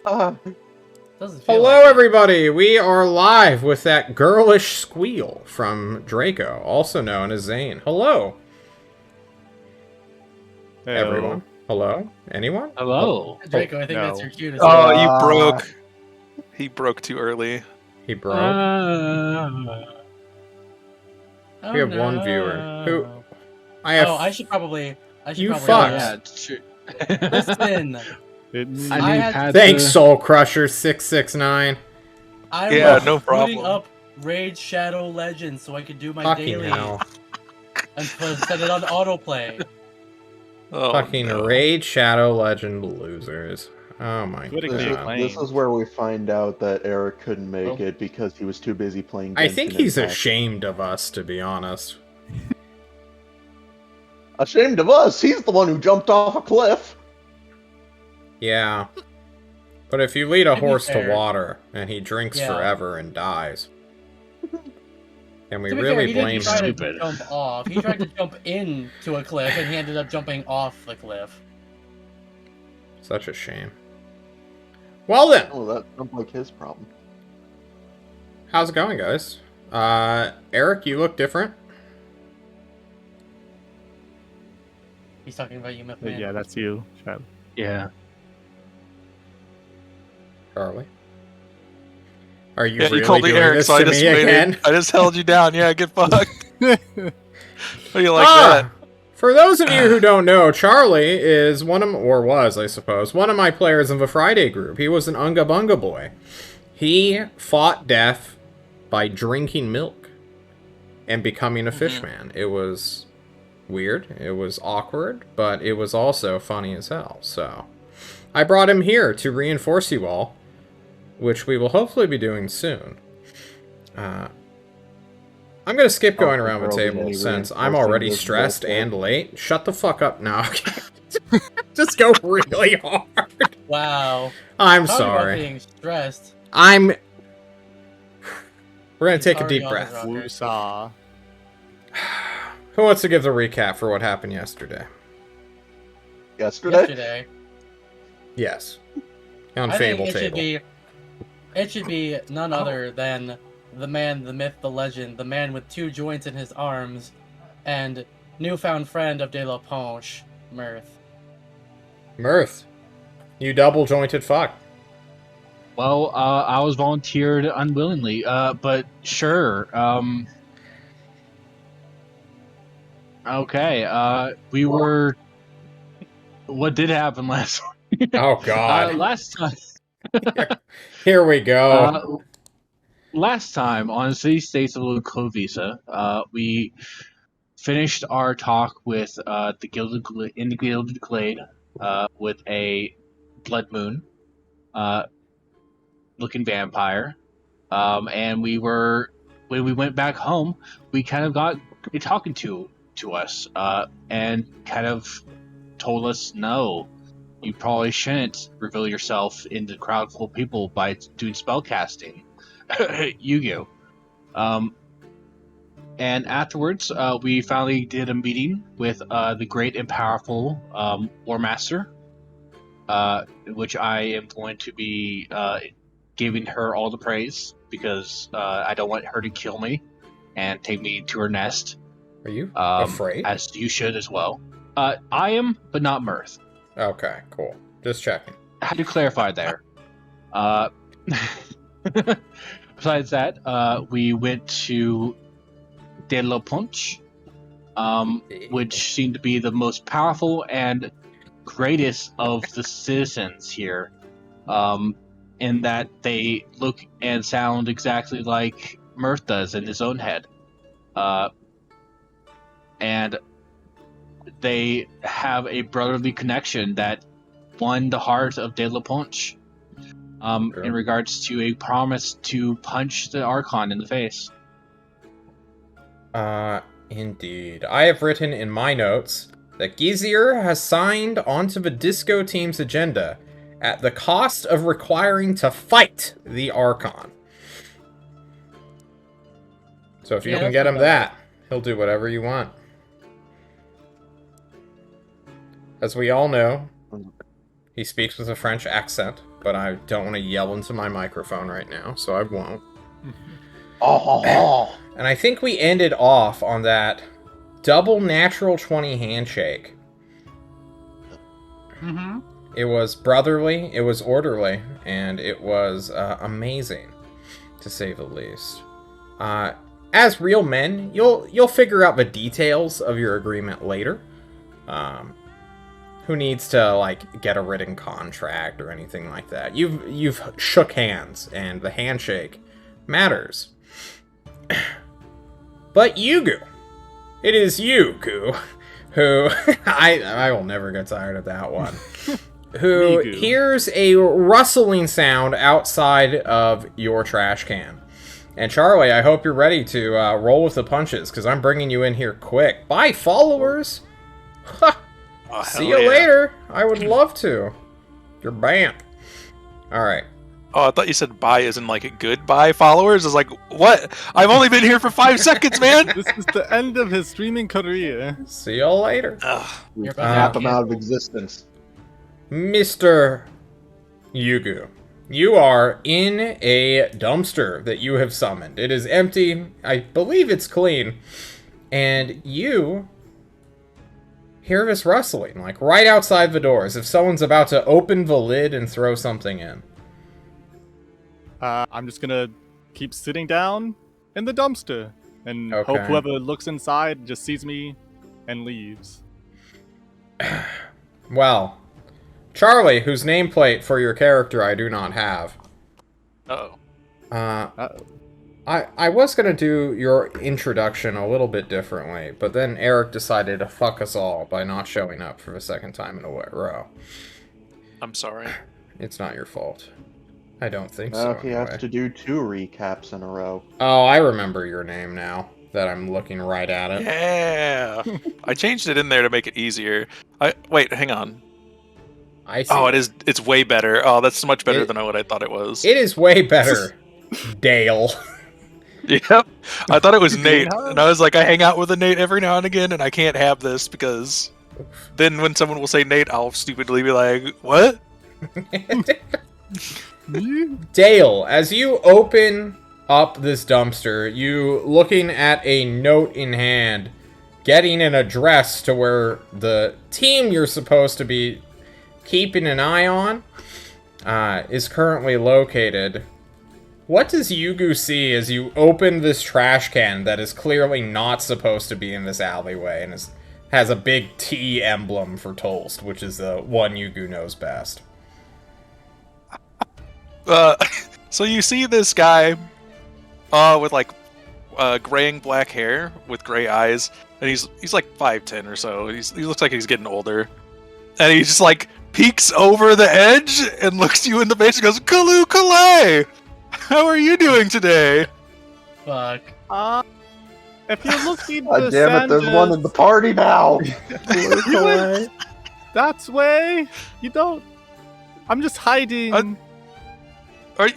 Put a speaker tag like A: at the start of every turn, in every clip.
A: Doesn't feel
B: Hello,
A: like
B: everybody! We are live with that girlish squeal from Draco, also known as Zane. Hello, everyone.
C: Hello.
B: Hello? Anyone?
D: Hello.
A: it.
B: Oh,
A: Draco, I think that's
C: no.
A: your cue to say.
E: Oh, you broke. He broke too early.
B: he broke.
A: Oh
B: We have one viewer. Who?
A: no.
B: I have.
A: Oh, I should probably.
B: You
D: Oh
B: fucked.
D: yeah, it's true.
A: Listen.
C: Didn't
D: I
A: I
D: knew
A: had-
D: had
B: Thanks,
D: to...
B: Soul Crusher 669.
A: I
E: Yeah,
A: was
E: no
A: booting
E: problem.
A: up Raid Shadow Legends so I could do my
B: Fucking
A: daily
B: hell.
A: and set it on autoplay.
E: Oh,
B: Fucking
E: no.
B: Raid Shadow Legend losers. Oh my
C: Critically
B: god.
C: acclaimed.
F: This is where we find out that Eric couldn't make
A: Oh.
F: it because he was too busy playing
B: I
F: Genshin
B: think he's
F: Impact.
B: ashamed of us, to be honest.
F: Ashamed of us! He's the one who jumped off a cliff!
B: Yeah. But if you lead a
A: To be
B: horse to
A: fair-
B: water and he drinks
A: Yeah.
B: forever and dies, can we
A: To be
B: really
A: fair, he
B: blame
A: didn't try
B: him?
A: to
D: Stupid.
A: jump off. He tried to jump into a cliff and he ended up jumping off the cliff.
B: Such a shame. Well then,
F: Oh, that sounds like his problem.
B: how's it going, guys? Eric, you look different.
A: He's talking about you, Mythman.
C: Yeah, that's you. Shut.
D: Yeah.
B: Charlie. Are you
E: Yeah,
B: really
E: you called me
B: doing
E: Eric,
B: this
E: so I
B: to
E: just
B: me
E: waited.
B: again?
E: I just held you down. Yeah, get fucked. How do you like
B: Ah!
E: that?
B: For those of you who don't know, Charlie is one of, or was, I suppose, one of my players of the Friday group. He was an Unga Bunga boy. He fought death by drinking milk and becoming a fishman. It was weird, it was awkward, but it was also funny as hell. So I brought him here to reinforce you all, which we will hopefully be doing soon. I'm going to skip going around the
F: there'll be
B: table
F: any
B: since I'm
F: reinforcing
B: already
F: this
B: stressed
F: bullshit.
B: and late. Shut the fuck up now. Just go really hard.
A: Wow.
B: I'm
A: Talk about
B: sorry.
A: being stressed.
B: We're going to take a
A: Already
B: deep
A: on the
B: breath.
A: rocker.
C: Woosah.
B: Who wants to give the recap for what happened yesterday?
F: Yesterday?
A: Yesterday.
B: Yes. On
A: I think
B: Fable
A: it should
B: Table.
A: it should be none other than the man, the myth, the legend, the man with 2 joints in his arms, and newfound friend of De La Ponche, Mirth.
B: Mirth. You double jointed fuck.
D: Well, I was volunteered unwillingly, but sure. Okay, we were... What did happen last
B: Oh god.
D: last time?
B: Here we go.
D: Last time on City States of Klovisa, we finished our talk with the in the Gilded Glade with a blood moon looking vampire, and when we went back home, we kind of got a talking to us, and kind of told us, no, you probably shouldn't reveal yourself in the crowd full of people by doing spell casting. Yu-Gi-Oh! And afterwards, we finally did a meeting with the great and powerful War Master, which I am going to be giving her all the praise because I don't want her to kill me and take me to her nest.
B: Are you afraid?
D: As you should as well. I am, but not Mirth.
B: Okay, cool. Just checking.
D: I had to clarify there. Besides that, we went to De La Ponche, which seemed to be the most powerful and greatest of the citizens here, in that they look and sound exactly like Mirth does in his own head. And they have a brotherly connection that won the heart of De La Ponche,
B: Sure.
D: in regards to a promise to punch the Archon in the face.
B: Indeed. I have written in my notes that Gizier has signed onto the disco team's agenda at the cost of requiring to fight the Archon. So if you
A: Yeah,
B: can
A: that's
B: get
A: not
B: him
A: bad.
B: that, he'll do whatever you want. As we all know, he speaks with a French accent, but I don't want to yell into my microphone right now, so I won't.
F: Oh,
B: And I think we ended off on that double natural 20 handshake.
A: Mm-hmm.
B: It was brotherly, it was orderly, and it was amazing, to say the least. As real men, you'll figure out the details of your agreement later. Who needs to like get a written contract or anything like that? You've shook hands, and the handshake matters. But Yugu, it is Yugu who I will never get tired of that one. Who
C: Migu.
B: hears a rustling sound outside of your trash can. And Charlie, I hope you're ready to roll with the punches, because I'm bringing you in here quick. Bye, followers!
E: Oh,
B: See
E: hell
B: you
E: yeah.
B: later! I would love to. You're banned. Alright.
E: Oh, I thought you said bye as in like goodbye followers. I was like, what? I've only been here for 5 seconds, man.
C: This is the end of his streaming career.
B: See you later.
E: Ugh.
A: You're
F: snap
A: back.
F: him out of existence.
B: Mr. Yugu, you are in a dumpster that you have summoned. It is empty. I believe it's clean. And you hear this rustling, like right outside the door, as if someone's about to open the lid and throw something in.
C: I'm just gonna keep sitting down in the dumpster and hope
B: Okay.
C: whoever looks inside just sees me and leaves.
B: Well, Charlie, whose nameplate for your character I do not have,
E: Uh-oh.
C: Uh-oh.
B: I was gonna do your introduction a little bit differently, but then Eric decided to fuck us all by not showing up for the second time in a row.
E: I'm sorry.
B: It's not your fault. I don't think so.
F: He has
B: anyway.
F: to do 2 recaps in a row.
B: Oh, I remember your name now that I'm looking right at it.
E: Yeah. I changed it in there to make it easier. Wait, hang on.
B: I see.
E: Oh, it is. It's way better. Oh, that's much better
B: It-
E: than what I thought it was.
B: It is way better, Dale.
E: Yep. I thought it was Nate,
C: Huh?
E: and I was like, I hang out with a Nate every now and again, and I can't have this because then when someone will say Nate, I'll stupidly be like, what?
B: Dale, as you open up this dumpster, you looking at a note in hand, getting an address to where the team you're supposed to be keeping an eye on is currently located. What does Yugu see as you open this trash can that is clearly not supposed to be in this alleyway and has a big T emblem for Tolst, which is the one Yugu knows best?
E: So you see this guy with like graying black hair with gray eyes, and he's like 5'10" or so. He looks like he's getting older, and he just like peeks over the edge and looks you in the face and goes, "Kalu Kalay, how are you doing today?"
A: Fuck.
C: If you look in
F: God
C: the
F: damn it, there's
C: Sanders,
F: one in the party now!
C: that's way. You don't. I'm just hiding.
E: Are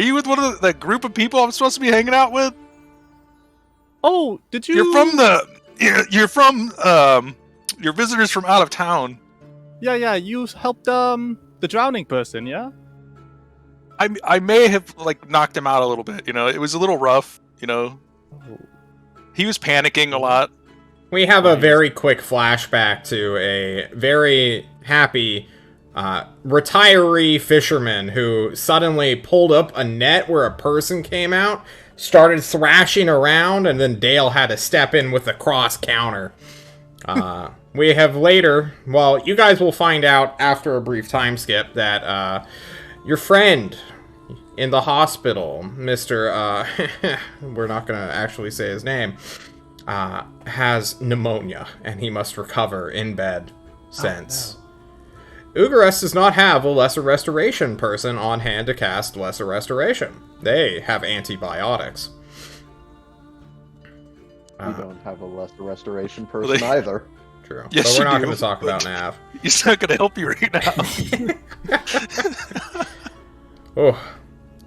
E: you with one of the group of people I'm supposed to be hanging out with?
C: Oh, did you?
E: You're from your visitors from out of town.
C: Yeah. You helped the drowning person, yeah.
E: I may have like knocked him out a little bit. You know, it was a little rough. You know, he was panicking a lot.
B: We have a very quick flashback to a very happy retiree fisherman who suddenly pulled up a net where a person came out, started thrashing around, and then Dale had to step in with a cross counter. We have later, well, you guys will find out after a brief time skip that your friend in the hospital, Mr. We're not going to actually say his name, has pneumonia, and he must recover in bed since. Ugares does not have a Lesser Restoration person on hand to cast Lesser Restoration. They have antibiotics.
F: We don't have a lesser restoration
E: Well,
F: person
E: they-
F: either.
B: True.
E: Yes,
B: but we're
E: you
B: not
E: do.
B: going to talk about Nav.
E: He's not going to help you right now.
B: Oh.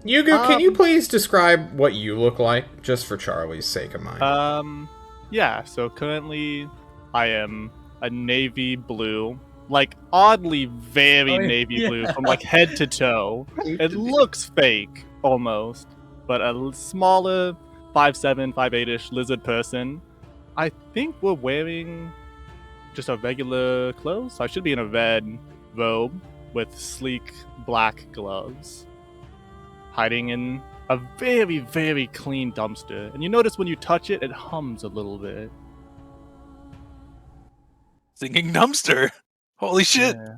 B: Yugu, can you please describe what you look like, just for Charlie's sake of mine?
C: Yeah. So currently, I am a navy blue like oddly very
A: Oh,
C: navy
A: yeah.
C: blue from like head to toe. It looks fake almost, but a smaller 5'7", 5'8" lizard person. I think we're wearing just a regular clothes. So I should be in a red robe with sleek black gloves, hiding in a very, very clean dumpster. And you notice when you touch it, it hums a little bit.
E: Singing dumpster. Holy shit.
C: Yeah.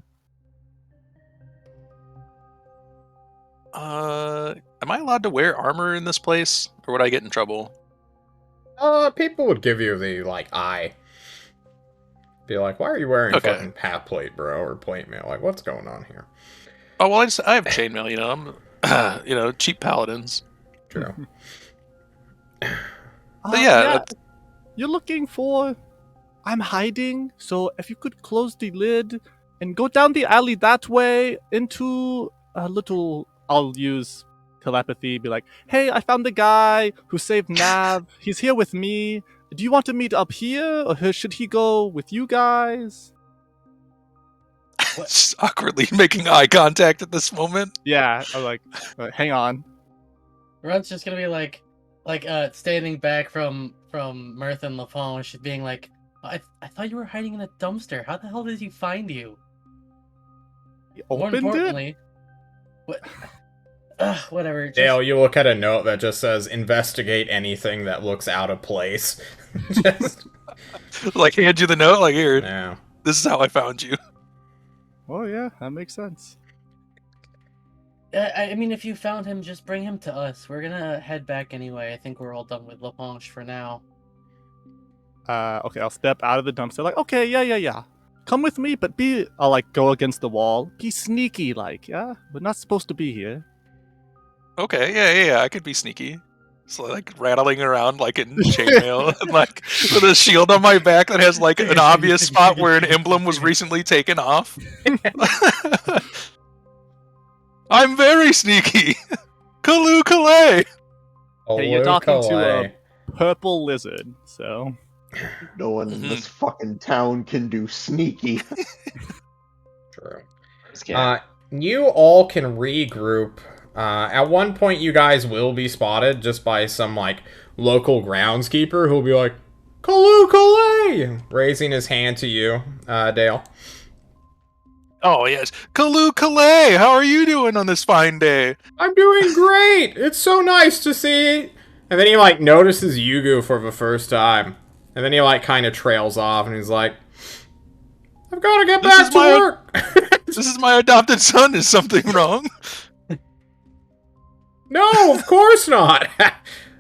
E: Am I allowed to wear armor in this place, or would I get in trouble?
B: People would give you the, like, eye. Be like, why are you wearing
E: Okay.
B: fucking hat plate, bro, or plate mail? Like, what's going on here?
E: Oh well, I have chainmail. You know, I'm cheap paladins.
B: True.
E: But yeah,
C: You're looking for. I'm hiding, so if you could close the lid and go down the alley that way into a little. I'll use telepathy, be like, hey, I found the guy who saved Nav. He's here with me. Do you want to meet up here, or should he go with you guys?
E: just awkwardly making eye contact at this moment.
C: Yeah, I'm like, hang on.
A: Runt's just gonna be like standing back from Mirth and LaFon. She's being like, I thought you were hiding in a dumpster. How the hell did he find you? More
C: Opened it?
A: importantly, what? Whatever. Just,
B: Dale, you look at a note that just says, investigate anything that looks out of place. Just,
E: Like hand you the note. Like here,
B: yeah.
E: this is how I found you.
C: Oh yeah, that makes sense.
A: I mean, if you found him, just bring him to us. We're gonna head back anyway. I think we're all done with LaPonche for now.
C: Okay, I'll step out of the dumpster. Like, okay, yeah. Come with me, but I'll like go against the wall. Be sneaky, like, yeah. We're not supposed to be here.
E: Okay, yeah. I could be sneaky. So like rattling around like in chainmail and like with a shield on my back that has like an obvious spot where an emblem was recently taken off. I'm very sneaky. Kaloo Kalay.
C: Hey, you're talking to a purple lizard, so
F: No one in this fucking town can do sneaky.
B: True.
D: Scared.
B: You all can regroup. At one point, you guys will be spotted just by some, like, local groundskeeper who'll be like, Kaloo Kalay! Raising his hand to you, Dale.
E: Oh yes, Kaloo Kalay. How are you doing on this fine day?
B: I'm doing great! It's so nice to see! And then he, like, notices Yugu for the first time. And then he, like, kind of trails off and he's like, I've got to get
E: This
B: back
E: is
B: to
E: my-
B: work!
E: This is my adopted son. Is something wrong?
B: No, of course not!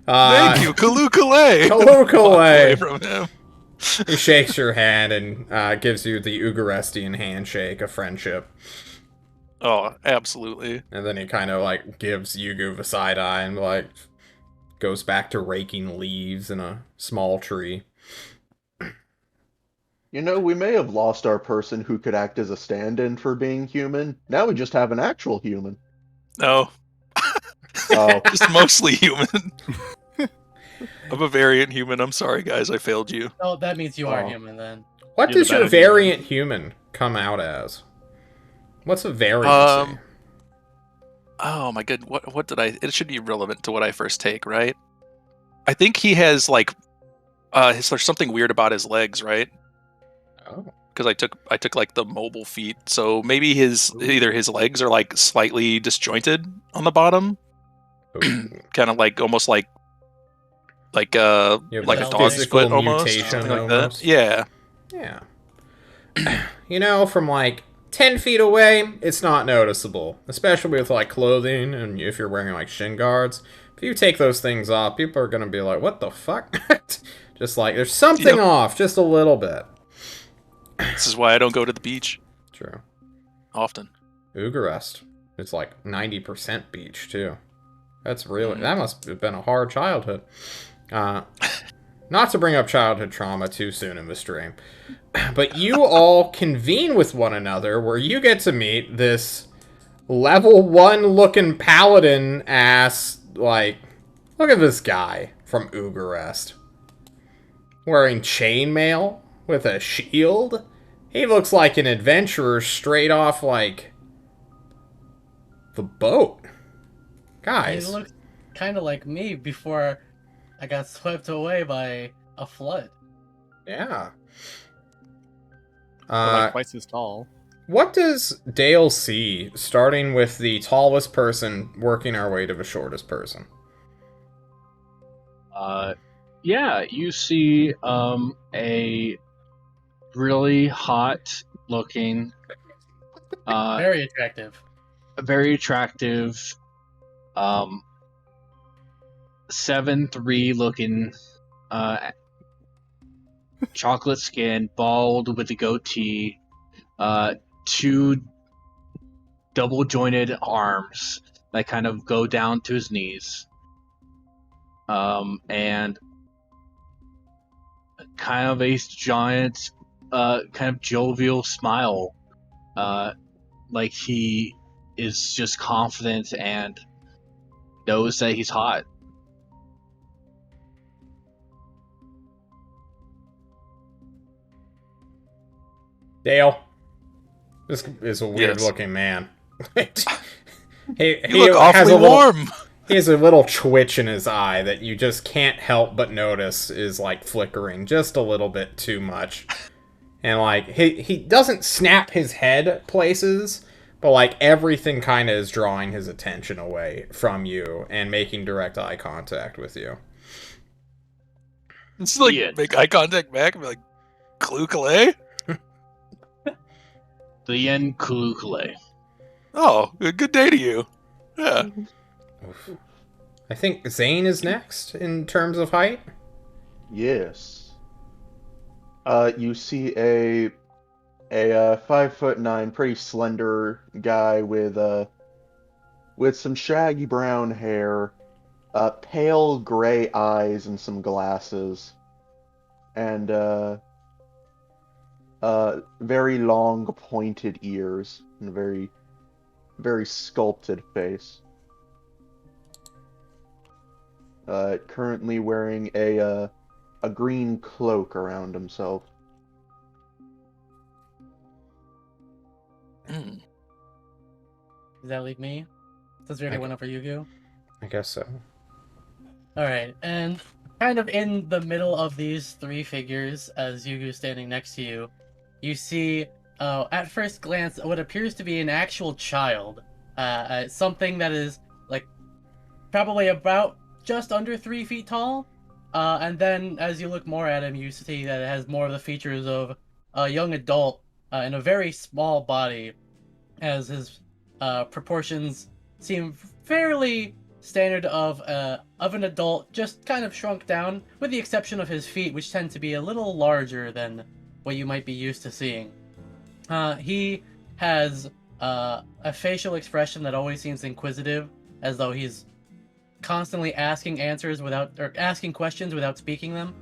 E: Thank you, Kaloo Kalay.
B: Kaloo
E: Walk away
B: Kalay!
E: from him.
B: He shakes your hand and gives you the Ugarestian handshake of friendship.
E: Oh, absolutely.
B: And then he kind of, like, gives Yugu the side eye and, like, goes back to raking leaves in a small tree.
F: You know, we may have lost our person who could act as a stand-in for being human. Now we just have an actual human.
E: No,
F: Oh,
E: just mostly human. I'm a variant human. I'm sorry, guys. I failed you.
A: Oh, that means you are
F: Oh.
A: human then.
B: What
C: You're
B: does
C: the
B: your
C: bad
B: variant human come out as? What's a variancy?
E: Oh my good. What did I? It should be relevant to what I first take, right? I think he has like, there's something weird about his legs, right?
B: Oh.
E: Because I took like the mobile feet, so maybe either his legs are like slightly disjointed on the bottom, kind of like almost like
B: You have,
E: like
A: like,
E: a dog's
B: physical
E: foot almost,
B: mutation
E: something like
B: almost.
E: that. Yeah.
B: Yeah. You know, from like 10 feet away, it's not noticeable. Especially with like clothing and if you're wearing like shin guards. If you take those things off, people are going to be like, what the fuck? Just like, there's something
E: Yep.
B: off, just a little bit.
E: This is why I don't go to the beach
B: True.
E: often.
B: Ugarest. It's like 90% beach, too. That's really, that must have been a hard childhood. Not to bring up childhood trauma too soon in the stream, but you all convene with one another where you get to meet this level 1 looking paladin ass, like, look at this guy from Ugarest. Wearing chainmail with a shield He looks like an adventurer straight off, like, the boat.
A: He
B: Guys.
A: looks kind of like me before I got swept away by a flood.
B: Yeah.
C: We're like twice as tall.
B: What does Dale see, starting with the tallest person working our way to the shortest person?
D: Yeah, you see a really hot looking,
A: Very attractive.
D: very attractive, um, 7'3" looking, chocolate skin, bald with a goatee, two double jointed arms that kind of go down to his knees, and kind of a giant, kind of jovial smile, like he is just confident and knows that he's hot.
B: Dale, this is a weird
E: Yes.
B: looking man. he
E: You look
B: has
E: awfully
B: a little,
E: warm.
B: he has a little twitch in his eye that you just can't help but notice is like flickering just a little bit too much. And like he doesn't snap his head places, but like everything kind of is drawing his attention away from you and making direct eye contact with you.
E: It's like
D: Yeah.
E: make eye contact back and be like, Clue Calais?
D: The Yen Kulukule.
E: Oh, good day to you. Yeah.
B: Oof. I think Zane is next in terms of height.
F: Yes. You see a 5'9", pretty slender guy with some shaggy brown hair, pale gray eyes and some glasses, and very long pointed ears and a very sculpted face. Currently wearing a green cloak around himself.
E: Mm.
A: Does that leave me? Since we already went over Yugu?
B: I guess so.
A: Alright, and kind of in the middle of these three figures, as Yugu's standing next to you, you see, at first glance, what appears to be an actual child. Something that is, like, probably about just under 3 feet tall. And then, as you look more at him, you see that it has more of the features of a young adult in a very small body, as his proportions seem fairly standard of an adult, just kind of shrunk down, with the exception of his feet, which tend to be a little larger than what you might be used to seeing. He has a facial expression that always seems inquisitive, as though he's constantly asking questions without speaking them.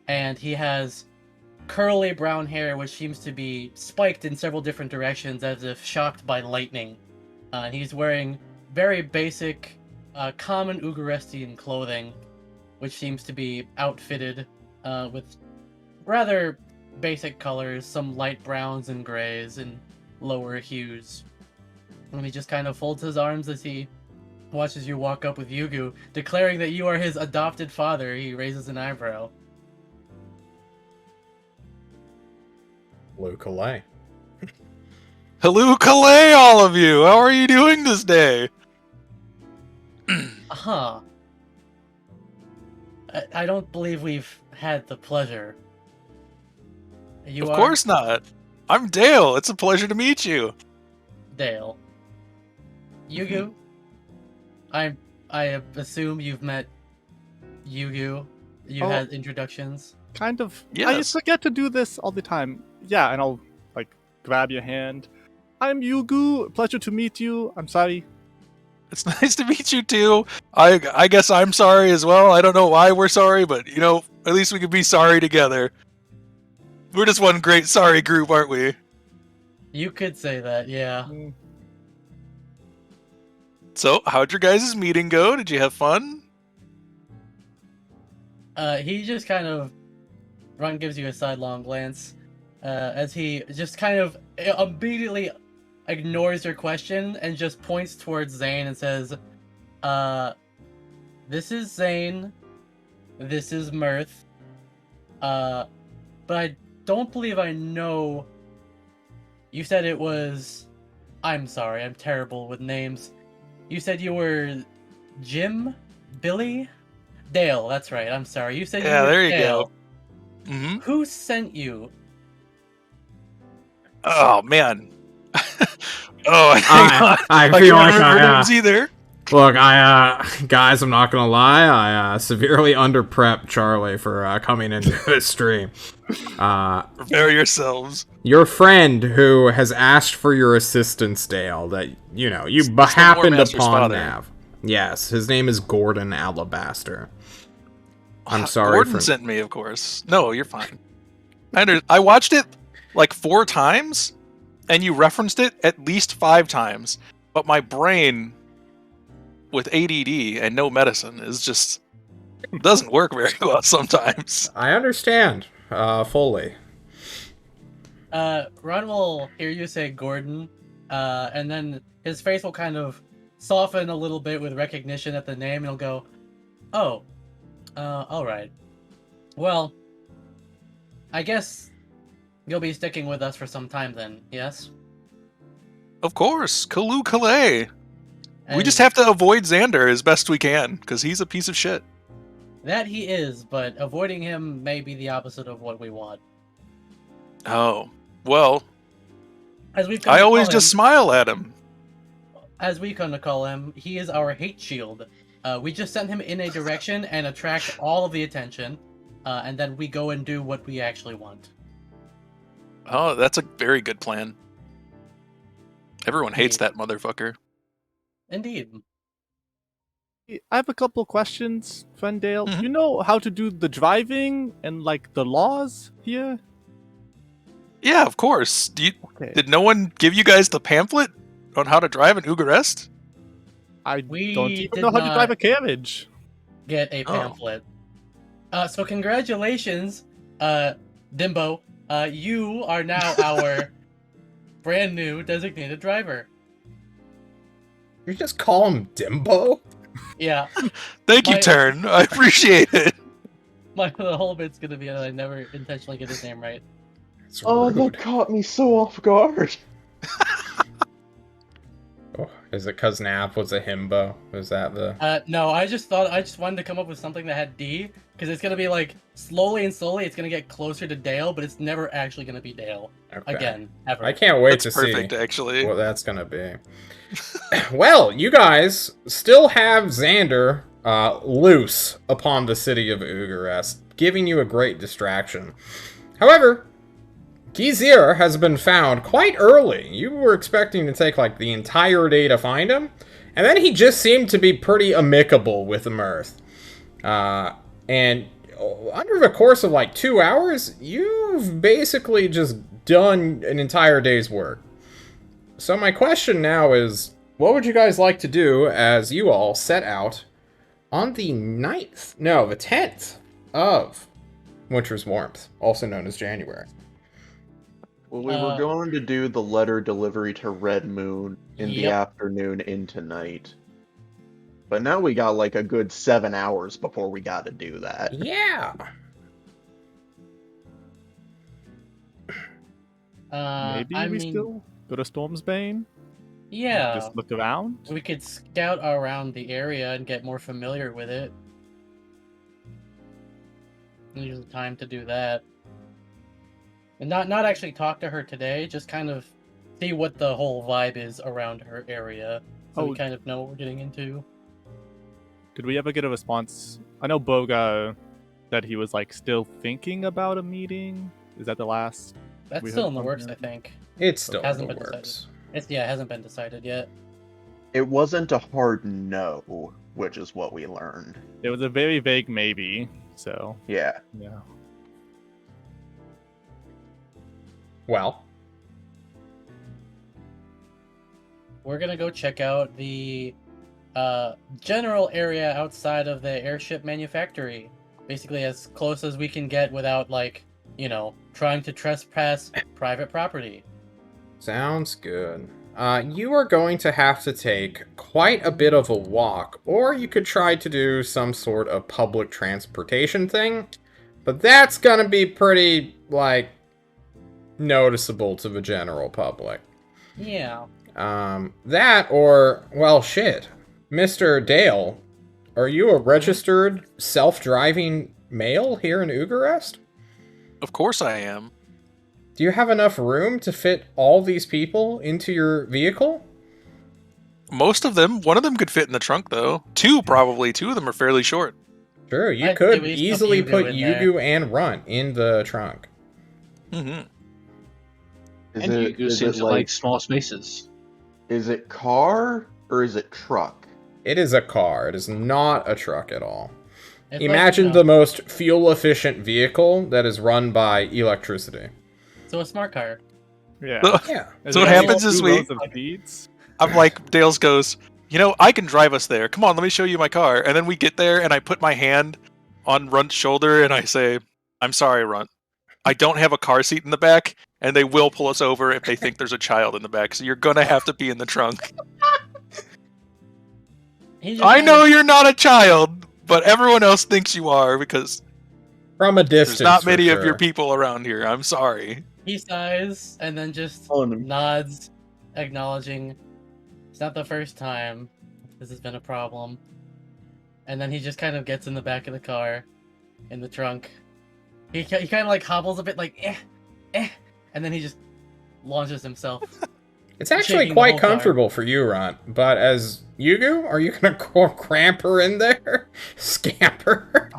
A: And he has curly brown hair, which seems to be spiked in several different directions, as if shocked by lightning. And he's wearing very basic, common Ugarestian clothing, which seems to be outfitted with rather basic colors, some light browns and grays and lower hues. And he just kind of folds his arms as he watches you walk up with Yugu, declaring that you are his adopted father. He raises an eyebrow.
B: Blue Calais.
E: Hello, Calais, all of you. How are you doing this day?
A: Huh. I don't believe we've had the pleasure. You
E: Of
A: are
E: course not. I'm Dale. It's a pleasure to meet you.
A: Dale. Yugu? I assume you've met Yugu. You
C: Oh.
A: had introductions.
C: Kind of. I
E: Yes.
C: used to get to do this all the time. Yeah, and I'll like grab your hand. I'm Yugu. Pleasure to meet you. I'm sorry.
E: It's nice to meet you too. I guess I'm sorry as well. I don't know why we're sorry, but you know, at least we could be sorry together. We're just one great sorry group, aren't we?
A: You could say that, yeah.
C: Mm,
E: So, how'd your guys' meeting go? Did you have fun?
A: He just kind of gives you a sidelong glance. as he just kind of immediately ignores your question and just points towards Zane and says, this is Zane, this is Mirth, but I don't believe I know. You said it was... I'm sorry, I'm terrible with names. You said you were Jim? Billy? Dale, that's right, I'm sorry. You said you
E: Yeah,
A: were
E: there you
A: Dale.
E: go. Hmm.
A: Who sent you?
E: Oh man. Oh, hang on.
B: I
E: I
B: feel
E: can't
B: like
E: remember names either.
B: look, guys, I'm not gonna lie, I severely underprepped Charlie for coming into this stream.
E: Prepare yourselves.
B: Your friend who has asked for your assistance, Dale, that you happened
E: Warmaster's
B: upon
E: father.
B: Nav. Yes, his name is Gordon Alabaster. I'm sorry
E: Gordon
B: for
E: sent me, of course. No, you're fine. I watched it like 4 times, and you referenced it at least 5 times. But my brain, with ADD and no medicine, is just doesn't work very well sometimes.
B: I understand fully.
A: Ron will hear you say Gordon, and then his face will kind of soften a little bit with recognition at the name, and he'll go, oh, alright. Well, I guess you'll be sticking with us for some time then, yes?
E: Of course, Kalu Kalay. We
A: And
E: just have to avoid Xander as best we can, because he's a piece of shit.
A: that he is, but avoiding him may be the opposite of what we want.
E: Oh, well,
A: As we've come
E: I
A: to
E: always
A: call
E: just
A: him,
E: smile at him.
A: as we come to call him, he is our hate shield. We just send him in a direction and attract all of the attention, and then we go and do what we actually want.
E: Oh, that's a very good plan. Everyone hates that motherfucker.
A: Indeed.
C: I have a couple questions, friend Dale.
E: Mhm.
C: You know how to do the driving and like the laws here?
E: Yeah, of course.
C: Okay.
E: Did no one give you guys the pamphlet on how to drive an Ugarest?
C: I
A: We
C: don't even
A: did
C: know how to drive
A: not
C: a carriage.
A: get a
E: Oh.
A: pamphlet. So congratulations, Dimbo. You are now our brand new designated driver.
B: You just call him Dimbo?
A: Yeah,
E: Thank you,
A: My-
E: Turn. I appreciate it.
A: the whole bit's gonna be that I never intentionally get his name right.
B: It's
F: Oh,
B: rude.
F: that caught me so off guard.
B: Oh, is it because Nav was a himbo? Is that the...
A: No, I just wanted to come up with something that had D, because it's gonna be like slowly and slowly it's gonna get closer to Dale, but it's never actually gonna be Dale
B: Okay.
A: again, ever.
B: I can't wait
E: That's
B: to
E: perfect,
B: see
E: actually.
B: what that's gonna be. Well, you guys still have Xander loose upon the city of Ugarest, giving you a great distraction. However, Gizir has been found quite early. You were expecting to take like the entire day to find him, and then he just seemed to be pretty amicable with Mirth. And under the course of like 2 hours, you've basically just done an entire day's work. So my question now is, what would you guys like to do as you all set out on the 10th of Winter's Warmth, also known as January?
F: Well, we were going to do the letter delivery to Red Moon in the
A: Yep.
F: afternoon into night. But now we got like a good 7 hours before we got to do that.
B: Yeah.
C: Maybe
A: I
C: we
A: mean,
C: still go to Stormsbane?
A: yeah,
C: Just look around?
A: we could scout around the area and get more familiar with it. Use the time to do that. And not actually talk to her today, just kind of see what the whole vibe is around her area, so
C: Oh.
A: we kind of know what we're getting into.
C: Did we ever get a response? I know Boga said he was like still thinking about a meeting. Is that the last?
A: That's
C: We
A: still
C: heard
A: in the
C: from
A: works,
C: him.
A: I think.
B: It's still in
A: Hasn't
B: the
A: been
B: works.
A: It hasn't been decided yet.
F: It wasn't a hard no, which is what we learned.
C: It was a very vague maybe. So
F: Yeah.
C: yeah.
B: Well,
A: We're gonna go check out the general area outside of the airship manufactory. Basically as close as we can get without, like, trying to trespass private property.
B: Sounds good. You are going to have to take quite a bit of a walk, or you could try to do some sort of public transportation thing, but that's gonna be pretty, like, noticeable to the general public.
A: Yeah.
B: That or, well, shit. Mr. Dale, are you a registered self-driving male here in Ugarest?
E: Of course I am.
B: Do you have enough room to fit all these people into your vehicle?
E: Most of them. One of them could fit in the trunk, though. Two, probably. Two of them are fairly short.
B: Sure, you
A: I'd
B: could
A: say we stuff
B: easily
A: Yugu
B: put
A: in there.
B: Yugu and Runt in the trunk.
E: Mm-hmm.
D: And Yugu seems to like small spaces.
F: Is it car or is it truck?
B: It is a car. It is not a truck at all.
A: It's
B: Imagine
A: like,
B: the most fuel-efficient vehicle that is run by electricity.
A: So a smart car.
C: Yeah.
B: Yeah.
C: Is
E: So what
C: there
E: happens
C: two
E: is we-
C: rows of seats?
E: I'm like, Dales goes, I can drive us there. Come on, let me show you my car. And then we get there, and I put my hand on Runt's shoulder, and I say, I'm sorry, Runt. I don't have a car seat in the back, and they will pull us over if they think there's a child in the back, so you're gonna have to be in the trunk.
A: He just
E: I
A: kinda-
E: know you're not a child, but everyone else thinks you are, because
B: From a distance,
E: there's not
B: for
E: many of your
B: sure.
E: people around here. I'm sorry.
A: He sighs and then just
F: Oh, and
A: nods, acknowledging it's not the first time this has been a problem. And then he just kind of gets in the back of the car, in the trunk. He kind of like hobbles a bit, like and then he just launches himself.
B: It's actually
A: shaking the
B: quite
A: whole car.
B: comfortable for you, Runt. But as Yugu, are you gonna cramp her in there? Scamper?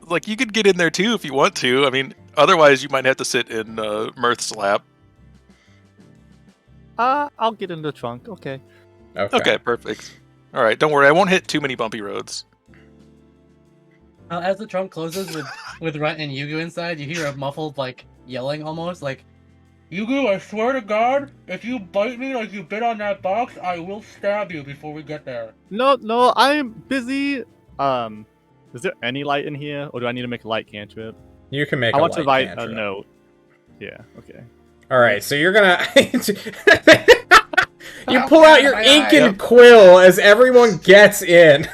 E: Like, you could get in there too if you want to. I mean, otherwise you might have to sit in Mirth's lap.
C: I'll get in the trunk. Okay.
E: Okay, perfect. All right, don't worry. I won't hit too many bumpy roads.
A: As the trunk closes with Runt and Yugu inside, you hear a muffled, like, yelling almost, like, Yugu, I swear to God, if you bite me like you bit on that box, I will stab you before we get there.
C: No, I'm busy. Is there any light in here, or do I need to make a light cantrip?
B: You can make
C: I
B: a
C: want to
B: light
C: write a
B: cantrip.
C: note. Yeah. Okay.
B: All right, so you're gonna you pull out your ink and quill as everyone gets in.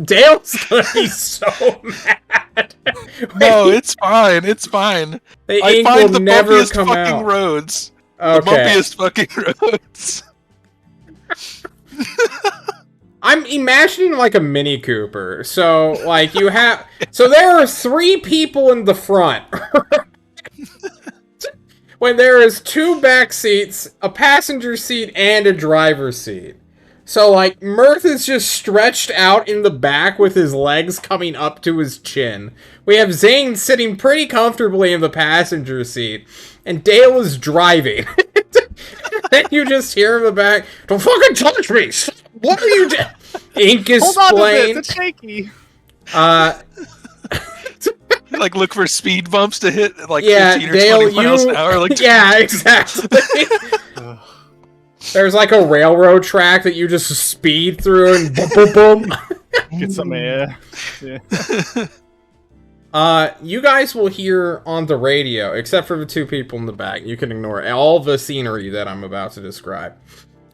B: Dale's gonna be so mad.
E: No, it's fine. It's fine.
B: The
E: I
B: ink
E: find
B: will
E: the
B: never
E: bumpiest
B: come
E: fucking
B: out.
E: roads. The
B: Okay,
E: bumpiest fucking roads.
B: I'm imagining like a Mini Cooper. So like you have, so there are 3 people in the front. When there is 2 back seats, a passenger seat, and a driver's seat. So, like, Mirth is just stretched out in the back with his legs coming up to his chin. We have Zane sitting pretty comfortably in the passenger seat, and Dale is driving. Then you just hear in the back, "Don't fucking touch me! What are you doing?" Ink is
C: Hold on a bit.
B: plain.
C: It's shaky.
E: Like, look for speed bumps to hit, like,
B: Yeah,
E: 15 or
B: Dale,
E: 20 miles an hour. Like,
B: yeah, exactly. There's like a railroad track that you just speed through and boom, boom, boom.
C: Get some air. Yeah.
B: You guys will hear on the radio, except for the 2 people in the back. You can ignore all the scenery that I'm about to describe.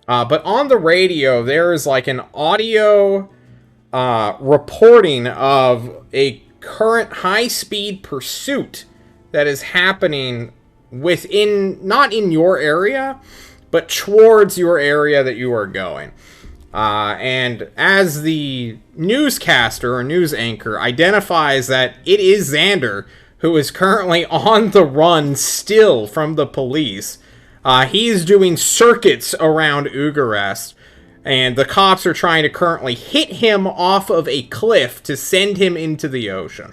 B: But on the radio, there is like an audio reporting of a current high-speed pursuit that is happening within, not in your area, but towards your area that you are going. And as the newscaster or news anchor identifies that it is Xander, who is currently on the run still from the police, he is doing circuits around Ugarest, and the cops are trying to currently hit him off of a cliff to send him into the ocean.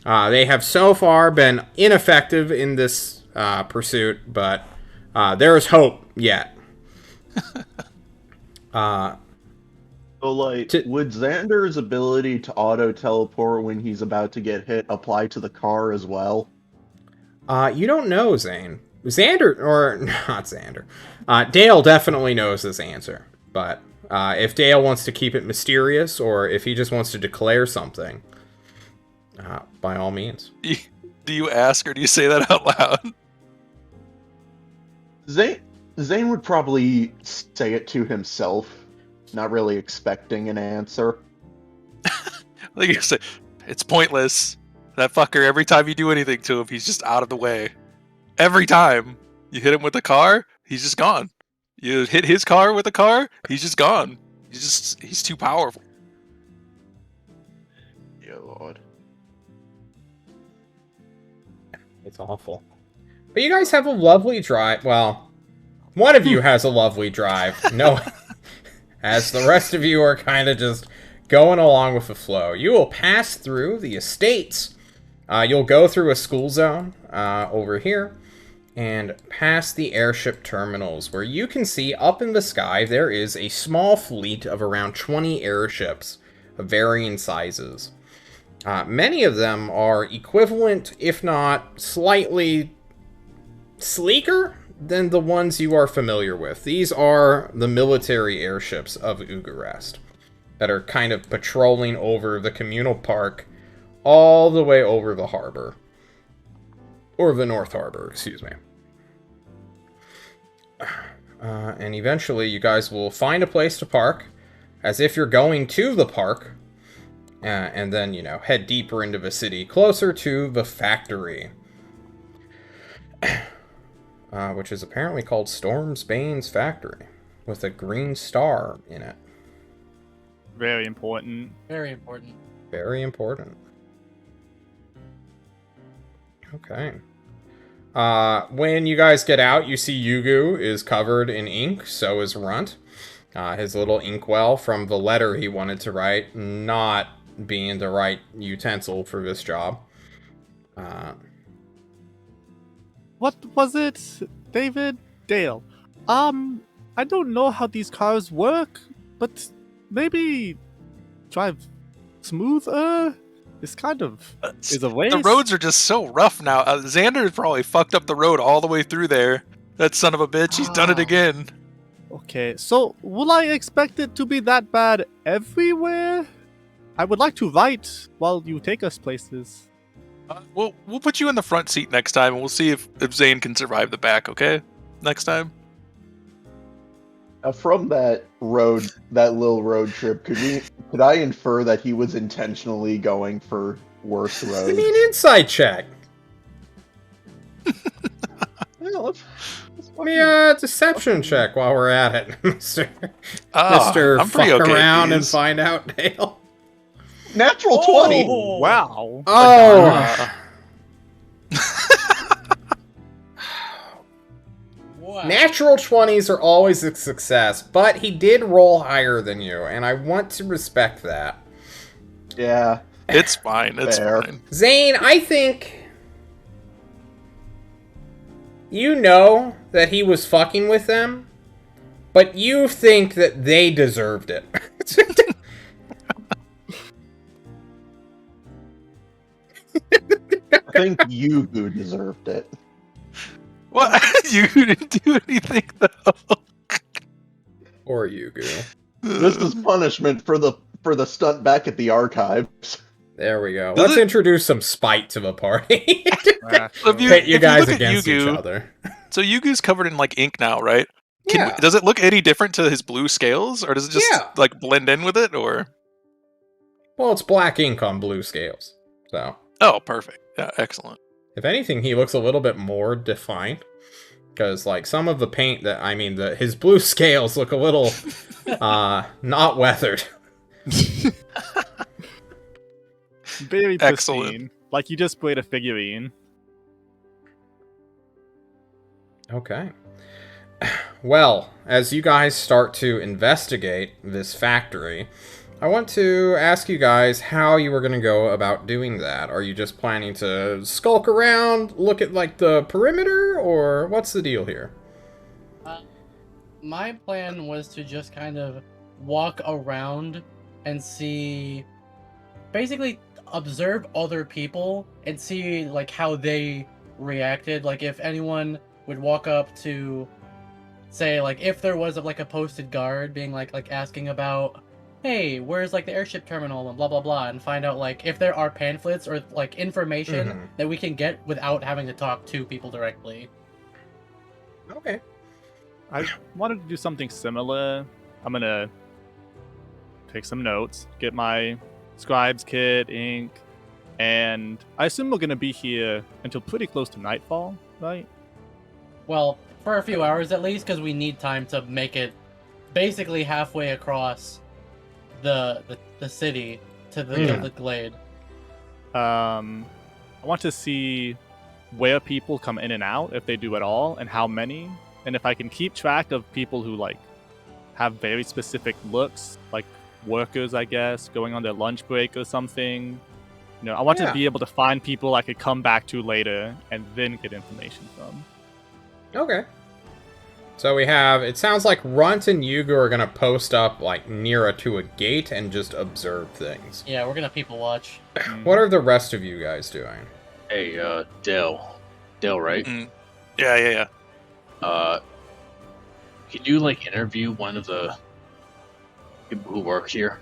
B: They have so far been ineffective in this pursuit, but there is hope yet.
F: So, like,
B: To-
F: would Xander's ability to auto-teleport when he's about to get hit apply to the car as well?
B: You don't know, Zane. Xander, or not Xander. Dale definitely knows this answer, but if Dale wants to keep it mysterious, or if he just wants to declare something, By all means.
E: Do you ask or do you say that out loud?
F: Zane would probably say it to himself, not really expecting an answer.
E: Like you say, it's pointless. That fucker, every time you do anything to him, he's just out of the way. Every time you hit him with a car, he's just gone. You hit his car with a car, he's just gone. He's too powerful.
F: Dear Lord.
B: It's awful. But you guys have a lovely drive. Well, one of you has a lovely drive. No, as the rest of you are kind of just going along with the flow. You will pass through the estates. You'll go through a school zone over here and pass the airship terminals, where you can see up in the sky there is a small fleet of around 20 airships of varying sizes. Many of them are equivalent, if not slightly sleeker, than the ones you are familiar with. These are the military airships of Ugarest that are kind of patrolling over the communal park all the way over the harbor. Or the North Harbor, excuse me. And eventually you guys will find a place to park, as if you're going to the park, and then, head deeper into the city, closer to the factory. Which is apparently called Stormsbane's Factory, with a green star in it.
C: Very important.
A: Very important.
B: Very important. Okay. When you guys get out, you see Yugu is covered in ink, so is Runt. His little inkwell from the letter he wanted to write, not being the right utensil for this job.
C: What was it, David? Dale. I don't know how these cars work, but maybe drive smoother? This kind of is a waste.
E: The roads are just so rough now. Xander probably fucked up the road all the way through there. That son of a bitch, he's done it again.
C: Okay, so will I expect it to be that bad everywhere? I would like to write while you take us places.
E: We'll put you in the front seat next time, and we'll see if Zane can survive the back. Okay, next time.
F: From that little road trip, could I infer that he was intentionally going for worse roads?
B: Give me an insight check.
F: Yeah, let's
B: Give me a deception check while we're at it, Mister. Mister,
E: I'm pretty
B: fuck
E: okay,
B: around and
E: please.
B: find out, Dale.
F: Natural 20!
C: Wow.
B: Oh.
A: Wow.
B: Natural 20s are always a success, but he did roll higher than you, and I want to respect that.
F: Yeah.
E: It's fine. It's
F: Fair.
E: fine.
B: Zane, I think you know that he was fucking with them, but you think that they deserved it.
F: I think Yugu deserved it.
E: What? You didn't do anything though.
B: Or Yugu.
F: This is punishment for the stunt back at the archives.
B: There we go.
E: Does
B: Let's
E: it-
B: introduce some spite to the party.
E: If you,
B: Pit you
E: if
B: guys
E: look at
B: against each
E: Yugu,
B: other.
E: so Yugu's covered in like ink now, right?
B: Yeah.
E: Does it look any different to his blue scales, or does it just
B: Yeah.
E: like blend in with it, or?
B: Well, it's black ink on blue scales. So,
E: Oh, perfect. Yeah, excellent.
B: if anything, he looks a little bit more defined. Because, like, some of the paint his blue scales look a little, not weathered.
C: Very
E: Excellent.
C: pristine. Like you just played a figurine.
B: Okay. Well, as you guys start to investigate this factory, I want to ask you guys how you were going to go about doing that. Are you just planning to skulk around, look at, like, the perimeter, or what's the deal here?
A: My plan was to just kind of walk around and see, basically observe other people and see like how they reacted. Like if anyone would walk up to, say, like if there was like a posted guard being like asking about, hey, where's like the airship terminal and blah blah blah, and find out like if there are pamphlets or like information that we can get without having to talk to people directly.
B: Okay.
C: I wanted to do something similar. I'm gonna take some notes, get my scribe's kit, ink, and I assume we're gonna be here until pretty close to nightfall, right?
A: Well, for a few hours at least, because we need time to make it basically halfway across the city to the glade.
C: I want to see where people come in and out, if they do at all, and how many, and if I can keep track of people who like have very specific looks, like workers, I guess, going on their lunch break or something. You know, I want to be able to find people I could come back to later and then get information from.
B: Okay. So we have, it sounds like Runt and Yuga are going to post up like near to a gate and just observe things.
A: Yeah, we're gonna people watch.
B: What are the rest of you guys doing?
D: Hey, Dale, right?
E: Yeah.
D: Can you like interview one of the people who work here?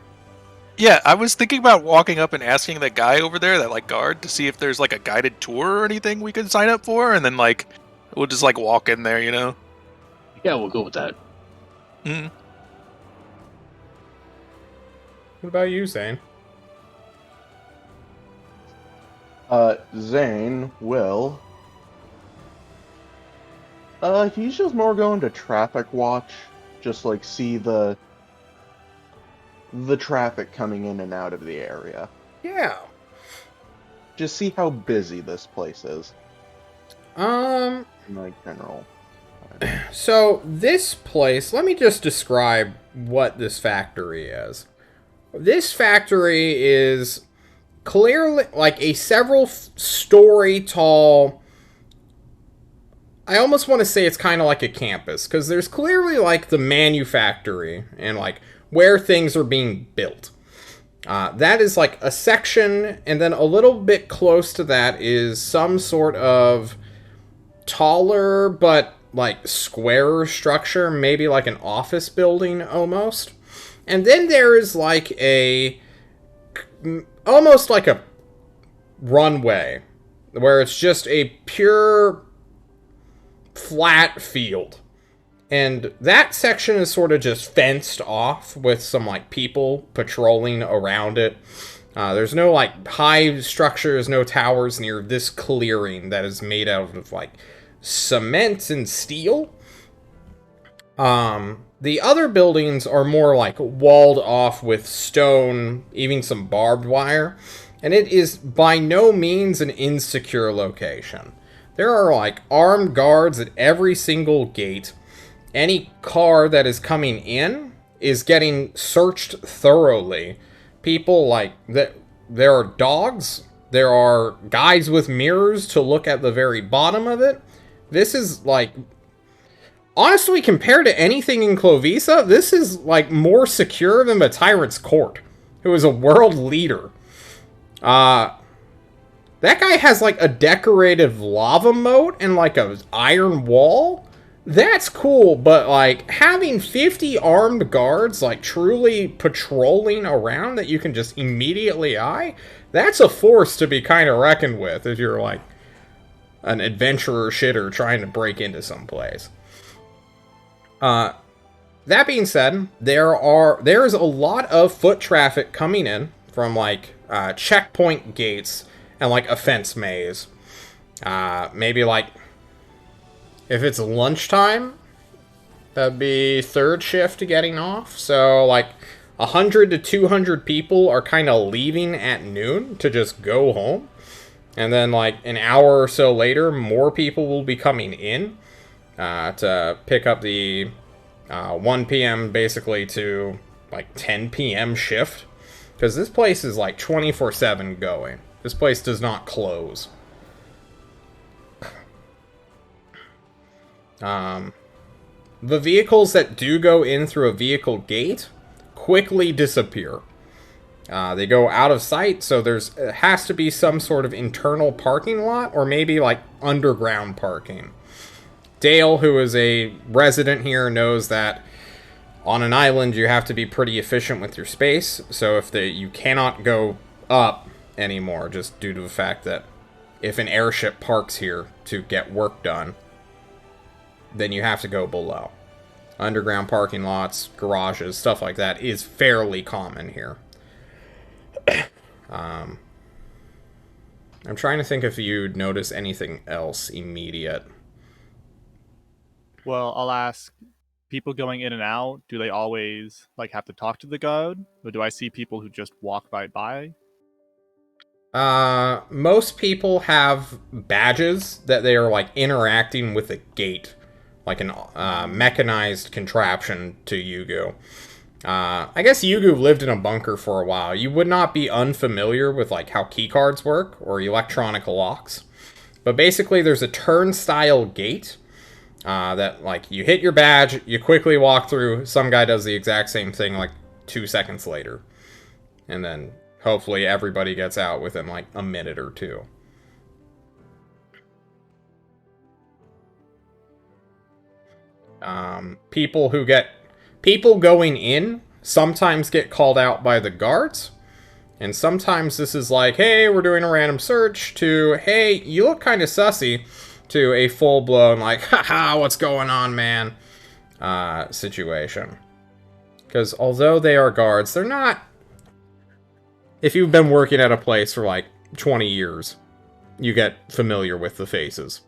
E: Yeah, I was thinking about walking up and asking that guy over there, that like guard, to see if there's like a guided tour or anything we could sign up for, and then like we'll just like walk in there, you know?
D: Yeah, we'll go with that.
E: Mm.
B: What about you, Zane?
F: Zane will. He's just more going to traffic watch, just like see the traffic coming in and out of the area.
B: Yeah.
F: Just see how busy this place is. In like general.
B: So this place, let me just describe what this factory is. This factory is clearly like a several story tall, I almost want to say it's kind of like a campus, because there's clearly like the manufactory and like where things are being built. That is like a section, and then a little bit close to that is some sort of taller but like squarer structure, maybe like an office building almost. And then there is like almost like a runway where it's just a pure flat field. And that section is sort of just fenced off with some like people patrolling around it. There's no like high structures, no towers near this clearing that is made out of like cement and steel. The other buildings are more like walled off with stone, even some barbed wire, and it is by no means an insecure location. There are like armed guards at every single gate. Any car that is coming in is getting searched thoroughly. People like that. There are dogs. There are guys with mirrors to look at the very bottom of it. This is like, honestly, compared to anything in Klovisa, this is like more secure than the Tyrant's Court, who is a world leader. That guy has like a decorative lava moat and like a iron wall. That's cool, but like having 50 armed guards like truly patrolling around that you can just immediately eye, that's a force to be kind of reckoned with if you're like an adventurer shitter trying to break into some place. That being said, there's a lot of foot traffic coming in from like checkpoint gates and like a fence maze. Maybe like if it's lunchtime, that'd be third shift getting off. So like 100 to 200 people are kind of leaving at noon to just go home. And then like an hour or so later, more people will be coming in to pick up the 1 p.m. basically to like 10 p.m. shift. Because this place is like 24/7 going. This place does not close. The vehicles that do go in through a vehicle gate quickly disappear. They go out of sight, so there has to be some sort of internal parking lot, or maybe like underground parking. Dale, who is a resident here, knows that On an island, you have to be pretty efficient with your space, so if you cannot go up anymore, just due to the fact that if an airship parks here to get work done, then you have to go below. Underground parking lots, garages, stuff like that is fairly common here. I'm trying to think if you'd notice anything else immediate.
C: Well, I'll ask, people going in and out, do they always like have to talk to the guard, or do I see people who just walk right by?
B: Most people have badges that they are like interacting with a gate, like an mechanized contraption to Yugu. I guess Yugu lived in a bunker for a while. You would not be unfamiliar with like how keycards work or electronic locks, but basically there's a turnstile gate that like you hit your badge, you quickly walk through. Some guy does the exact same thing like 2 seconds later, and then hopefully everybody gets out within like a minute or two. People going in sometimes get called out by the guards, and sometimes this is like, hey, we're doing a random search, to, hey, you look kind of sussy, to a full-blown like, haha, what's going on, man, situation. Because although they are guards, they're not... If you've been working at a place for like 20 years, you get familiar with the faces.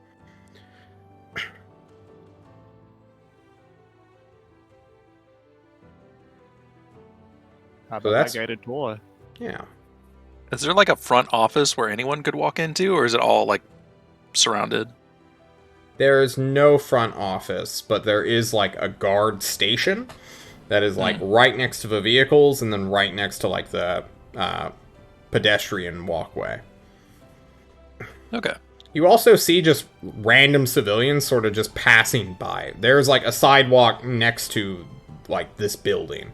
C: How
B: So
C: about
B: that's-
C: that guided tour?
B: Yeah.
E: Is there like a front office where anyone could walk into, or is it all like surrounded?
B: There is no front office, but there is like a guard station that is like right next to the vehicles and then right next to like the pedestrian walkway.
E: Okay.
B: You also see just random civilians sort of just passing by. There's like a sidewalk next to like this building,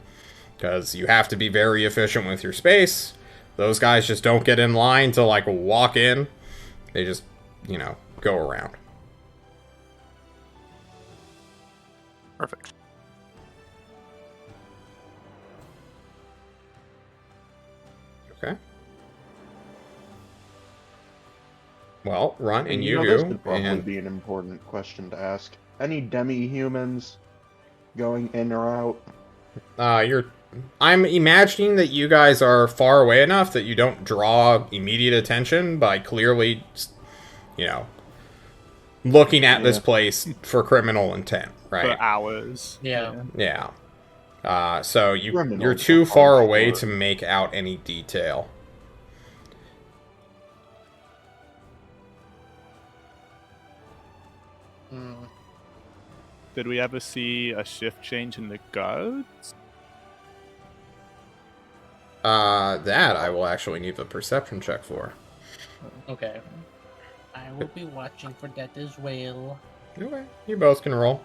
B: because you have to be very efficient with your space. Those guys just don't get in line to like walk in. They just, go around.
E: Perfect.
B: Okay. Well, Runt and
F: this
B: Yugu,
F: could probably
B: and
F: be an important question to ask. Any demi-humans going in or out?
B: I'm imagining that you guys are far away enough that you don't draw immediate attention by clearly, looking at this place for criminal intent, right?
C: For hours.
A: Yeah.
B: Yeah. So you're
F: Criminals
B: too
F: are
B: far
F: harsh
B: away
F: word.
B: to make out any detail.
A: Mm.
C: Did we ever see a shift change in the guards?
B: That I will actually need the perception check for.
A: Okay. I will be watching for that as well.
B: Okay, you both can roll.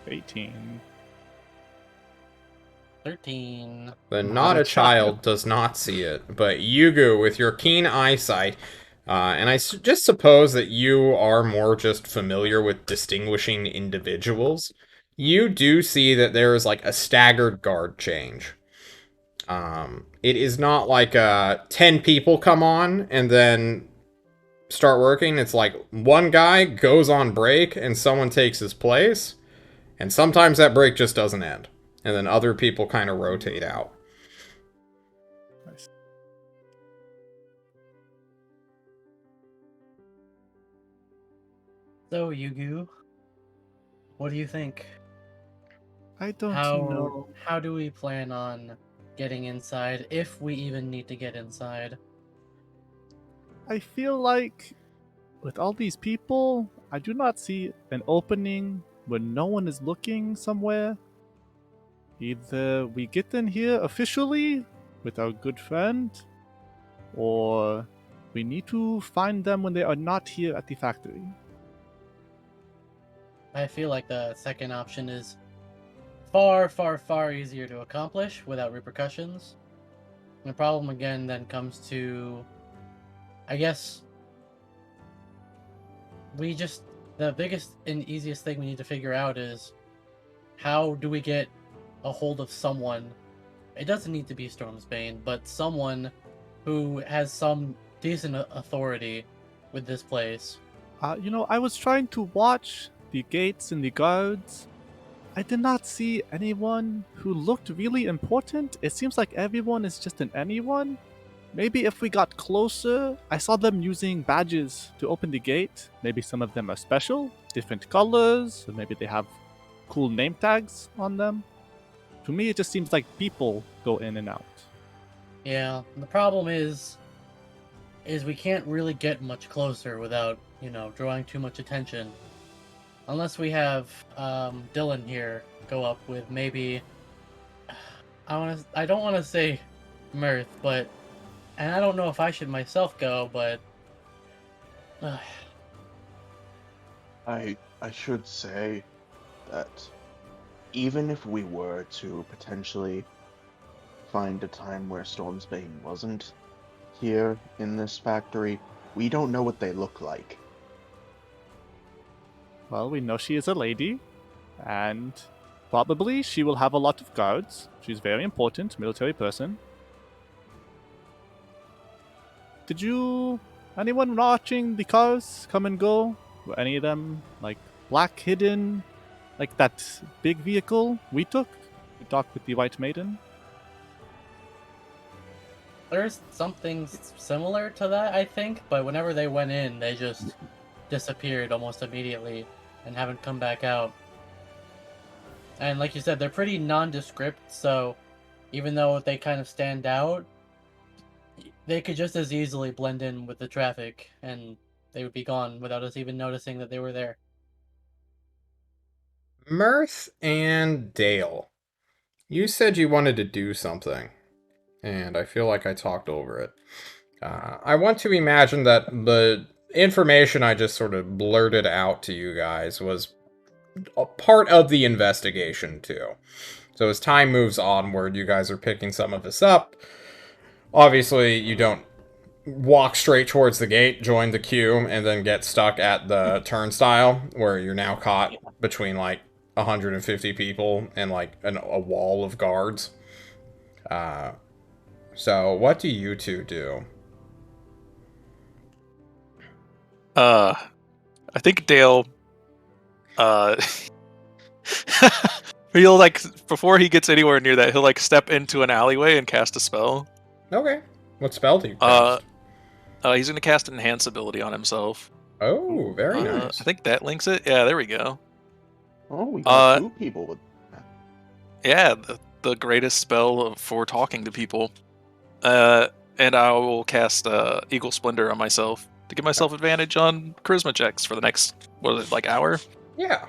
C: 18.
A: 13.
B: The not a child does not see it, but Yugu, with your keen eyesight, and I just suppose that you are more just familiar with distinguishing individuals, you do see that there is like a staggered guard change. It is not like 10 people come on and then start working. It's like one guy goes on break and someone takes his place, and sometimes that break just doesn't end, and then other people kind of rotate out.
C: Nice.
A: So, Yugu, what do you think?
C: I don't know.
A: How do we plan on getting inside, if we even need to get inside?
C: I feel like with all these people, I do not see an opening when no one is looking somewhere. Either we get in here officially with our good friend, or we need to find them when they are not here at the factory.
A: I feel like the second option is far, far, far easier to accomplish without repercussions. And the problem again then comes to, I guess, we just the biggest and easiest thing we need to figure out is how do we get a hold of someone. It doesn't need to be Stormsbane, but someone who has some decent authority with this place.
C: I was trying to watch the gates and the guards. I did not see anyone who looked really important. It seems like everyone is just an anyone. Maybe if we got closer, I saw them using badges to open the gate. Maybe some of them are special, different colors, or maybe they have cool name tags on them. To me, it just seems like people go in and out.
A: Yeah, the problem is we can't really get much closer without, drawing too much attention. Unless we have Dylan here go up with maybe I don't want to say Mirth, but and I don't know if I should myself go, but
F: I should say that even if we were to potentially find a time where Stormsbane wasn't here in this factory, we don't know what they look like.
C: Well, we know she is a lady, and probably she will have a lot of guards. She's very important, military person. Anyone watching the cars come and go? Were any of them, like, black hidden? Like that big vehicle we took? We talked with the White Maiden?
A: there's something similar to that, I think. But whenever they went in, they just disappeared almost immediately and haven't come back out. And like you said, they're pretty nondescript, so even though they kind of stand out, they could just as easily blend in with the traffic and they would be gone without us even noticing that they were there.
B: Mirth and Dale, you said you wanted to do something, and I feel like I talked over it. I want to imagine that the information I just sort of blurted out to you guys was a part of the investigation, too. So as time moves onward, you guys are picking some of this up. Obviously, you don't walk straight towards the gate, join the queue, and then get stuck at the turnstile, where you're now caught between, 150 people and, a wall of guards. So, what do you two do?
E: I think Dale, he'll before he gets anywhere near that, he'll step into an alleyway and cast a spell.
B: Okay. What spell do you cast?
E: He's gonna cast Enhance ability on himself.
B: Oh, very nice.
E: I think that links it. Yeah, there we go.
F: Oh, we got 2 people with
E: Yeah, the greatest spell for talking to people. And I will cast Eagle Splendor on myself to give myself advantage on charisma checks for the next, hour?
B: Yeah.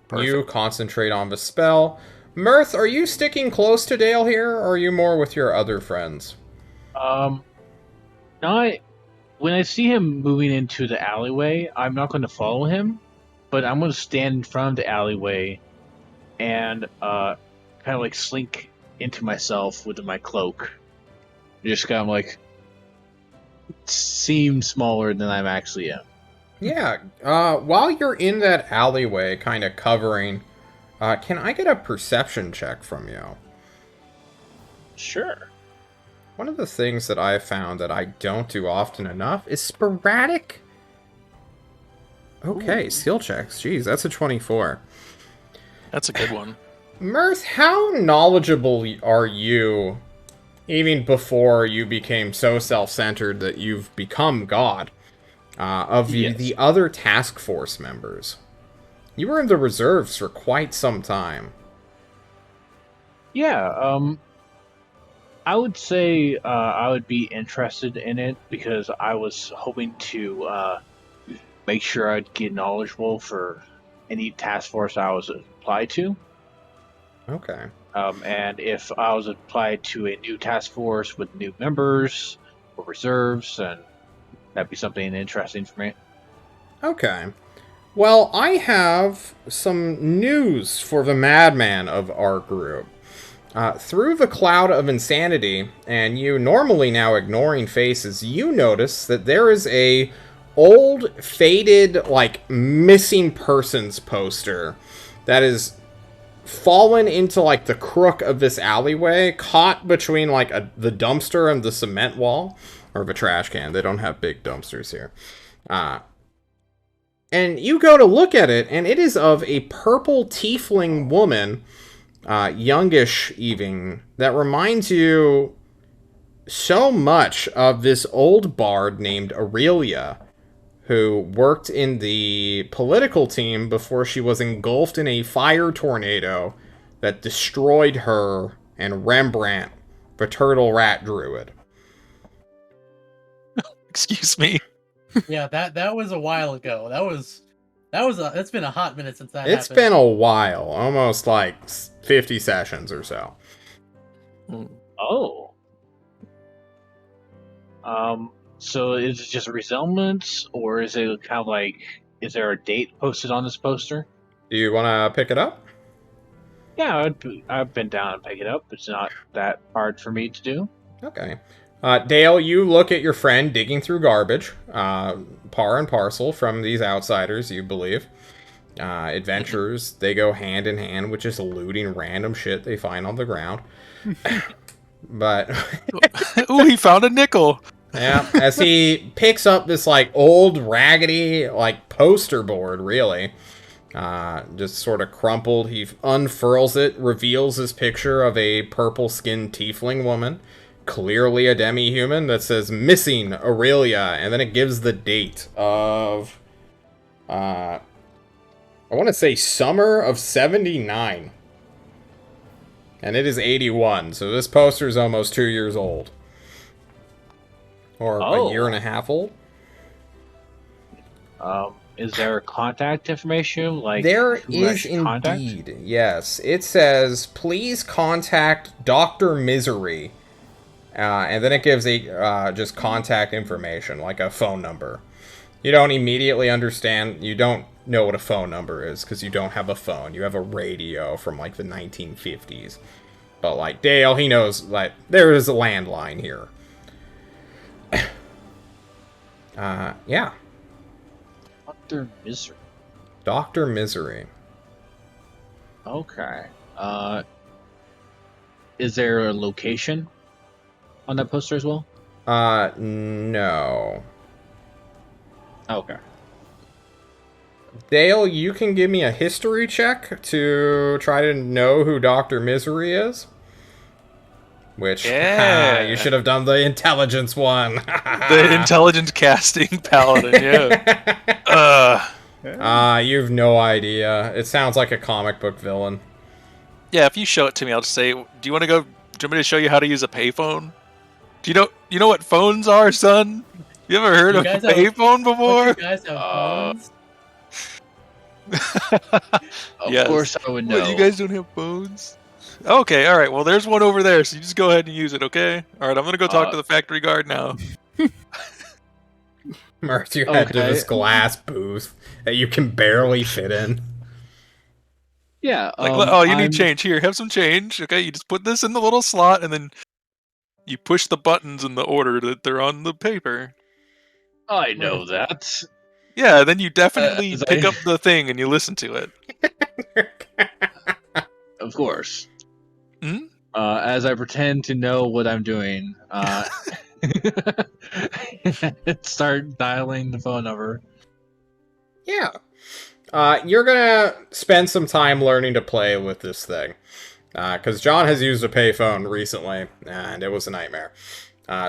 E: Perfect.
B: You concentrate on the spell. Mirth, are you sticking close to Dale here, or are you more with your other friends?
D: When I see him moving into the alleyway, I'm not going to follow him, but I'm going to stand in front of the alleyway and kind of slink into myself with my cloak. Just kind of seem smaller than I actually am.
B: Yeah. While you're in that alleyway, kind of covering, can I get a perception check from you?
D: Sure.
B: One of the things that I've found that I don't do often enough is sporadic. Okay, skill checks. Jeez, that's a 24.
E: That's a good one.
B: Mirth, how knowledgeable are you, even before you became so self-centered that you've become God, of the other task force members? You were in the reserves for quite some time.
D: Yeah, I would say I would be interested in it because I was hoping to make sure I'd get knowledgeable for any task force I was applied to.
B: Okay.
D: And if I was applied to a new task force with new members or reserves, then that'd be something interesting for me.
B: Okay. Well, I have some news for the madman of our group. Through the cloud of insanity, and you normally now ignoring faces, you notice that there is a old, faded, like, missing persons poster that is fallen into, like, the crook of this alleyway, caught between, like, the dumpster and the cement wall, or the trash can. They don't have big dumpsters here. And you go to look at it, and it is of a purple tiefling woman, youngish even, that reminds you so much of this old bard named Aurelia, who worked in the political team before she was engulfed in a fire tornado that destroyed her and Rembrandt, the turtle rat druid.
E: Excuse me.
A: Yeah, that was a while ago. It's been a hot minute since that
B: It's
A: happened.
B: been a while, almost like 50 sessions or so.
D: Oh. So is it just resemblance, or is it kind of like, is there a date posted on this poster?
B: Do you want to pick it up?
D: Yeah, I've been down and pick it up. It's not that hard for me to do.
B: Okay. Dale, you look at your friend digging through garbage, par and parcel from these outsiders, you believe. Adventurers, they go hand in hand with just looting random shit they find on the ground. But
E: Ooh, he found a nickel.
B: yeah, as he picks up this like old raggedy like poster board, really, just sort of crumpled, he unfurls it, reveals this picture of a purple-skinned tiefling woman, clearly a demi-human, that says missing Aurelia, and then it gives the date of I want to say summer of 79. And it is 81, so this poster is almost 2 years old. Or a year and a half old.
D: Is there contact information? Like
B: there
D: who I
B: is
D: should contact?
B: indeed, yes. It says, please contact Dr. Misery. And then it gives a just contact information, like a phone number. You don't immediately understand, you don't know what a phone number is, because you don't have a phone. You have a radio from, like, the 1950s. But, like, Dale, he knows, like, there is a landline here. Yeah.
D: Dr. Misery.
B: Dr. Misery.
D: Okay. Is there a location on that poster as well?
B: No.
D: Okay.
B: Dale, you can give me a history check to try to know who Dr. Misery is. Which,
E: Yeah.
B: you should have done the intelligence one.
E: The intelligent casting paladin, yeah.
B: You've no idea. It sounds like a comic book villain.
E: Yeah, if you show it to me, I'll just say, do you want me to show you how to use a payphone? Do you know what phones are, son? You ever heard of a payphone before?
A: You guys have phones?
D: Of course I would know.
E: What, you guys don't have phones? Okay, alright, well there's one over there, so you just go ahead and use it, okay? Alright, I'm gonna go talk to the factory guard now.
B: Merc, you head to this glass booth that you can barely fit in.
D: Yeah.
E: Like, you need change. Here, have some change, okay? You just put this in the little slot, and then you push the buttons in the order that they're on the paper.
D: I know that.
E: Yeah, then you definitely pick up the thing and you listen to it.
D: Of course.
E: Hmm?
D: As I pretend to know what I'm doing, start dialing the phone number.
B: Yeah. You're gonna spend some time learning to play with this thing. Because John has used a payphone recently, and it was a nightmare.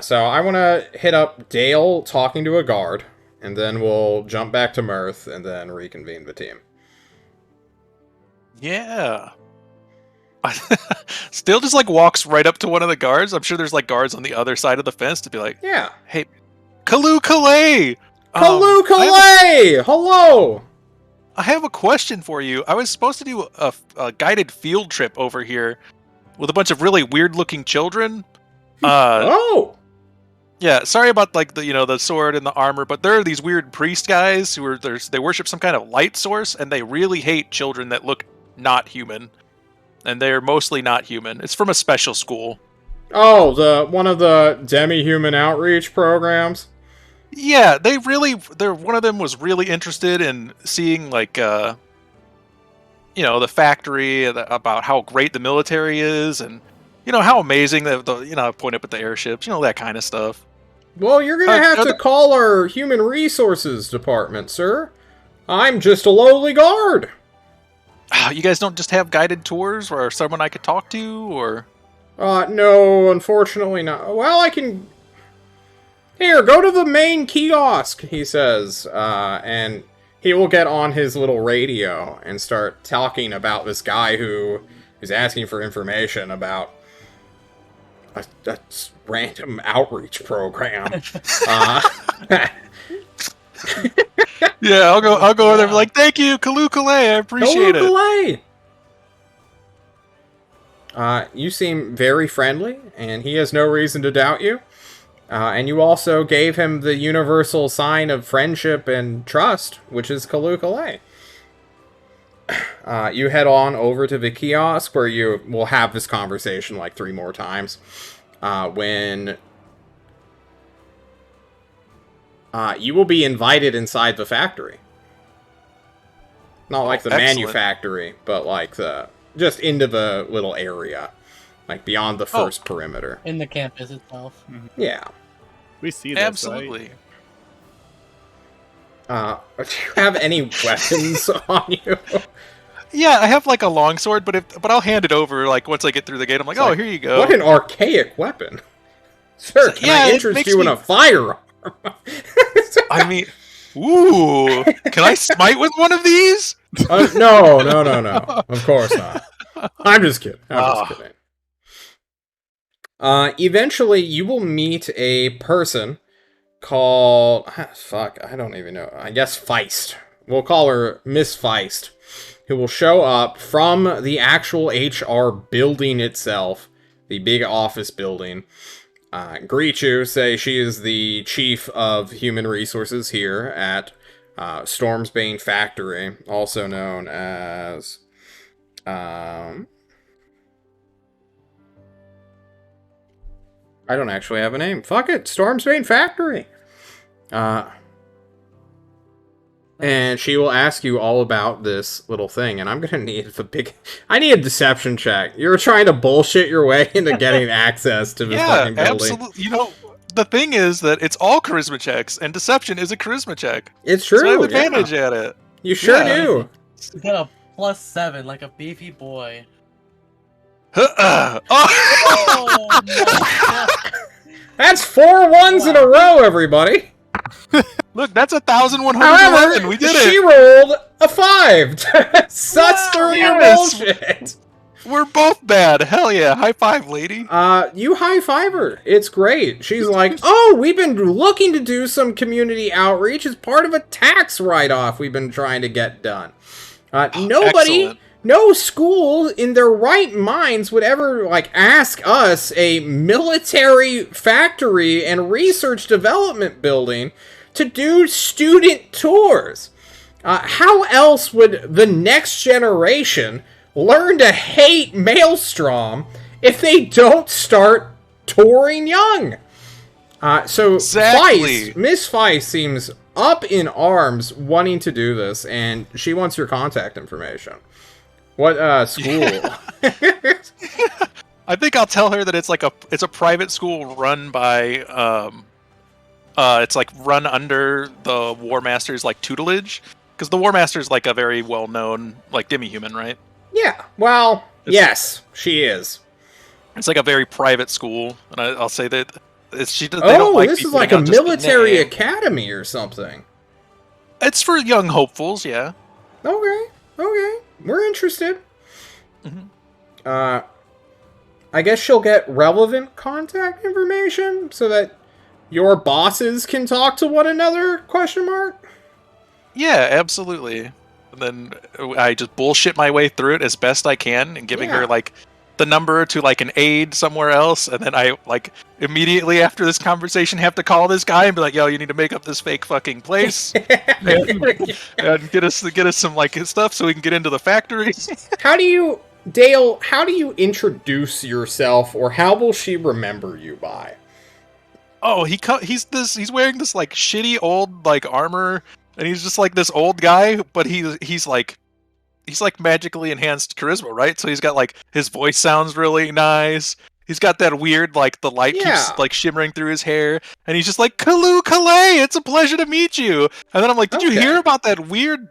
B: So I want to hit up Dale talking to a guard, and then we'll jump back to Mirth, and then reconvene the team.
E: Yeah. Still just like walks right up to one of the guards. I'm sure there's like guards on the other side of the fence to be like,
B: Yeah.
E: hey, Kalu Kalay!
B: Kalu Kalay! Hello!
E: I have a question for you. I was supposed to do a guided field trip over here with a bunch of really weird-looking children.
B: Oh!
E: Yeah, sorry about like the sword and the armor, but there are these weird priest guys who they worship some kind of light source, and they really hate children that look not human, and they're mostly not human. It's from a special school.
B: Oh, one of the demi-human outreach programs.
E: Yeah, they're one of them was really interested in seeing like the factory, about how great the military is, and how amazing the point up at the airships, that kind of stuff.
B: Well, you're gonna have to call our human resources department, sir. I'm just a lowly guard.
E: You guys don't just have guided tours or someone I could talk to, or?
B: No, unfortunately not. Well, I can... Here, go to the main kiosk, he says, and he will get on his little radio and start talking about this guy who is asking for information about a random outreach program.
E: Yeah, I'll go over there and be like, thank you, Kalukale, I appreciate it.
B: You seem very friendly, and he has no reason to doubt you. And you also gave him the universal sign of friendship and trust, which is Kalukale. You head on over to the kiosk, where you will have this conversation like 3 more times. When you will be invited inside the factory. Not like the manufactory, but like just into the little area. Like beyond the first perimeter.
A: In the campus itself.
C: Mm-hmm.
B: Yeah.
C: We see this,
E: absolutely.
B: Right? Do you have any weapons on you?
E: Yeah, I have like a longsword, but I'll hand it over like once I get through the gate. I'm like, here you go.
B: What an archaic weapon. Sir, can I interest you in a firearm?
E: I mean, ooh, can I smite with one of these?
B: No. Of course not. I'm just kidding. Eventually, you will meet a person called... I don't even know. I guess Feist. We'll call her Miss Feist, who will show up from the actual HR building itself, the big office building. Greet you, say she is the chief of human resources here at Stormsbane Factory, also known as... I don't actually have a name. Fuck it, Stormsbane Factory. And she will ask you all about this little thing, and I'm gonna need I need a deception check. You're trying to bullshit your way into getting access to this fucking building.
E: Absolutely. The thing is that it's all charisma checks, and deception is a charisma check.
B: It's true.
E: So I have advantage at it.
B: You sure do.
A: You got a +7, like a beefy boy.
E: Oh
A: my
B: That's 4 ones in a row, everybody.
E: Look, that's 1,111.
B: However,
E: We did
B: she
E: it.
B: rolled a 5. Such through your bullshit.
E: We're both bad. Hell yeah. High five, lady.
B: You high-five her. It's great. She's like, oh, we've been looking to do some community outreach as part of a tax write-off we've been trying to get done. Nobody, no school in their right minds would ever, ask us, a military factory and research development building, to do student tours. How else would the next generation learn to hate Maelstrom if they don't start touring young? So
E: exactly.
B: Miss Feist seems up in arms wanting to do this, and she wants your contact information. What school?
E: I think I'll tell her that it's a private school run by it's run under the War Master's tutelage, because the War Master's a very well-known demi-human, right?
B: Yeah, well, yes, she is.
E: It's a very private school, and I'll say that this is
B: like a military academy or something.
E: It's for young hopefuls, yeah.
B: Okay, we're interested.
E: Mm-hmm.
B: I guess she'll get relevant contact information so that your bosses can talk to one another, ?
E: Yeah, absolutely. And then I just bullshit my way through it as best I can, and giving her the number to an aide somewhere else, and then I immediately after this conversation have to call this guy and be like, yo, you need to make up this fake fucking place and get us some stuff so we can get into the factory.
B: Dale, how do you introduce yourself, or how will she remember you by?
E: Oh, he's wearing this like shitty old like armor, and he's just like this old guy, but he's like magically enhanced charisma, right? So he's got like his voice sounds really nice. He's got that weird like the light keeps
B: Yeah.
E: like shimmering through his hair, and he's just like Kalu Kalay, it's a pleasure to meet you. And then I'm like, did you
B: Okay.
E: hear about that weird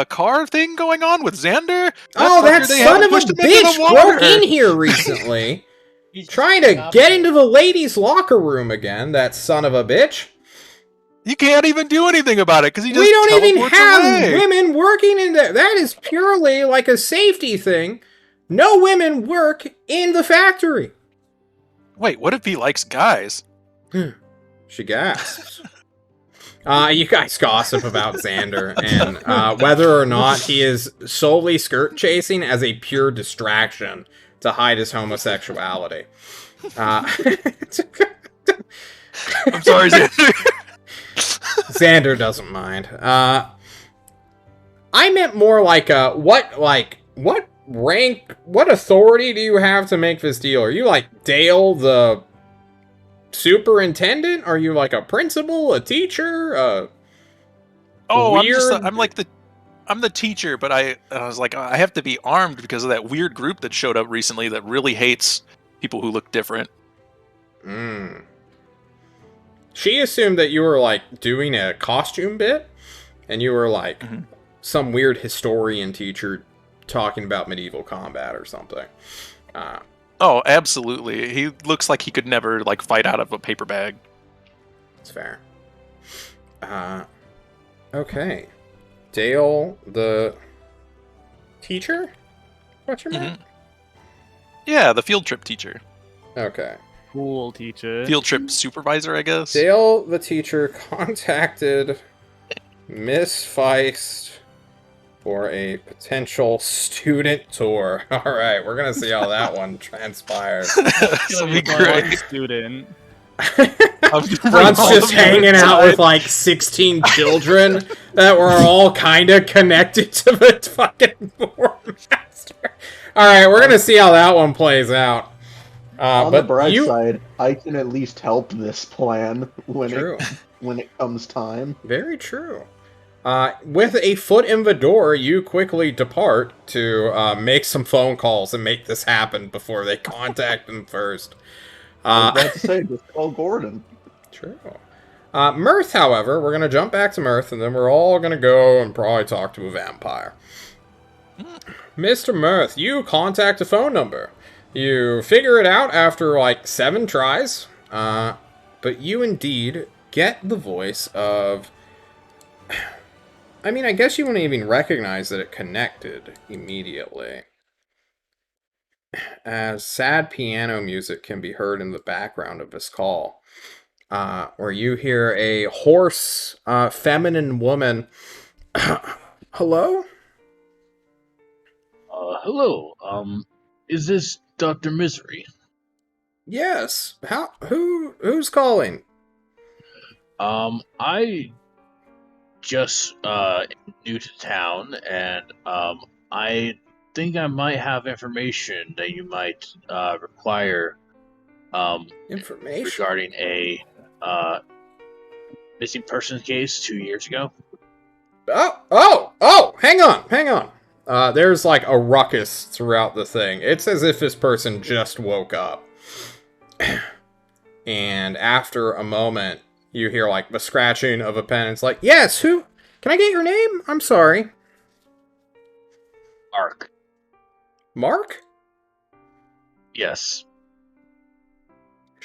E: car thing going on with Xander?
B: Oh, that
E: fucker, they
B: son
E: haven't
B: of a
E: pushed him into the
B: bitch broke
E: water.
B: in here recently.
A: He's
B: Trying
A: just
B: to
A: the
B: get
A: opposite.
B: into the ladies' locker room again, that son of a bitch.
E: You can't even do anything about it because he just
B: We don't even
E: teleports
B: have
E: away.
B: women working in there. That is purely like a safety thing. No women work in the factory.
E: Wait, what if he likes guys?
B: She gasps. You guys gossip about Xander and whether or not he is solely skirt chasing as a pure distraction to hide his homosexuality.
E: I'm sorry, Xander.
B: Xander doesn't mind. I meant more like what rank, what authority do you have to make this deal? Are you like Dale the superintendent? Are you like a principal, a teacher?
E: Oh,
B: weird?
E: I'm the teacher, but I was like, I have to be armed because of that weird group that showed up recently that really hates people who look different.
B: She assumed that you were like doing a costume bit, and you were like some weird historian teacher talking about medieval combat or something.
E: Oh, absolutely. He looks like he could never like fight out of a paper bag.
B: That's fair. Okay. Dale, the teacher? What's your name?
E: Yeah, the field trip teacher.
B: Okay.
C: Cool teacher.
E: Field trip supervisor, I guess.
B: Dale, the teacher, contacted Miss Feist for a potential student tour. Alright, we're gonna see how that one transpires.
E: This will be great.
C: Student.
B: Brunt's just hanging out with like 16 children that were all kind of connected to the fucking War Master. Alright, we're gonna see how that one plays out.
F: On the bright side, I can at least help this plan when it comes time.
B: Very true. With a foot in the door, you quickly depart to make some phone calls and make this happen before they contact them first.
F: I was about to say, just call Gordon.
B: True. Mirth, however, we're going to jump back to Mirth, and then we're all going to go and probably talk to a vampire. Mr. Mirth, you contact a phone number. You figure it out after like 7 tries, but you indeed get the voice of... I mean, I guess you wouldn't even recognize that it connected immediately, as sad piano music can be heard in the background of this call, where you hear a hoarse, feminine woman. Hello?
D: Hello. Is this Dr. Misery?
B: Yes. Who's calling?
D: I just new to town, and I think I might have information that you might require.
B: Information
D: regarding a missing persons case 2 years ago.
B: Oh! Hang on. There's like a ruckus throughout the thing. It's as if this person just woke up. And after a moment, you hear like the scratching of a pen. It's like, yes, who? Can I get your name? I'm sorry.
D: Mark.
B: Mark?
D: Yes.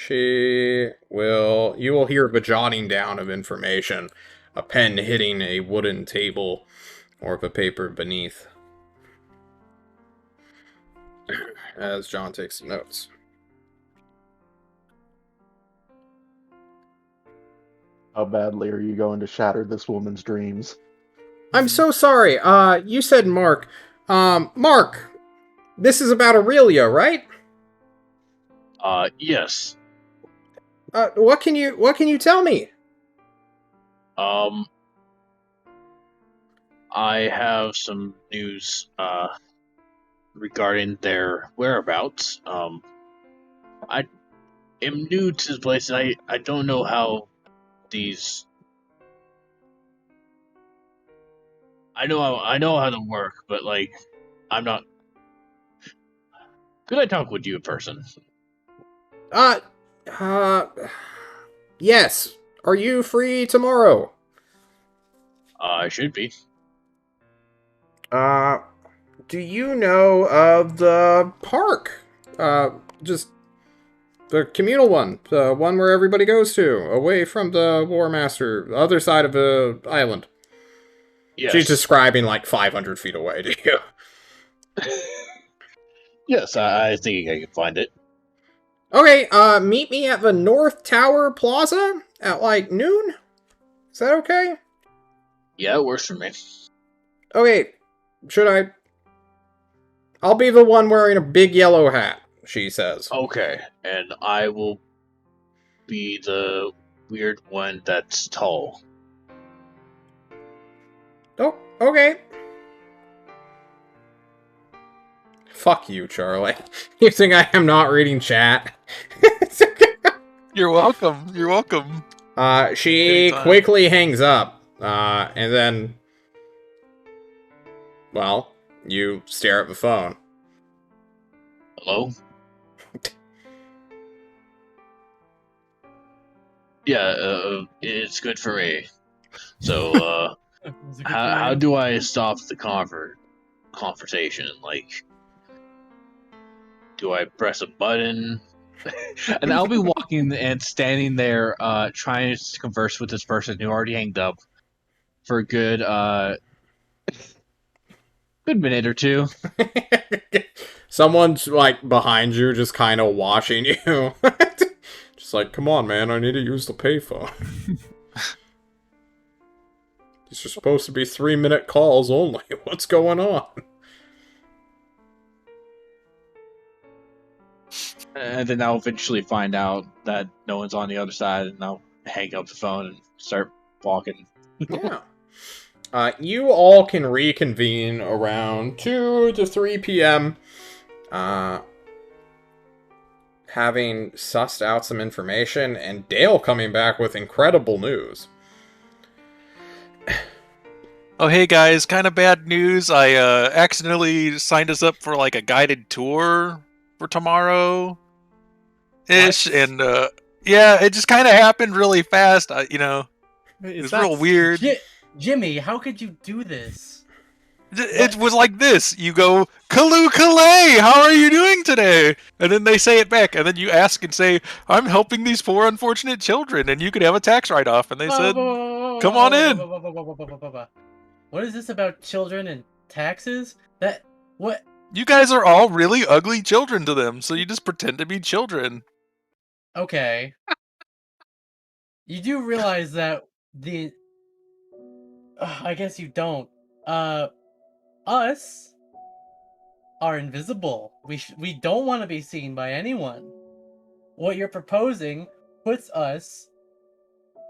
B: You will hear the jotting down of information. A pen hitting a wooden table or the paper beneath. As John takes some notes.
F: How badly are you going to shatter this woman's dreams?
B: I'm so sorry. You said Mark. Mark, this is about Aurelia, right?
D: Yes.
B: What can you tell me?
D: I have some news, regarding their whereabouts. am new to this place, and I don't know how these. I know how to work, but like, I'm not. Could I talk with you in person?
B: Uh, uh, yes. Are you free tomorrow?
D: I should be.
B: Uh, do you know of the park? Just the communal one, the one where everybody goes to, away from the War Master, the other side of the island. She's
D: Yes.
B: describing like 500 feet away to you.
D: Yes, I think I can find it.
B: Okay, meet me at the North Tower Plaza at like noon? Is that okay?
D: Yeah, it works for me.
B: Okay, should I? I'll be the one wearing a big yellow hat, she says.
D: Okay, and I will be the weird one that's tall.
B: Oh, okay. Fuck you, Charlie. You think I am not reading chat?
E: You're welcome. You're welcome.
B: She
E: Anytime.
B: quickly hangs up, and then, well, you stare at the phone.
D: Hello? Yeah, it's good for me. So,
A: Is it good for
D: how
A: you?
D: do I stop the conversation? Like, do I press a button? And I'll be walking and standing there, trying to converse with this person who already hanged up for a good minute or two.
B: Someone's like behind you, just kind of watching you. Just like, come on, man, I need to use the payphone. These are supposed to be 3-minute calls only. What's going on?
D: And then I'll eventually find out that no one's on the other side, and I'll hang up the phone and start walking.
B: Yeah. You all can reconvene around 2 to 3 p.m. Having sussed out some information, and Dale coming back with incredible news.
E: Oh, hey guys, kind of bad news. I accidentally signed us up for like a guided tour for tomorrow ish,
A: What?
E: and yeah, it just kind of happened really fast.
C: Wait,
E: It
C: is
E: was
C: that
E: real weird.
A: Jimmy, how could you do this?
E: It was like this. You go, Kalu Kalay, how are you doing today? And then they say it back, and then you ask and say, I'm helping these poor unfortunate children, and you could have a tax write-off. And they said, come on in.
A: What is this about children and taxes? What?
E: You guys are all really ugly children to them, so you just pretend to be children.
A: Okay. You do realize that the... I guess you don't. Us are invisible. We don't want to be seen by anyone. What you're proposing puts us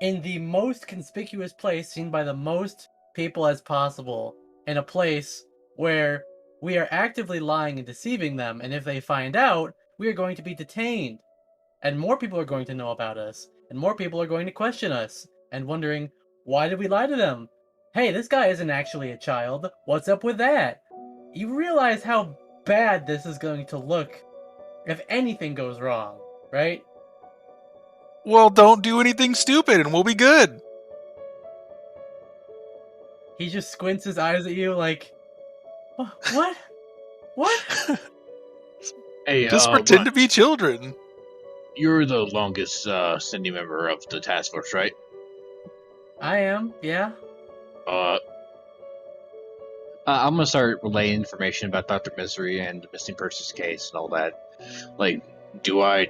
A: in the most conspicuous place seen by the most people as possible, in a place where we are actively lying and deceiving them, and if they find out, we are going to be detained. And more people are going to know about us, and more people are going to question us, and wondering, why did we lie to them? Hey, this guy isn't actually a child. What's up with that? You realize how bad this is going to look if anything goes wrong, right?
E: Well, don't do anything stupid, and we'll be good.
A: He just squints his eyes at you like, what? What?
D: Hey,
E: Just pretend to be children.
D: you're the longest standing member of the task force, right?
A: I am, yeah.
D: I'm gonna start relaying information about Dr. Misery and the missing persons case and all that. Like, do I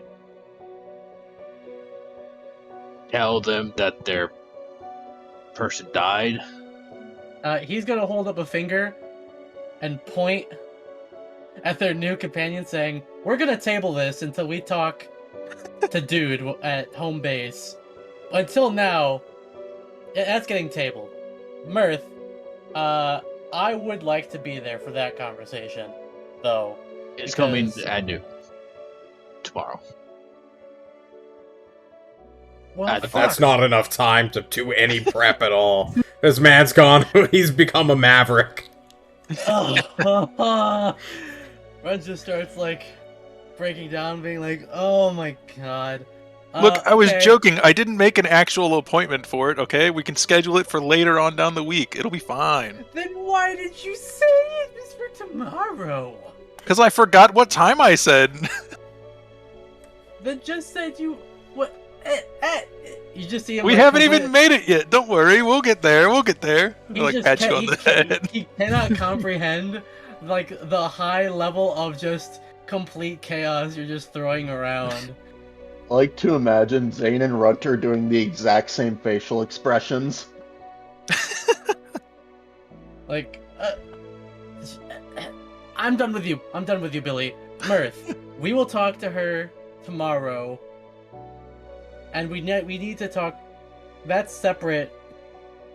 D: tell them that their person died?
A: He's gonna hold up a finger and point at their new companion saying, we're gonna table this until we talk to Dude at home base. Until now, that's getting tabled. Mirth, I would like to be there for that conversation, though.
D: It's coming
A: because-
D: at noon tomorrow.
A: Well,
D: Fuck.
B: That's not enough time to do any prep at all. This man's gone. He's become a maverick.
A: Ron just starts like breaking down, being like, "Oh my god."
E: Look, I was
A: Okay.
E: joking. I didn't make an actual appointment for it, okay? We can schedule it for later on down the week. It'll be fine.
A: Then why did you say it was for tomorrow?
E: Because I forgot what time I said.
A: Then just said you what? You just see him.
E: We
A: like,
E: haven't
A: complete-
E: even made it yet. Don't worry. We'll get there. We'll get there.
A: He
E: I like
A: just
E: pat
A: ca-
E: you on
A: he
E: the
A: ca-
E: head.
A: He cannot comprehend like the high level of just complete chaos you're just throwing around.
F: I like to imagine Zane and Runter doing the exact same facial expressions.
A: Like, I'm done with you. I'm done with you, Billy. Mirth, we will talk to her tomorrow, and we need to talk. That's separate,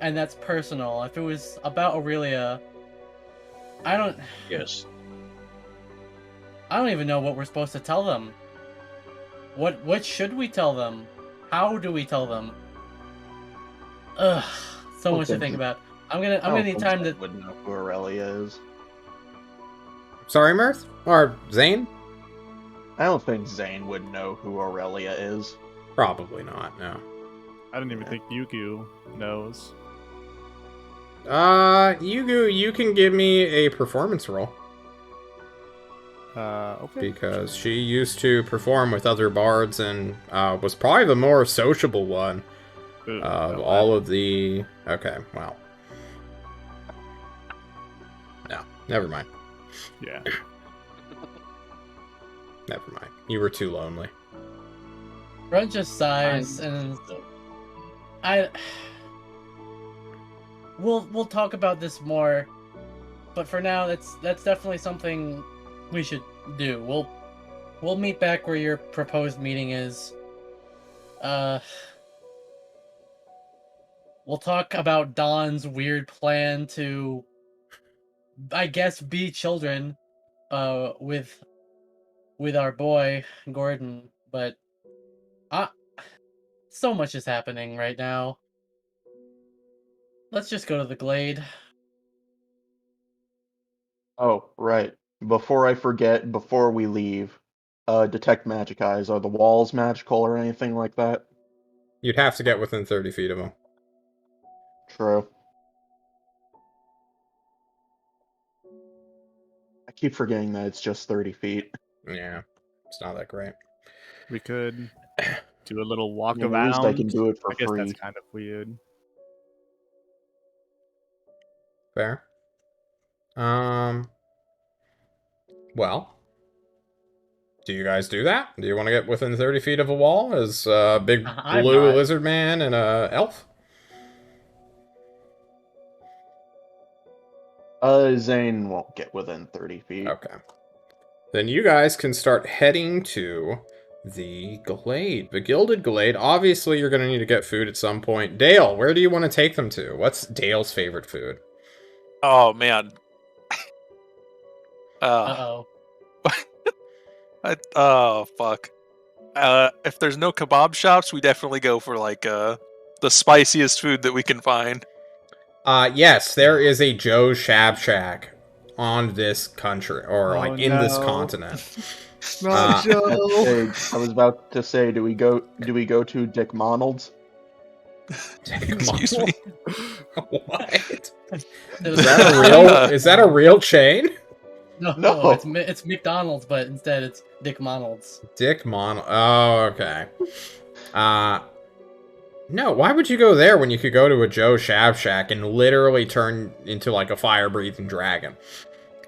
A: and that's personal. If it was about Aurelia,
D: Yes.
A: I don't even know what we're supposed to tell them. What should we tell them? How do we tell them? Ugh, so much to think about. I'm gonna need time to.
F: Wouldn't know who Aurelia is.
B: Sorry, Mirth? Or Zane?
F: I don't think Zane would know who Aurelia is.
B: Probably not, no.
C: I don't even think Yugu knows.
B: Yugu, you can give me a performance roll.
C: Okay.
B: Because she used to perform with other bards and was probably the more sociable one
C: Ooh,
B: of
C: no,
B: all of the... Okay, well. No, never mind.
C: Yeah.
B: Never mind. You were too lonely.
A: Brent just sighs and we'll talk about this more, but for now that's definitely something we should do. We'll meet back where your proposed meeting is. We'll talk about Don's weird plan to, I guess, be children with our boy Gordon, but so much is happening right now. Let's just go to the glade.
F: Oh, right. Before I forget, before we leave, detect magic eyes. Are the walls magical or anything like that?
B: You'd have to get within 30 feet of him.
F: True. I keep forgetting that it's just 30 feet.
B: Yeah, it's not that great.
C: We could do a little walk
F: At
C: around.
F: least I can do it for
C: I guess
F: free.
C: that's kind of weird.
B: Fair. Well, do you guys do that? Do you want to get within 30 feet of a wall as a big
A: I'm
B: blue
A: not.
B: lizard man and a elf?
F: Zane won't get within 30 feet.
B: Okay. Then you guys can start heading to the glade. The Gilded Glade. Obviously, you're going to need to get food at some point. Dale, where do you want to take them to? What's Dale's favorite food?
E: Oh man.
A: Uh-oh.
E: Oh fuck. If there's no kebab shops, we definitely go for like the spiciest food that we can find.
B: Yes, there is a Joe Shab Shack on this country, or like in this
C: no.
B: continent.
C: Not Joe.
F: Hey, I was about to say, do we go to Dick Monald's?
E: Excuse me.
B: What? Is that a real chain?
A: No,
F: No.
A: it's McDonald's, but instead it's Dick Monald's.
B: Dick Mon. Oh, okay. No, why would you go there when you could go to a Joe Shab Shack and literally turn into like a fire-breathing dragon?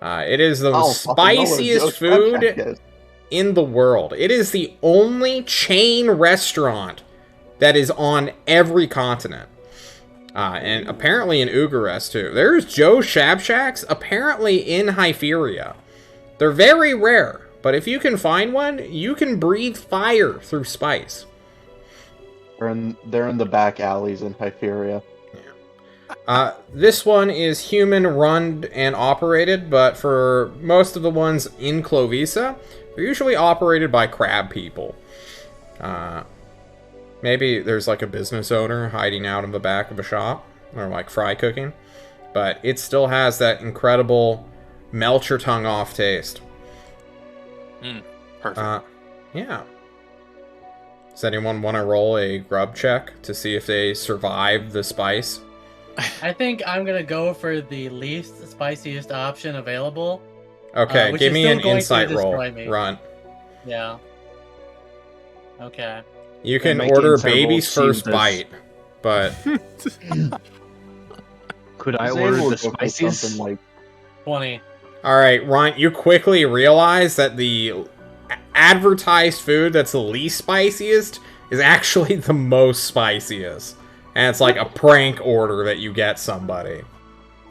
B: It is the spiciest food in the world. It is the only chain restaurant that is on every continent. And apparently in Ugares too. There's Joe Shab Shacks apparently in Hyperia. They're very rare, but if you can find one, you can breathe fire through spice.
F: They're in the back alleys in Hyperia.
B: This one is human run and operated, but for most of the ones in Klovisa, they're usually operated by crab people. Maybe there's like a business owner hiding out in the back of a shop, or like fry cooking. But it still has that incredible melt your tongue off taste.
E: Perfect.
B: Yeah. Does anyone want to roll a grub check to see if they survive the spice?
A: I think I'm gonna go for the least spiciest option available.
B: Okay,
A: Which
B: give
A: is
B: me
A: still
B: an
A: going to
B: insight roll.
A: destroy me.
B: Run.
A: Yeah. Okay.
B: You can
G: make the
B: order
G: insight roll
B: baby's
G: seem
B: first
G: this-
B: bite, but
G: Could I
F: Zane
G: order
F: will
G: the
F: go for
G: spiciest?
F: something like
A: 20.
B: all right, Ron, you quickly realize that the advertised food that's the least spiciest is actually the most spiciest. And it's like a prank order that you get somebody.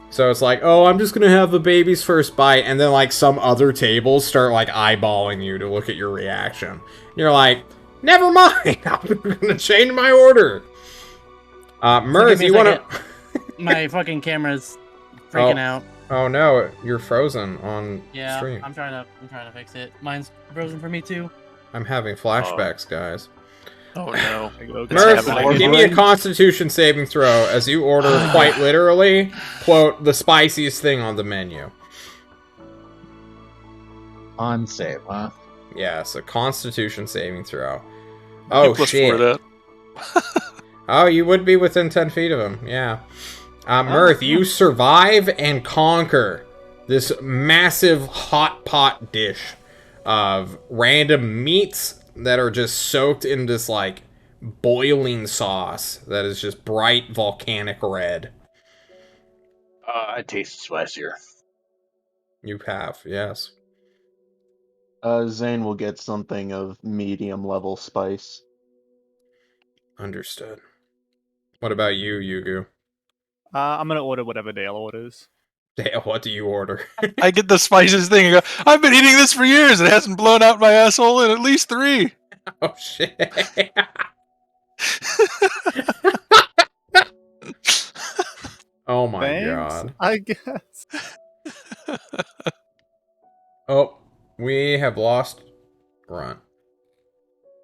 B: So it's like, oh, I'm just gonna have the baby's first bite, and then like some other tables start like eyeballing you to look at your reaction. And you're like, never mind, I'm gonna change my order. Mirth,
A: give me a
B: you wanna...
A: My fucking camera's freaking out.
B: Oh no, you're frozen on
A: Yeah,
B: stream.
A: I'm trying to fix it. Mine's frozen for me too.
B: I'm having flashbacks, guys.
E: Oh no.
B: Mirth,
E: happening.
B: give me a Constitution saving throw as you order quite literally, quote, the spiciest thing on the menu.
D: On save, huh?
B: Yes, a Constitution saving throw.
E: You
B: Oh
E: +4
B: shit!
E: that.
B: Oh, you would be within 10 feet of him. Yeah. Mirth, you survive and conquer this massive hot pot dish of random meats that are just soaked in this, like, boiling sauce that is just bright volcanic red.
D: I taste spicier.
B: You have, yes.
F: Zane will get something of medium level spice.
B: Understood. What about you, Yugu?
C: I'm gonna order whatever Dale orders.
B: Dale, what do you order?
E: I get the spiciest thing. I go, I've been eating this for years. It hasn't blown out my asshole in at least 3.
B: Oh, shit. Oh my
C: Thanks,
B: god.
C: I guess.
B: Oh, we have lost Grunt.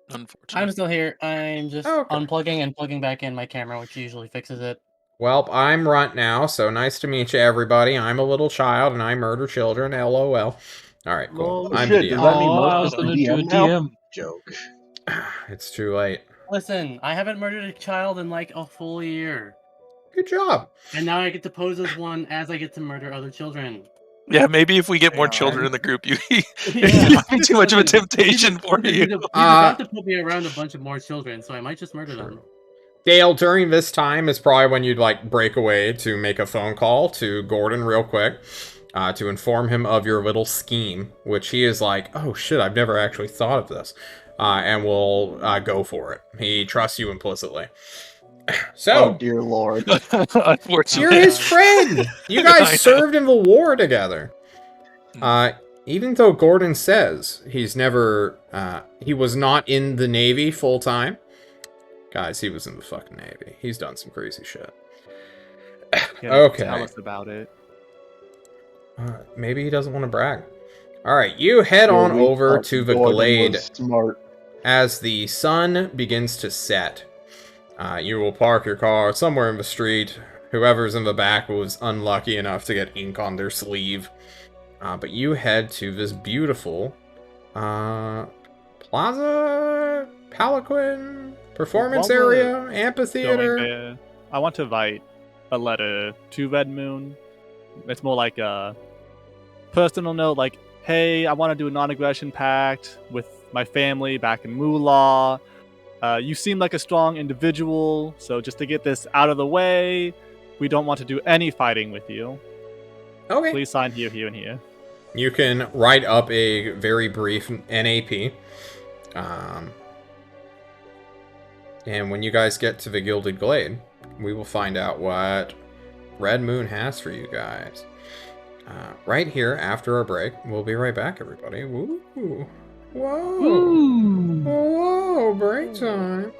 E: Unfortunately.
A: I'm still here. I'm just
B: Okay.
A: unplugging and plugging back in my camera, which usually fixes it.
B: Well, I'm Runt now, so nice to meet you, everybody. I'm a little child, and I murder children, LOL. Alright, cool.
F: Oh,
B: I'm
F: shit,
B: the
F: does
B: DM.
F: that mean
D: Oh, I
F: most
D: was
F: of the
D: gonna do a
F: DM now?
D: DM joke.
B: It's too late.
A: Listen, I haven't murdered a child in like a full year.
B: Good job.
A: And now I get to pose as one as I get to murder other children.
E: Yeah, maybe if we get more
F: Yeah.
E: children in the group,
A: Yeah.
E: it might be too much of a
A: Listen,
E: temptation for you.
A: He's about to put me around a bunch of more children, so I might just murder them.
B: Dale, during this time is probably when you'd like break away to make a phone call to Gordon real quick to inform him of your little scheme, which he is like, oh shit, I've never actually thought of this, and will go for it. He trusts you implicitly.
F: Oh
B: So,
F: dear lord.
E: Unfortunately.
B: you're his friend. You
E: I
B: guys
E: know.
B: served in the war together. Even though Gordon says he's never, he was not in the Navy full time. Guys, he was in the fucking Navy. He's done some crazy shit.
C: Yeah,
B: Okay.
C: Tell us about it.
B: Maybe he doesn't want to brag. Alright, you head on
F: Well, we
B: over
F: thought
B: to the
F: Gordon
B: glade
F: was smart.
B: as the sun begins to set. You will park your car somewhere in the street. Whoever's in the back was unlucky enough to get ink on their sleeve. But you head to this beautiful plaza, palanquin, performance
C: While we're
B: area,
C: Going
B: amphitheater.
C: there, I want to write a letter to Red Moon. It's more like a personal note, like, hey, I want to do a non-aggression pact with my family back in Moolah. You seem like a strong individual, so just to get this out of the way, we don't want to do any fighting with you.
B: Okay.
C: Please sign here, here, and here.
B: You can write up a very brief NAP. And when you guys get to the Gilded Glade, we will find out what Red Moon has for you guys. Right here after our break. We'll be right back, everybody. Woo! Whoa!
D: Ooh.
B: Whoa! Break time!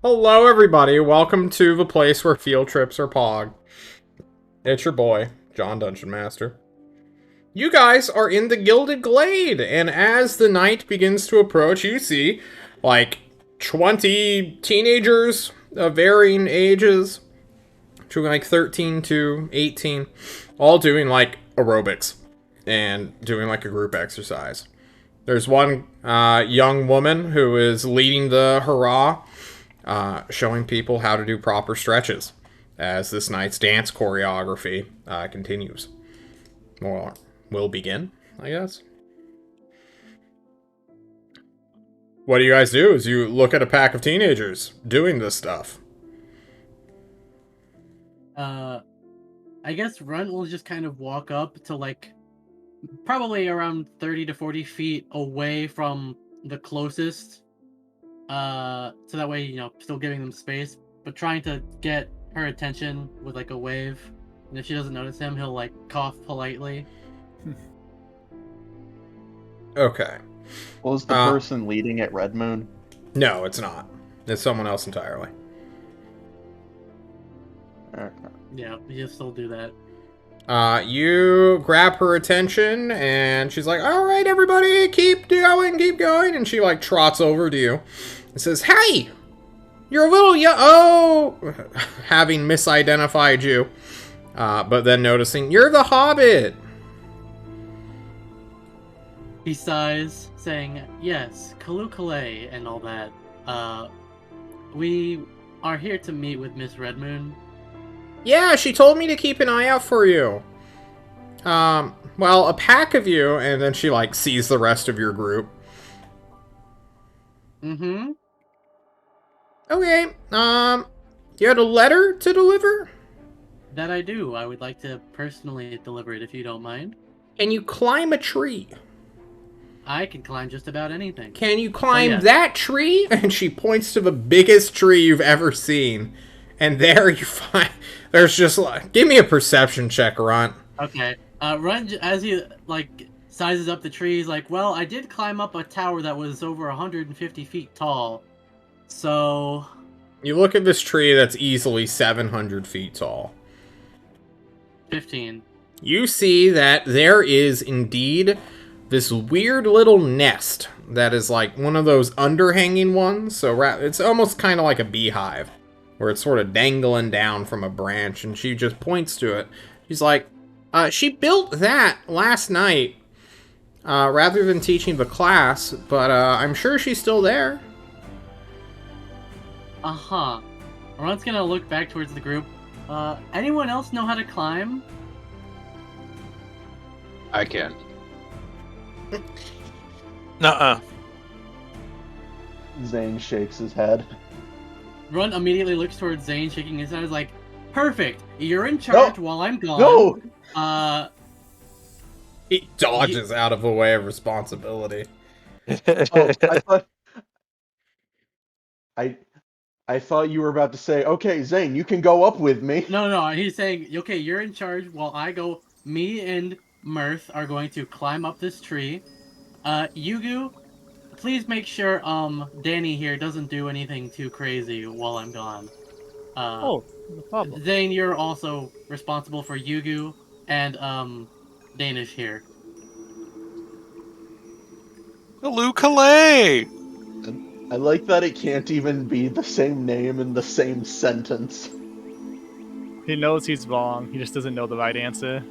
B: Hello, everybody. Welcome to the place where field trips are pog. It's your boy, John Dungeon Master. You guys are in the Gilded Glade, and as the night begins to approach, you see, like, 20 teenagers of varying ages, between like 13 to 18, all doing like aerobics and doing like a group exercise. There's one young woman who is leading the hurrah, showing people how to do proper stretches as this night's dance choreography continues. Well, we'll begin, I guess. What do you guys do as you look at a pack of teenagers doing this stuff?
A: I guess Runt will just kind of walk up to like probably around 30 to 40 feet away from the closest, so that way, you know, still giving them space, but trying to get her attention with like a wave. And if she doesn't notice him, he'll like cough politely.
B: Okay.
F: Was the person leading at Red Moon?
B: No, it's not. It's someone else entirely.
F: Okay.
A: Yeah, you still do that.
B: You grab her attention, and she's like, all right, everybody, keep going. And she, like, trots over to you and says, hey, you're a little having misidentified you. But then noticing, you're the Hobbit.
A: He sighs, saying, yes, Kalukale and all that. We are here to meet with Miss Redmoon.
B: Yeah, she told me to keep an eye out for you. Well, a pack of you, and then she, like, sees the rest of your group.
A: Mm-hmm.
B: Okay, you had a letter to deliver?
A: That I do. I would like to personally deliver it if you don't mind.
B: Can you climb a tree?
A: I can climb just about anything.
B: Can you climb
A: yes.
B: that tree? And she points to the biggest tree you've ever seen. And there you find... There's just like... Give me a perception check, Runt.
A: Okay. Runt, as he, like, sizes up the tree, he's like, well, I did climb up a tower that was over 150 feet tall. So...
B: You look at this tree that's easily 700 feet tall.
A: 15.
B: You see that there is indeed this weird little nest that is like one of those underhanging ones. So it's almost kind of like a beehive, where it's sort of dangling down from a branch, and she just points to it. She's like, she built that last night, rather than teaching the class, but I'm sure she's still there.
A: Uh-huh. Runt's gonna look back towards the group. Anyone else know how to climb?
D: I can.
E: Nuh-uh.
F: Zane shakes his head.
A: Runt immediately looks towards Zane, shaking his head. Is like, perfect. You're in charge while I'm gone.
F: No!
B: He dodges out of the way of responsibility.
F: I thought you were about to say, okay, Zane, you can go up with me.
A: No. He's saying, okay, you're in charge while I go. Me and Mirth are going to climb up this tree. Yugu, please make sure Danny here doesn't do anything too crazy while I'm gone.
C: No problem.
A: Zane, you're also responsible for Yugu and Danish here.
E: Kalukale!
F: I like that it can't even be the same name in the same sentence.
C: He knows he's wrong. He just doesn't know the right answer.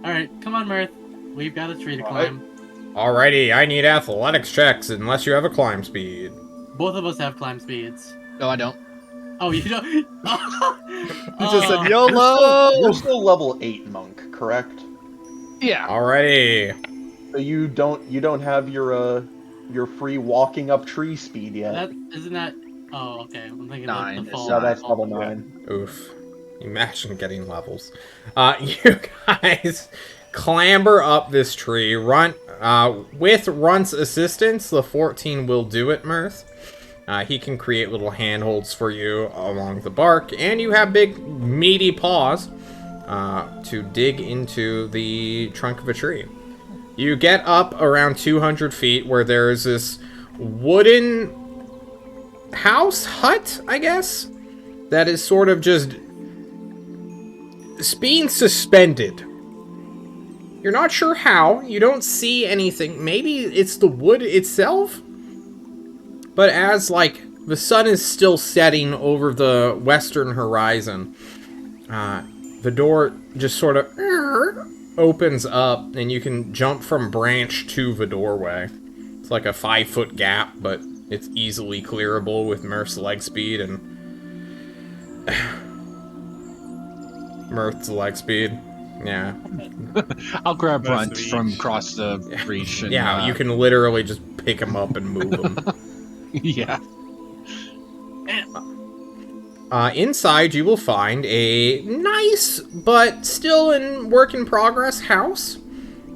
A: Alright, come on, Mirth. We've got a tree to climb.
B: Alrighty, I need athletics checks unless you have a climb speed.
A: Both of us have climb speeds.
D: No, I don't.
A: Oh, you don't?
C: He just said YOLO!
F: You're still level 8 monk, correct?
D: Yeah.
B: Alrighty.
F: So you don't have your free walking up tree speed yet.
A: Isn't that? Oh, okay. I'm thinking
D: 9,
A: of the fall.
F: No, that's level 9.
B: Oof. Imagine getting levels. You guys clamber up this tree. With Runt's assistance, the 14 will do it, Mirth. He can create little handholds for you along the bark, and you have big, meaty paws to dig into the trunk of a tree. You get up around 200 feet where there is this wooden house hut, I guess, that is sort of just being suspended. You're not sure how. You don't see anything. Maybe it's the wood itself? But as, like, the sun is still setting over the western horizon, the door just sort of opens up, and you can jump from branch to the doorway. It's like a 5-foot gap, but it's easily clearable with Murph's leg speed and... Murph's leg speed. Yeah.
D: I'll grab
C: Most
D: Runt
C: of each.
D: from across the breach. And,
B: Yeah, you can literally just pick him up and move him.
D: Yeah.
B: Inside, you will find a nice, but still in work in progress house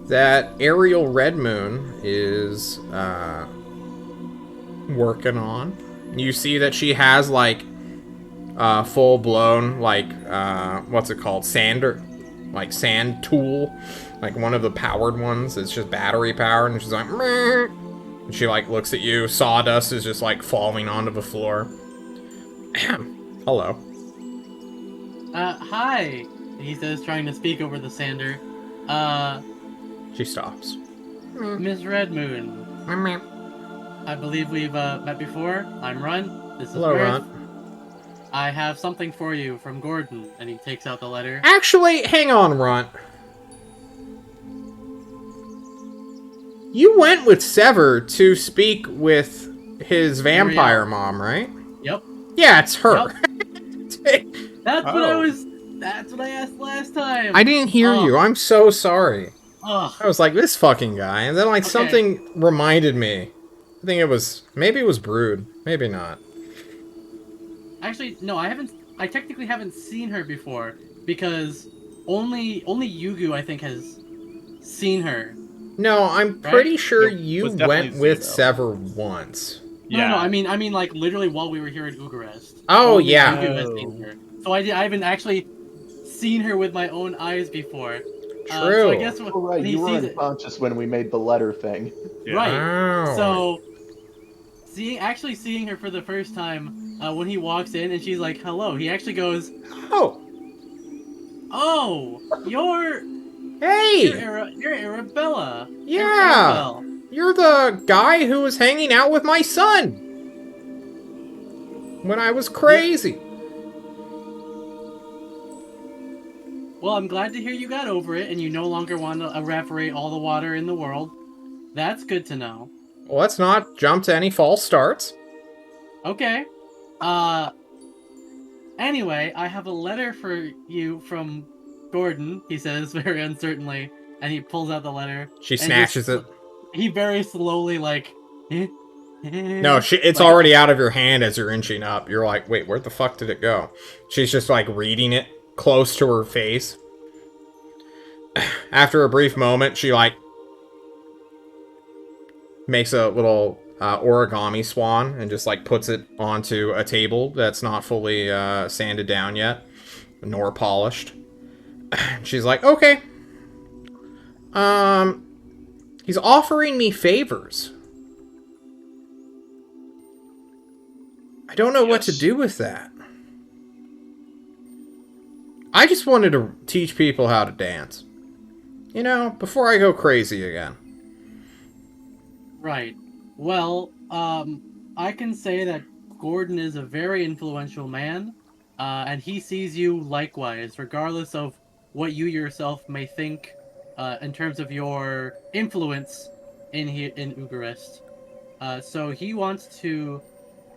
B: that Ariel Redmoon is working on. You see that she has like full blown like what's it called, sander, like sand tool, like one of the powered ones. It's just battery powered, and she's like, meh. And she like looks at you. Sawdust is just like falling onto the floor. Hello.
A: Hi, he says, trying to speak over the sander.
B: She stops.
A: Miss Redmoon, I believe we've met before. I'm Run. This is
B: Hello,
A: Mirth.
B: Runt.
A: I have something for you from Gordon, and he takes out the letter.
B: Actually, hang on, Runt. You went with Sever to speak with his vampire mom, right?
A: Yep.
B: Yeah, it's her.
A: That's what I was. That's what I asked last time.
B: I didn't hear
A: Oh.
B: you. I'm so sorry.
A: Ugh.
B: I was like, this fucking guy. And then, like,
A: Okay.
B: something reminded me. I think it was... Maybe it was Brood. Maybe not.
A: Actually, no. I haven't. I technically haven't seen her before because only Yugu I think has seen her.
B: No, I'm
A: Right?
B: pretty sure
C: It
B: you
C: was definitely
B: went with
C: Zero.
B: Sever once.
C: Yeah.
A: No, I mean, like literally while we were here at Ugarest.
B: Oh,
A: Only
B: yeah.
A: Yugu has seen her. So I haven't actually seen her with my own eyes before. So
B: True.
A: I guess when
F: Oh, right,
A: he
F: you were
A: sees it,
F: unconscious when we made the letter thing.
C: Yeah.
A: right?
B: Oh.
A: So actually seeing her for the first time when he walks in and she's like, "Hello," he actually goes,
B: Oh.
A: "Oh, you're
B: Hey.
A: you're Arabella."
B: Yeah.
A: Arabelle.
B: You're the guy who was hanging out with my son when I was crazy.
A: Well, I'm glad to hear you got over it and you no longer want to evaporate all the water in the world. That's good to know.
B: Well, let's not jump to any false starts.
A: Okay. Anyway, I have a letter for you from Gordon, he says very uncertainly, and he pulls out the letter.
B: She
A: and
B: snatches it.
A: He very slowly, like...
B: No, it's
A: like-
B: already out of your hand as you're inching up. You're like, wait, where the fuck did it go? She's just like reading it close to her face. After a brief moment, she like makes a little origami swan and just like puts it onto a table that's not fully sanded down yet, nor polished. She's like, okay. He's offering me favors. I don't know what to
D: Yes.
B: do with that. I just wanted to teach people how to dance. You know, before I go crazy again.
A: Right. Well, I can say that Gordon is a very influential man, and he sees you likewise, regardless of what you yourself may think in terms of your influence in Ugarist. So he wants to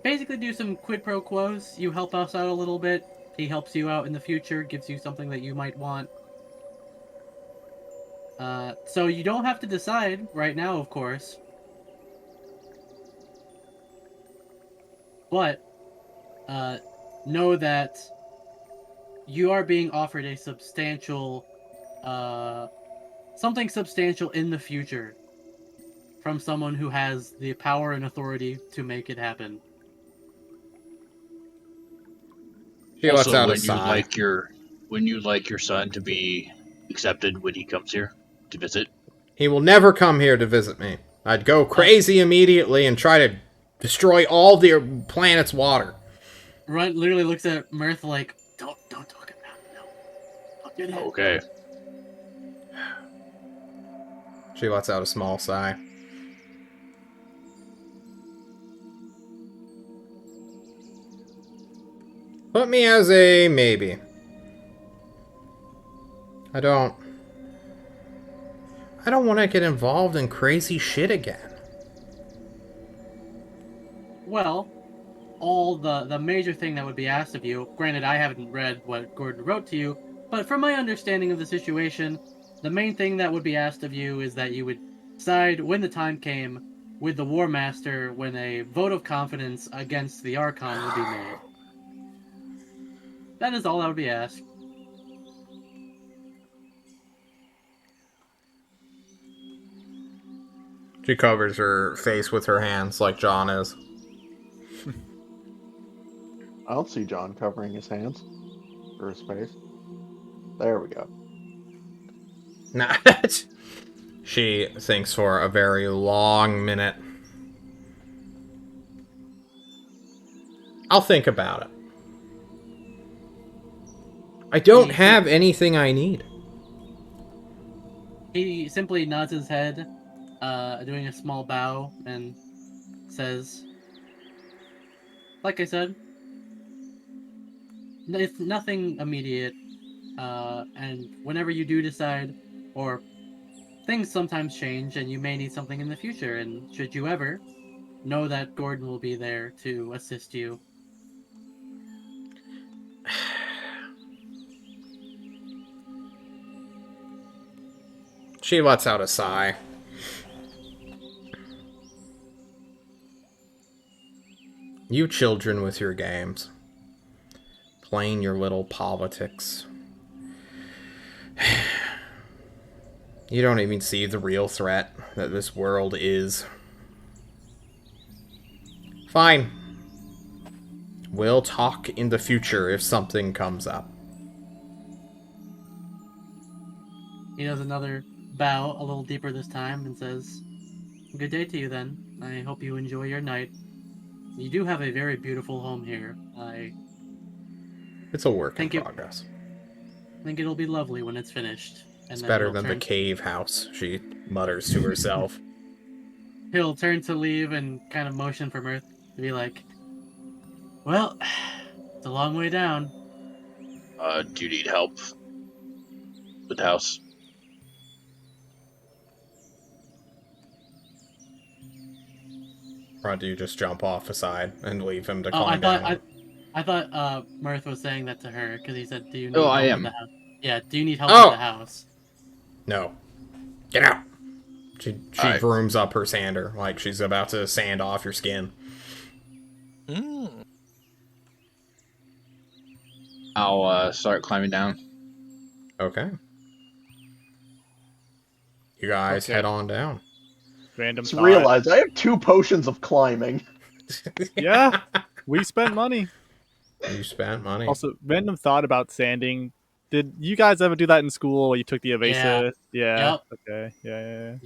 A: basically do some quid pro quos. You help us out a little bit. He helps you out in the future, gives you something that you might want. So you don't have to decide right now, of course. But know that you are being offered a substantial, something substantial in the future from someone who has the power and authority to make it happen.
B: She lets
D: Also,
B: out a
D: when you
B: sigh.
D: like your son to be accepted when he comes here to visit.
B: He will never come here to visit me. I'd go crazy immediately and try to Destroy all the planet's water.
A: Runt literally looks at Mirth like, don't talk about it. No, don't do that.
D: Okay.
B: She lets out a small sigh. Put me as a maybe. I don't want to get involved in crazy shit again.
A: Well, all the major thing that would be asked of you, granted I haven't read what Gordon wrote to you, but from my understanding of the situation, the main thing that would be asked of you is that you would side when the time came with the War Master when a vote of confidence against the Archon would be made. That is all that would be asked.
B: She covers her face with her hands like John is.
F: I don't see John covering his hands or his face. There we go.
B: Nah. She thinks for a very long minute. I'll think about it. I don't have anything I need.
A: He simply nods his head, doing a small bow, and says, like I said, it's nothing immediate, and whenever you do decide, or things sometimes change, and you may need something in the future, and should you ever, know that Gordon will be there to assist you.
B: She lets out a sigh. You children with your games. Playing your little politics. You don't even see the real threat that this world is. Fine. We'll talk in the future if something comes up.
A: He does another bow, a little deeper this time, and says, good day to you then. I hope you enjoy your night. You do have a very beautiful home here. I
B: It's a work in
A: think
B: progress.
A: think it'll be lovely when it's finished. And
B: It's
A: then
B: better
A: he'll
B: than the
A: turn-
B: cave house, she mutters to herself.
A: He'll turn to leave and kind of motion for Mirth to be like, well, it's a long way down.
D: Do you need help with the house?
B: Or do you just jump off aside and leave him to
A: Oh,
B: climb down?
A: I thought Mirth was saying that to her because he said, "Do you need
D: Oh,
A: help
D: I
A: with
D: am.
A: the house?" Yeah, do you need help
B: Oh!
A: with the house?
B: No. Get out! She
D: Alright.
B: brooms up her sander, like she's about to sand off your skin.
E: Mm.
D: I'll start climbing down.
B: Okay. You guys
C: Okay.
B: head on down.
C: Random
F: Just
C: thought.
F: realized I have 2 potions of climbing.
C: Yeah, we spent money.
B: You spent money.
C: Also, random thought about sanding. Did you guys ever do that in school where you took the evasive? Yeah.
A: Yep.
C: Okay. Yeah.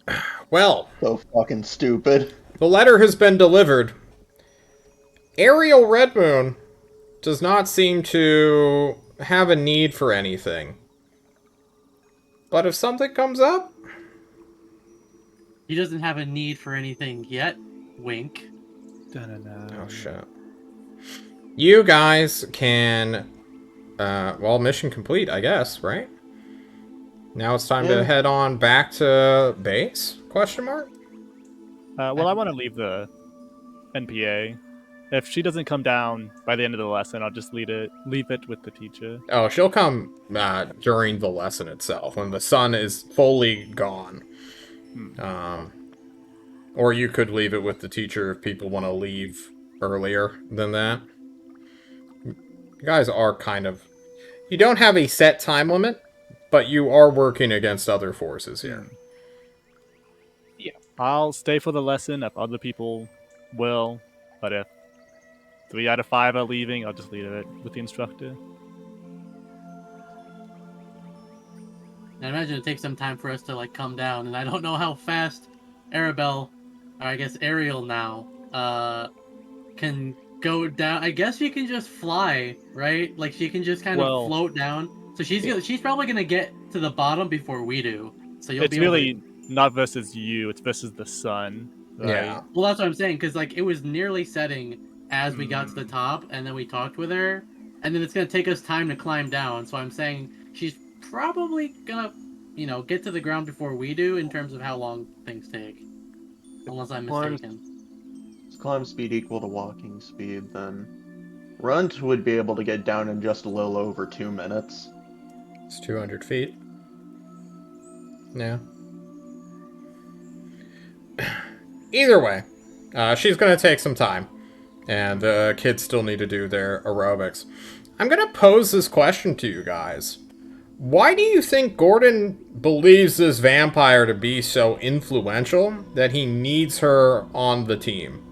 A: Yep.
B: Well,
F: So fucking stupid.
B: the letter has been delivered. Ariel Redmoon does not seem to have a need for anything. But if something comes up,
A: He doesn't have a need for anything yet. Wink.
B: oh shit. You guys can, well, mission complete, I guess, right? Now it's time to
F: Yeah.
B: head on back to base? Question mark?
C: Well, I want to leave the NPA. If she doesn't come down by the end of the lesson, I'll just leave it with the teacher.
B: Oh, she'll come during the lesson itself, when the sun is fully gone. Or you could leave it with the teacher if people want to leave earlier than that. You guys are kind of... You don't have a set time limit, but you are working against other forces here.
C: I'll stay for the lesson if other people will, but if 3 out of 5 are leaving, I'll just leave it with the instructor.
A: I imagine it takes some time for us to like come down, and I don't know how fast Arabelle or I guess Ariel now, can go down. I guess she can just fly, right? Like she can just kind of
C: Well,
A: float down. So she's probably gonna get to the bottom before we do. So you'll
C: it's
A: be able to.
C: really not versus you; it's versus the sun, right?
B: Yeah.
A: Well, that's what I'm saying, because like it was nearly setting as we got to the
C: Mm.
A: top, and then we talked with her, and then it's gonna take us time to climb down. So I'm saying she's probably gonna, get to the ground before we do in terms of how long things take, unless I'm
F: Climb,
A: mistaken.
F: climb speed equal to walking speed, then Runt would be able to get down in just a little over 2 minutes.
B: It's 200 feet. Yeah. Either way, she's going to take some time. And kids still need to do their aerobics. I'm going to pose this question to you guys. Why do you think Gordon believes this vampire to be so influential that he needs her on the team?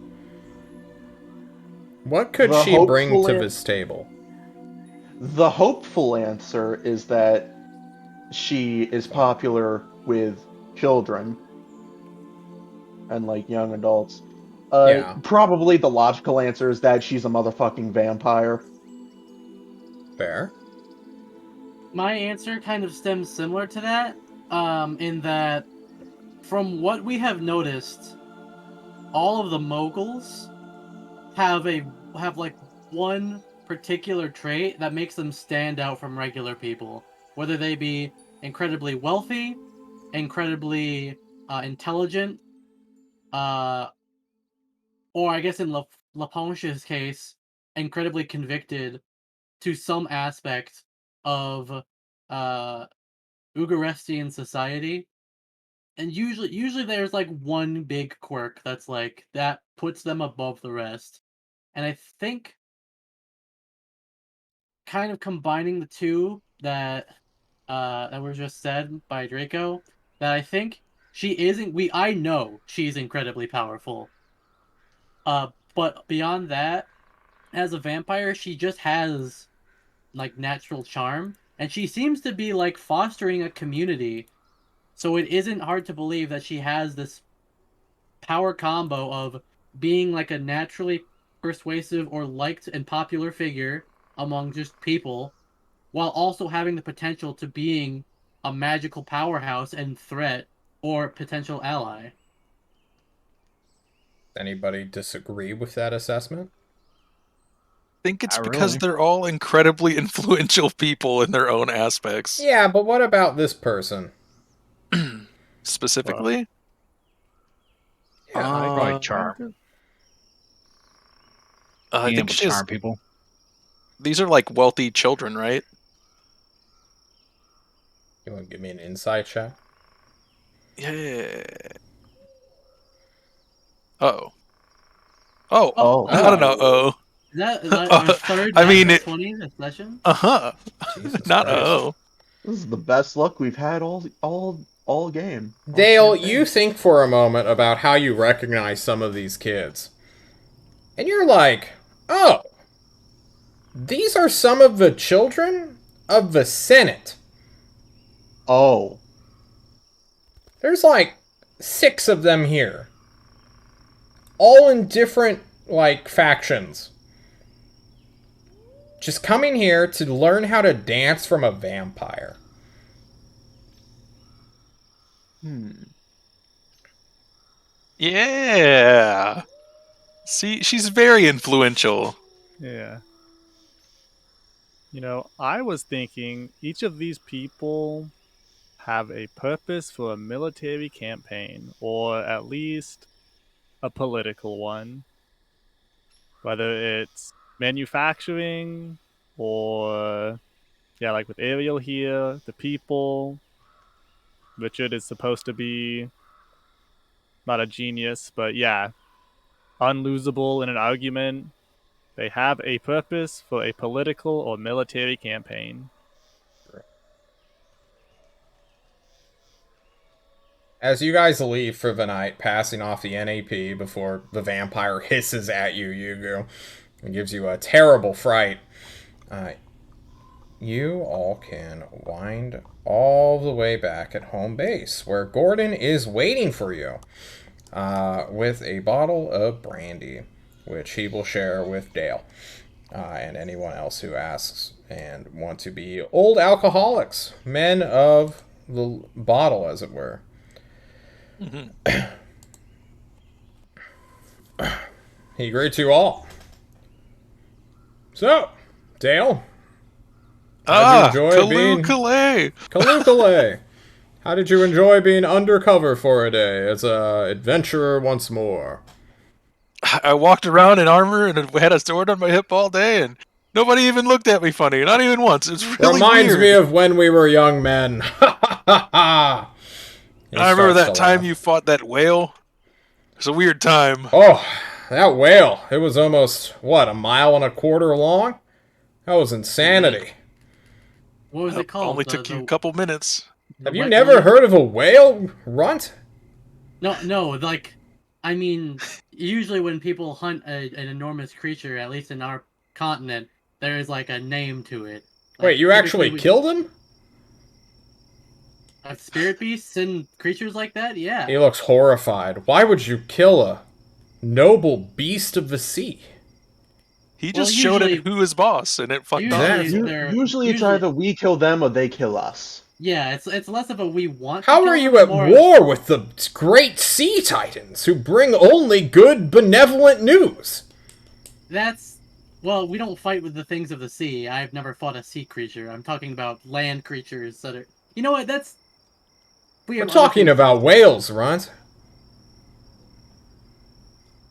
B: What could
F: The
B: she bring
F: hopeful
B: to
F: an-
B: this table?
F: the hopeful answer is that she is popular with children and like young adults.
B: Yeah,
F: Probably the logical answer is that she's a motherfucking vampire.
B: fair.
A: My answer kind of stems similar to that, in that from what we have noticed, all of the moguls have like one particular trait that makes them stand out from regular people, whether they be incredibly wealthy, incredibly intelligent, uh, or I guess in Laponche's case, incredibly convicted to some aspect of uh, Ugarestian society. And usually there's like one big quirk that's like that puts them above the rest. And I think kind of combining the two that were just said by Draco, that I think she isn't we I know she's incredibly powerful. But beyond that, as a vampire, she just has like natural charm, and she seems to be like fostering a community. So it isn't hard to believe that she has this power combo of being like a naturally persuasive or liked and popular figure among just people, while also having the potential to being a magical powerhouse and threat or potential ally.
B: Anybody disagree with that assessment?
E: think it's
D: Not
E: because
D: really.
E: they're all incredibly influential people in their own aspects.
B: Yeah, but what about this person?
C: Well,
E: Specifically,
B: Yeah.
D: Probably
E: uh,
D: charm.
E: I
D: Being
E: think
D: able to
E: she has.
D: charm people.
E: These are like wealthy children, right?
B: You want to give me an insight check?
E: Yeah. Oh. Oh.
A: Oh,
F: Oh,
E: Not an
A: oh!
E: uh-oh.
A: Is that your third
E: I mean,
A: natural 20 this session?
E: uh-huh.
B: Jesus
E: Not
B: Christ.
E: uh-oh.
F: this is the best luck we've had all game, all
B: Dale, you
F: campaign.
B: think for a moment about how you recognize some of these kids. And you're like, oh, these are some of the children of the Senate.
F: Oh,
B: There's like 6 of them here. All in different, like, factions. Just coming here to learn how to dance from a vampire.
F: hmm.
E: Yeah. See, she's very influential.
C: yeah. I was thinking each of these people have a purpose for a military campaign, or at least a political one. Whether it's manufacturing or, yeah, like with Ariel here, the people. Richard is supposed to be not a genius, but yeah, unlosable in an argument. They have a purpose for a political or military campaign.
B: As you guys leave for the night, passing off the NAP before the vampire hisses at you, Yugu, and gives you a terrible fright, uh, you all can wind all the way back at home base, where Gordon is waiting for you. with a bottle of brandy, which he will share with Dale and anyone else who asks and want to be old alcoholics, men of the bottle, as it were.
E: Mhm.
B: He agreed to all. So, Dale, how'd you enjoy being
E: Kalukale!
B: Kalukale? How did you enjoy being undercover for a day as a adventurer once more?
E: I walked around in armor and had a sword on my hip all day, and nobody even looked at me funny, not even once. It's really
B: Reminds
E: weird.
B: me of when we were young men. Ha ha ha ha!
E: I remember that time you fought that whale. It's a weird time.
B: Oh, that whale. It was almost, what, a mile and a quarter long? That was insanity.
A: What was it called?
E: Only took you a couple minutes.
B: Have you
A: wet
B: never
A: willy?
B: heard of a whale, Runt?
A: No, like, I mean, usually when people hunt an enormous creature, at least in our continent, there is like a name to it. Like,
B: Wait, you
A: typically
B: actually killed him?
A: spirit beasts and creatures like that? Yeah.
B: He looks horrified. Why would you kill a noble beast of the sea?
E: He
A: Well,
E: just showed
A: usually-
E: it who is boss, and it fucked up.
A: Usually,
F: Usually it's either we kill them or they kill us.
A: Yeah, it's less of a we want.
B: How
A: to
B: are
A: kill
B: you
A: them,
B: at
A: more
B: war with the great sea titans who bring only good, benevolent news?
A: That's well, we don't fight with the things of the sea. I've never fought a sea creature. I'm talking about land creatures that are. You know what? That's. We
B: I'm
A: have other
B: talking
A: things to
B: about
A: discuss.
B: whales, Runt.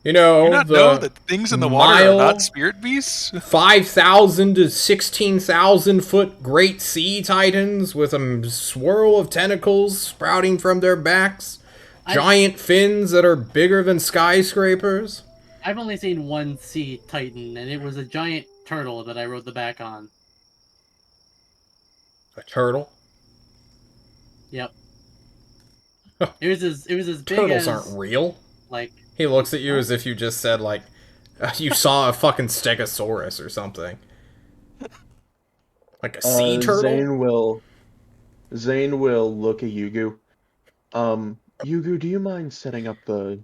B: You know,
E: You not
B: the
E: know that things in the water are
B: mile,
E: not spirit beasts?
B: 5,000 to 16,000 foot great sea titans with a swirl of tentacles sprouting from their backs, giant fins that are bigger than skyscrapers.
A: I've only seen one sea titan, and it was a giant turtle that I rode the back on.
B: A turtle?
A: Yep. It was as big
B: Turtles
A: as
B: aren't real.
A: like.
B: He looks at you as if you just said, like, you saw a fucking stegosaurus or something. Like a sea turtle?
F: Zane will look at Yugu. Yugu, do you mind setting up the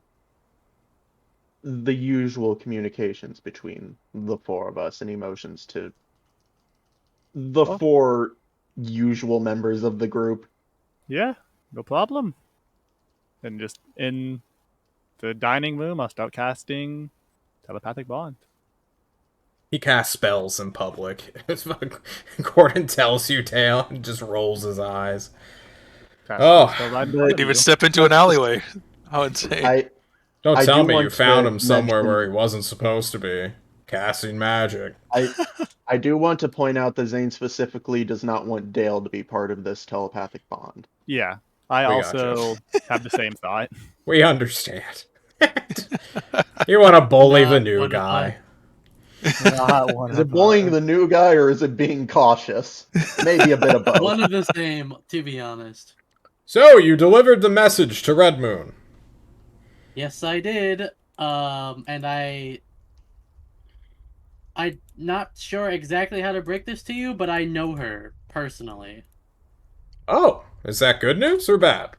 F: usual communications between the four of us and emotions to the
C: Oh.
F: four usual members of the group?
C: Yeah, no problem. And just in the dining room, I'll start casting telepathic bond.
B: He casts spells in public. Gordon tells you, Tail, and just rolls his eyes.
C: Cast
B: Oh.
C: spell right in
F: But-
C: front of
E: Didn't even
C: you.
E: step into an alleyway. How insane.
B: Don't
F: I
B: tell
F: do
B: me you
F: want
B: found
F: to
B: him somewhere
F: mention-
B: where he wasn't supposed to be. Casting magic.
F: I do want to point out that Zane specifically does not want Dale to be part of this telepathic bond.
C: Yeah, I
B: We
C: also have the same thought.
B: We understand. You want to bully the
A: Not
B: new
A: one of
B: guy.
F: Is it bullying the new guy or is it being cautious? Maybe a bit of both.
A: One of the same, to be honest.
B: So, you delivered the message to Red Moon.
A: Yes, I did. And I'm not sure exactly how to break this to you, but I know her personally.
B: Oh, is that good news or bad?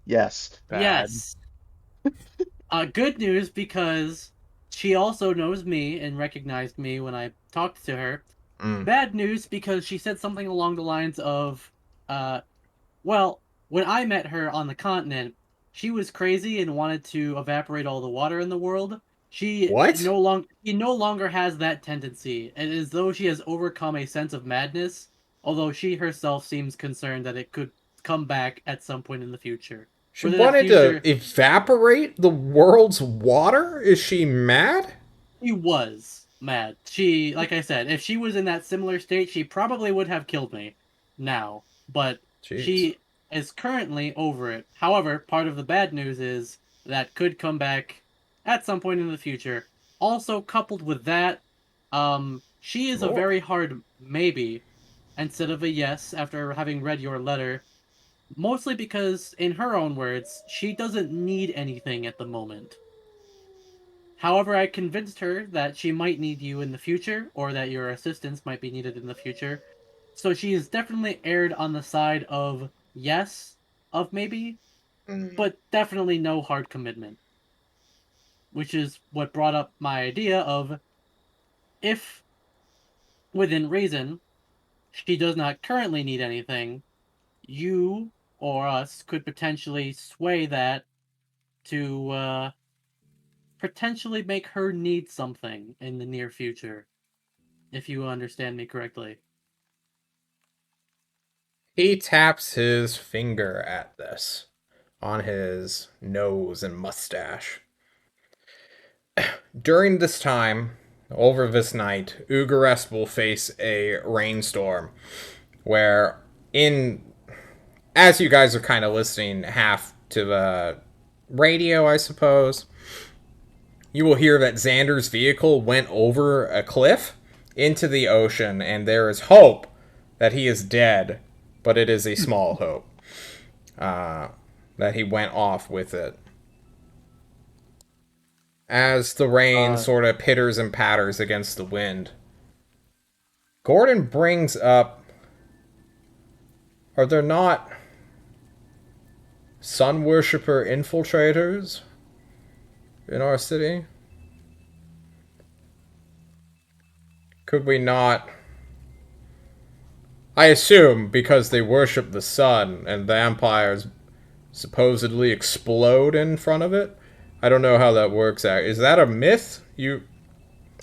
F: Yes.
C: Bad.
A: Yes. Good news because she also knows me and recognized me when I talked to her. Bad news because she said something along the lines of, well, when I met her on the continent, she was crazy and wanted to evaporate all the water in the world. She
B: What?
A: no longer has that tendency, and as though she has overcome a sense of madness, although she herself seems concerned that it could come back at some point in the future.
B: She
A: Whether that
B: wanted
A: future-
B: to evaporate the world's water? Is she mad?
A: She was mad. She, like I said, if she was in that similar state, she probably would have killed me now. But
B: Jeez.
A: she is currently over it. However, part of the bad news is that could come back at some point in the future. Also, coupled with that, she is a
B: More.
A: very hard maybe instead of a yes after having read your letter. Mostly because, in her own words, she doesn't need anything at the moment. However, I convinced her that she might need you in the future, or that your assistance might be needed in the future. So she is definitely erred on the side of yes, of maybe. but definitely no hard commitment. Which is what brought up my idea of, if, within reason, she does not currently need anything, you or us could potentially sway that to potentially make her need something in the near future, if you understand me correctly.
B: He taps his finger at this on his nose and mustache. During this time, over this night, Ugarest will face a rainstorm where, as you guys are kind of listening half to the radio, I suppose, you will hear that Xander's vehicle went over a cliff into the ocean, and there is hope that he is dead, but it is a small hope that he went off with it. As the rain sort of pitters and patters against the wind, Gordon brings up, are there not sun worshipper infiltrators in our city? Could we not... I assume because they worship the sun and vampires supposedly explode in front of it? I don't know how that works out. Is that a myth? He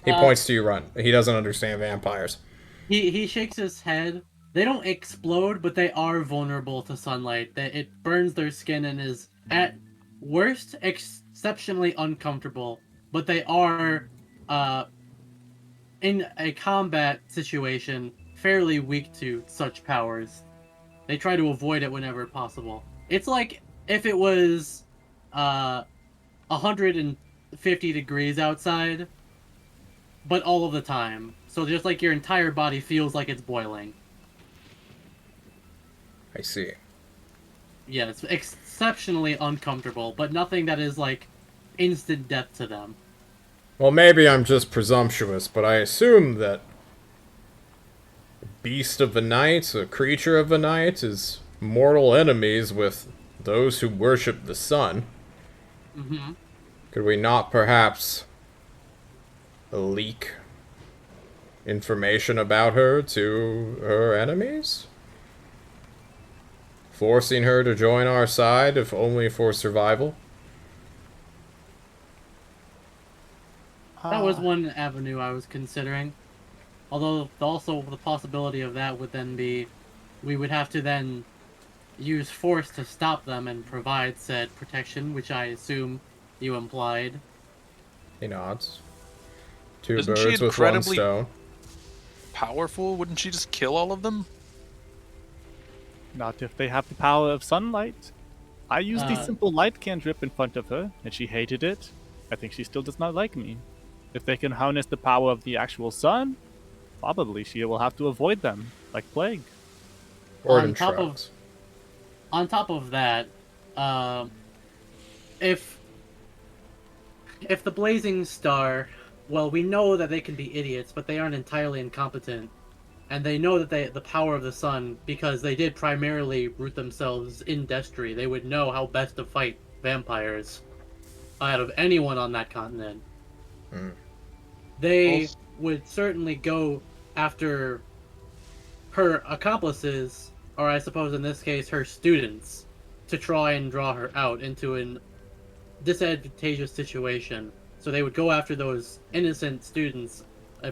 B: points to you, Run. He doesn't understand vampires.
A: He shakes his head. They don't explode, but they are vulnerable to sunlight. That it burns their skin and is at worst exceptionally uncomfortable. But they are, in a combat situation, fairly weak to such powers. They try to avoid it whenever possible. It's like if it was 150 degrees outside, but all of the time. So just like your entire body feels like it's boiling.
B: I see.
A: Yeah, it's exceptionally uncomfortable, but nothing that is like instant death to them.
B: Well, maybe I'm just presumptuous, but I assume that beast of the night, a creature of the night, is mortal enemies with those who worship the sun.
A: Mm-hmm.
B: Could we not perhaps leak information about her to her enemies? Forcing her to join our side, if only for survival?
A: That was one avenue I was considering. Although also the possibility of that would then be, we would have to then use force to stop them and provide said protection, which I assume you implied.
B: He nods. Two
E: Isn't she
B: birds with one
E: incredibly
B: stone.
E: powerful? Wouldn't she just kill all of them?
C: Not if they have the power of sunlight. I used a simple light cantrip in front of her, and she hated it. I think she still does not like me. If they can harness the power of the actual sun, probably she will have to avoid them, like plague.
B: On
A: top of that, if the Blazing Star, well, we know that they can be idiots, but they aren't entirely incompetent, and they know that the power of the sun, because they did primarily root themselves in Destry, they would know how best to fight vampires out of anyone on that continent. They would certainly go after her accomplices, or I suppose in this case her students, to try and draw her out into an disadvantageous situation. So they would go after those innocent students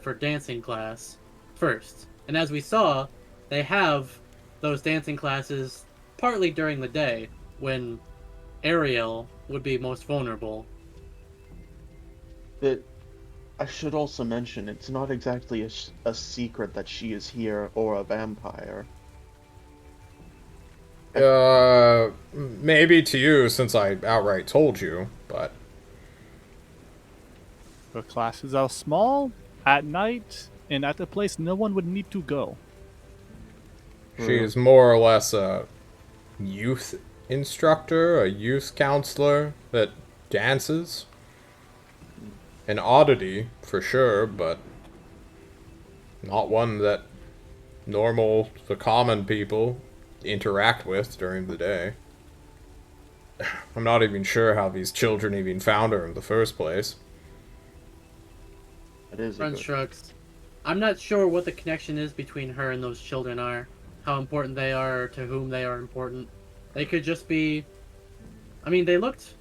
A: for dancing class first. And as we saw, they have those dancing classes partly during the day when Ariel would be most vulnerable.
F: That I should also mention, it's not exactly a secret that she is here or a vampire.
B: Maybe to you, since I outright told you, but...
C: Her classes are small, at night, and at a place no one would need to go.
B: She is more or less a youth instructor, a youth counselor that dances. An oddity, for sure, but not one that the common people interact with during the day. I'm not even sure how these children even found her in the first place.
F: That is a
A: Ren
F: good.
A: shrugs. I'm not sure what the connection is between her and those children are. How important they are, or to whom they are important. They could just be... I mean, they looked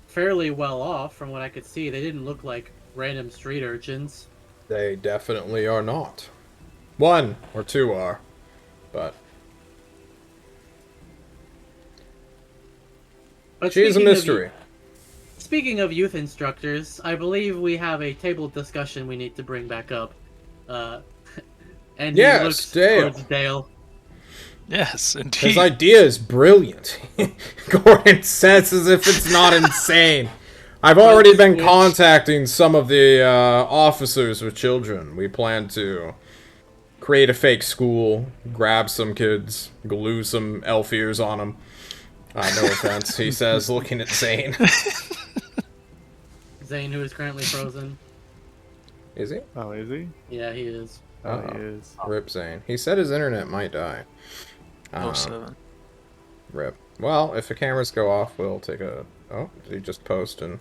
A: fairly well off from what I could see. They didn't look like random street urchins.
B: They definitely are not. One or two are, but
A: But
B: she's a mystery.
A: Speaking of youth instructors, I believe we have a table discussion we need to bring back up. And he
B: Yes,
A: looks
B: Dale.
A: towards Dale.
E: Yes, indeed.
B: His idea is brilliant. Gordon says as if it's not insane. I've already been contacting some of the officers with children. We plan to create a fake school, grab some kids, glue some elf ears on them. No offense, he says, looking at Zane.
A: Zane, who is currently frozen.
B: Is he?
C: Oh, is he?
A: Yeah, he is.
C: Oh, he is.
B: Rip Zane. He said his internet might die.
E: Oh, 07.
B: Rip. Well, if the cameras go off, we'll take a... Oh, did he just post and...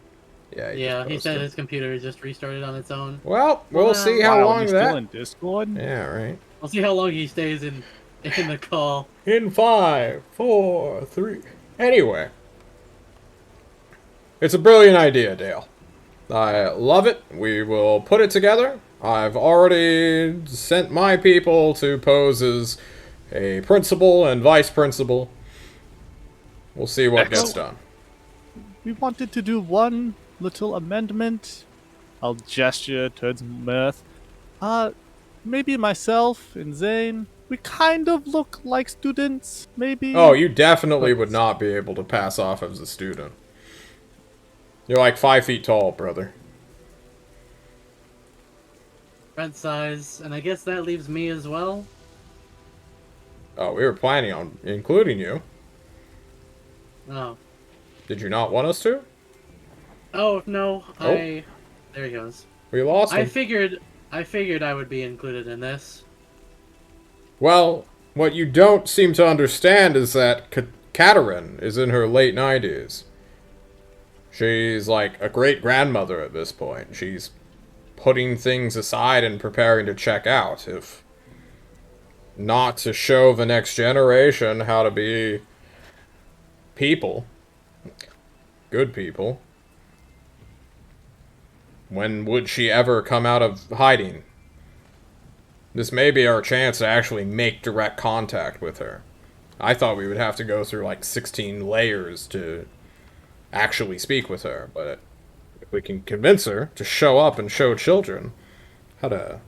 B: Yeah,
A: Yeah, he said
B: posted.
A: his computer just restarted on its own.
B: Well, we'll see how
C: Wow,
B: long
C: he's
B: that...
C: still in Discord?
B: Yeah, right.
A: We'll see how long he stays in the call.
B: In 5, 4, 3... Anyway. It's a brilliant idea, Dale. I love it. We will put it together. I've already sent my people to pose as a principal and vice principal. We'll see what gets done.
C: We wanted to do one little amendment. I'll gesture towards Mirth. Maybe myself and Zane, we kind of look like students, maybe?
B: Oh, you definitely would not be able to pass off as a student. You're like 5 feet tall, brother.
A: Rent size, and I guess that leaves me as well.
B: Oh, we were planning on including you.
A: Oh.
B: Did you not want us to?
A: Oh, no,
B: Oh.
A: There he goes.
B: We lost him.
A: I figured I would be included in this.
B: Well, what you don't seem to understand is that Katerin is in her late 90s. She's like a great-grandmother at this point. She's putting things aside and preparing to check out, if not to show the next generation how to be people. Good people. When would she ever come out of hiding? This may be our chance to actually make direct contact with her. I thought we would have to go through like 16 layers to actually speak with her, but if we can convince her to show up and show children how to,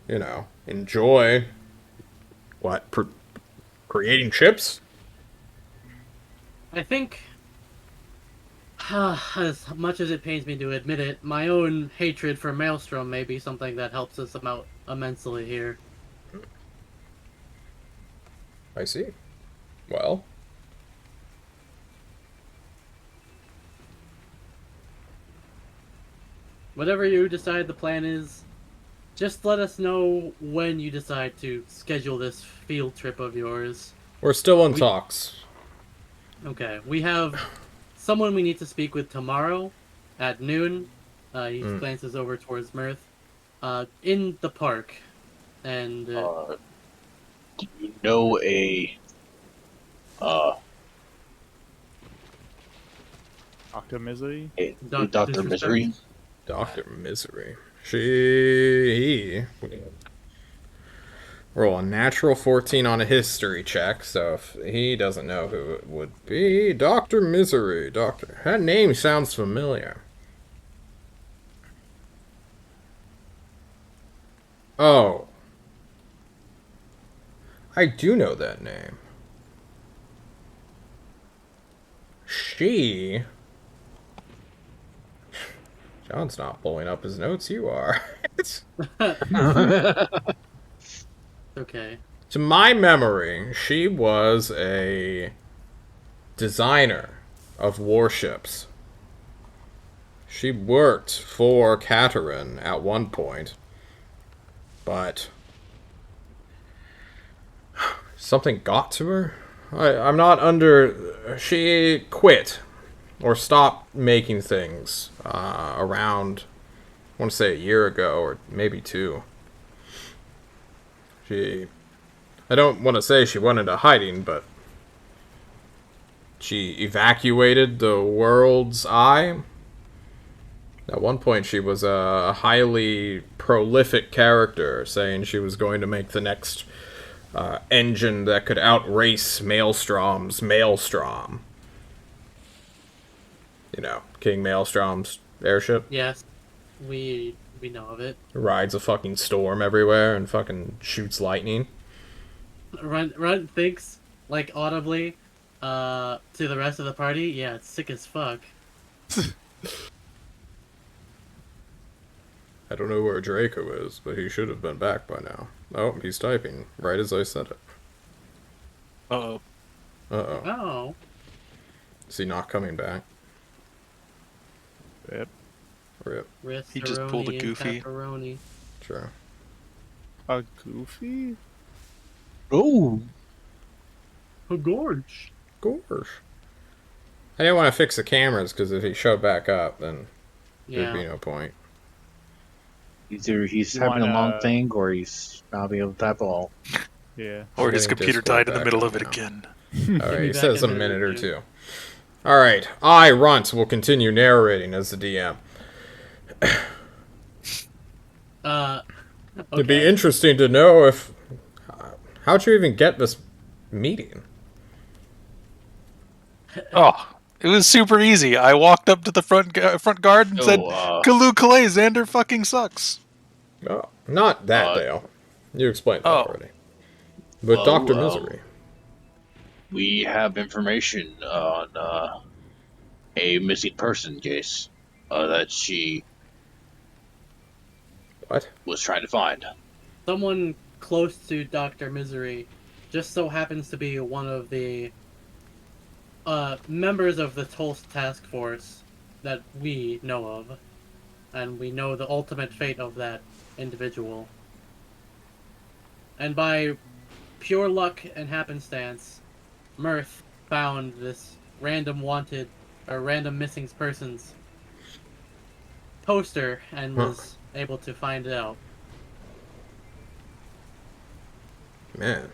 B: you know, enjoy what? Creating chips?
A: I think, as much as it pains me to admit it, my own hatred for Maelstrom may be something that helps us out immensely here.
B: I see. Well,
A: Whatever you decide the plan is, just let us know when you decide to schedule this field trip of yours.
B: we're still in talks.
A: Okay, we have someone we need to speak with tomorrow at noon. He glances over towards Mirth. In the park. And
D: Do you know a
C: Dr. Misery?
A: Dr.
D: Dr. Misery?
B: Dr. Misery. He roll a natural 14 on a history check, so if he doesn't know who it would be, Dr. Misery. That name sounds familiar. Oh. I do know that name. She... John's not pulling up his notes, you are.
A: okay.
B: To my memory, she was a designer of warships. She worked for Katerin at one point, but something got to her? I'm not under she quit or stopped making things around, I want to say a year ago or maybe 2. I don't want to say she went into hiding, but she evacuated the world's eye. At one point, she was a highly prolific character, saying she was going to make the next engine that could outrace Maelstrom's Maelstrom. You know, King Maelstrom's airship.
A: Yes, we know of it.
B: Rides a fucking storm everywhere and fucking shoots lightning.
A: Runt thinks, like, audibly, to the rest of the party, yeah, it's sick as fuck.
B: I don't know where Draco is, but he should have been back by now. Oh, he's typing, right as I said it.
E: Uh-oh.
B: Uh-oh.
A: Oh.
B: Is he not coming back?
C: Yep.
B: Rip.
E: He just pulled a
A: Ristoroni and
E: goofy.
A: pepperoni.
B: Sure.
C: A Goofy?
D: Oh,
A: A gorge.
B: Gosh. I didn't want to fix the cameras, because if he showed back up, then there'd be
A: Yeah.
B: no point.
D: either he's
C: You
D: having a long
C: wanna-
D: thing or he's not being able to type all.
C: Yeah.
E: Or his
B: Getting
E: computer
B: Discord
E: died in the
B: back
E: middle
B: up
E: of it
B: now.
E: again.
B: Alright, he
A: back
B: says a
A: in
B: minute or
A: review.
B: 2. Alright, I, Runt, will continue narrating as the DM. It'd be
A: Okay.
B: interesting to know if... how'd you even get this meeting?
E: Oh, it was super easy. I walked up to the front guard and said, Kalu Kalay, Xander fucking sucks.
B: Oh, not that, Dale. You explained that
E: Oh.
B: already. But
D: Oh,
B: Dr. Misery.
D: We have information on a missing person case that she
B: What?
D: was trying to find.
A: Someone close to Dr. Misery just so happens to be one of the members of the Tulsa task force that we know of. And we know the ultimate fate of that individual. And by pure luck and happenstance, Mirth found this random wanted or random missing persons poster and was able to find it out.
B: Man.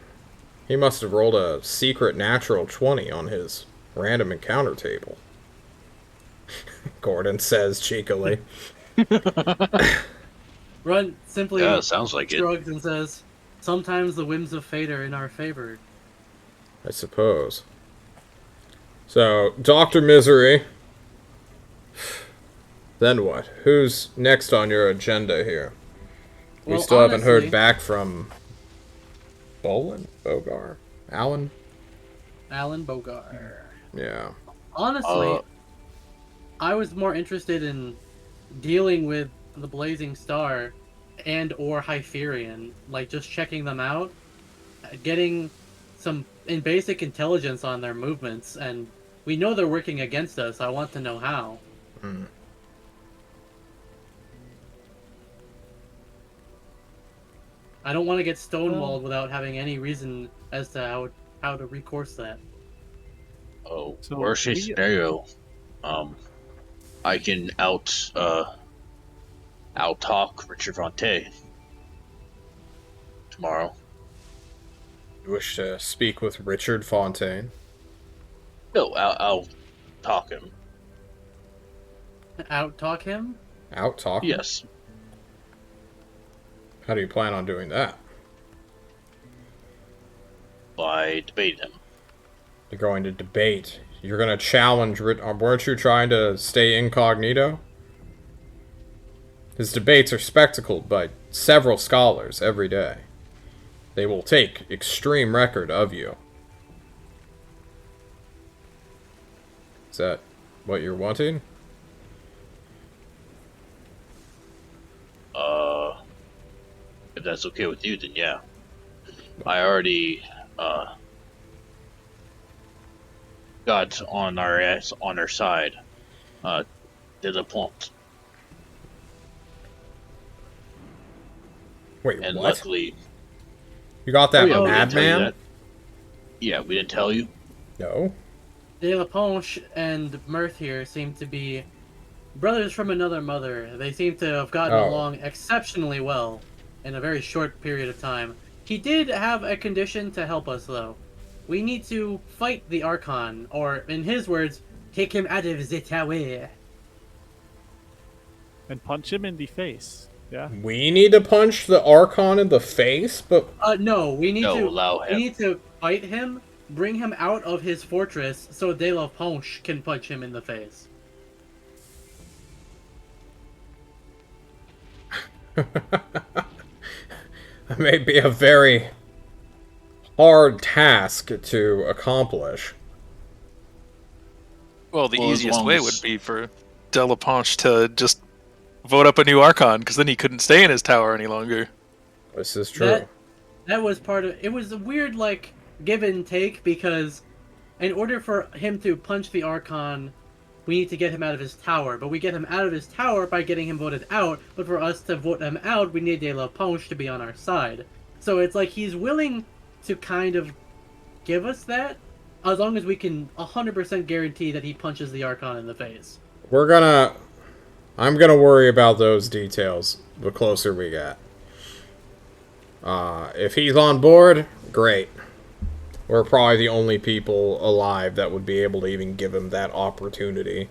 B: He must have rolled a secret natural 20 on his random encounter table. Gordon says cheekily.
A: Run simply
D: Yeah, sounds like it.
A: shrugs and says, "Sometimes the whims of fate are in our favor."
B: I suppose. So, Dr. Misery. Then what? Who's next on your agenda here? We
A: Well,
B: still haven't heard
A: honestly-
B: back from... Bogar? Alan?
A: Alan Bogar.
B: Yeah.
A: Honestly, I was more interested in dealing with the Blazing Star and or Hyperion, like just checking them out, getting some basic intelligence on their movements, and we know they're working against us. I want to know how.
B: Hmm.
A: I don't want to get stonewalled without having any reason as to how to recourse that.
D: Oh,
C: So
D: worst case
C: we-
D: scenario, I can out talk Richard Fonte tomorrow.
B: You wish to speak with Richard Fontaine?
D: No, I'll talk him.
A: Out talk him?
B: Out talking?
D: Yes.
B: How do you plan on doing that?
D: By debating him.
B: You're going to debate. You're going to challenge... Weren't you trying to stay incognito? His debates are spectacled by several scholars every day. They will take extreme record of you. Is that what you're wanting?
D: If that's okay with you, then yeah. I already got on our side. Did a point.
B: Wait,
D: And
B: what?
D: luckily,
B: You got that
D: we didn't tell you
B: madman?
D: that. Yeah, we didn't tell you.
B: No.
A: De La Ponche and Mirth here seem to be brothers from another mother. They seem to have gotten
B: Oh.
A: along exceptionally well in a very short period of time. He did have a condition to help us, though. We need to fight the Archon, or, in his words, take him out of the tower.
C: And punch him in the face. Yeah.
B: We need to punch the Archon in the face, but
A: No, we need
D: No,
A: to
D: allow
A: we
D: him.
A: need to fight him, bring him out of his fortress, so De La Ponche can punch him in the face.
B: that may be a very hard task to accomplish.
E: Well, the
D: Well, as
E: easiest
D: long
E: way
D: as-
E: would be for Delaponche to just vote up a new Archon, because then he couldn't stay in his tower any longer.
B: This is true.
A: That was part of it. Was a weird like give and take because in order for him to punch the Archon, we need to get him out of his tower. But we get him out of his tower by getting him voted out. But for us to vote him out, we need De La Ponche to be on our side. So it's like he's willing to kind of give us that, as long as we can 100% guarantee that he punches the Archon in the face.
B: I'm gonna worry about those details the closer we get. If he's on board, great. We're probably the only people alive that would be able to even give him that opportunity.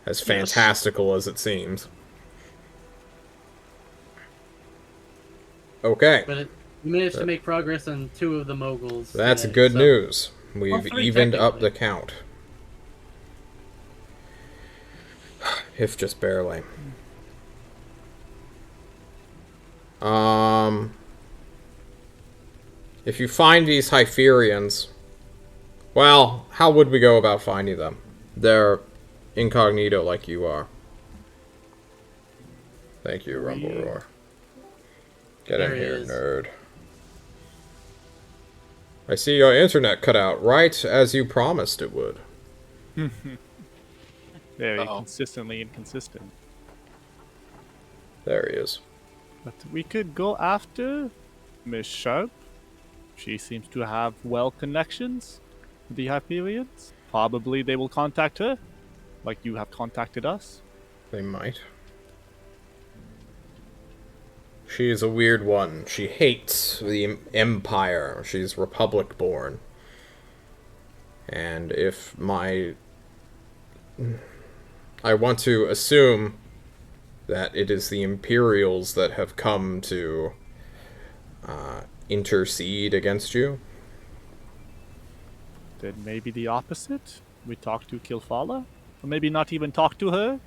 B: As fantastical as it seems. Okay.
A: But we managed to make progress on 2 of the moguls.
B: That's
A: today,
B: good
A: so-
B: news. We've
A: 3
B: evened up
A: technically.
B: the count. If just barely. If you find these Hyperions, well, how would we go about finding them? They're incognito like you are. Thank you, Rumble Roar. Get
A: There
B: in
A: he
B: here,
A: is.
B: nerd. I see your internet cut out right as you promised it would.
C: Very
E: Uh-oh.
C: consistently inconsistent.
B: There he is.
C: But we could go after Miss Sharp. She seems to have well connections with the Hyperions. Probably they will contact her, like you have contacted us.
B: They might. She is a weird one. She hates the Empire. She's Republic born. And if my... I want to assume that it is the Imperials that have come to intercede against you.
C: Then maybe the opposite. We talk to Kilfala, or maybe not even talk to her.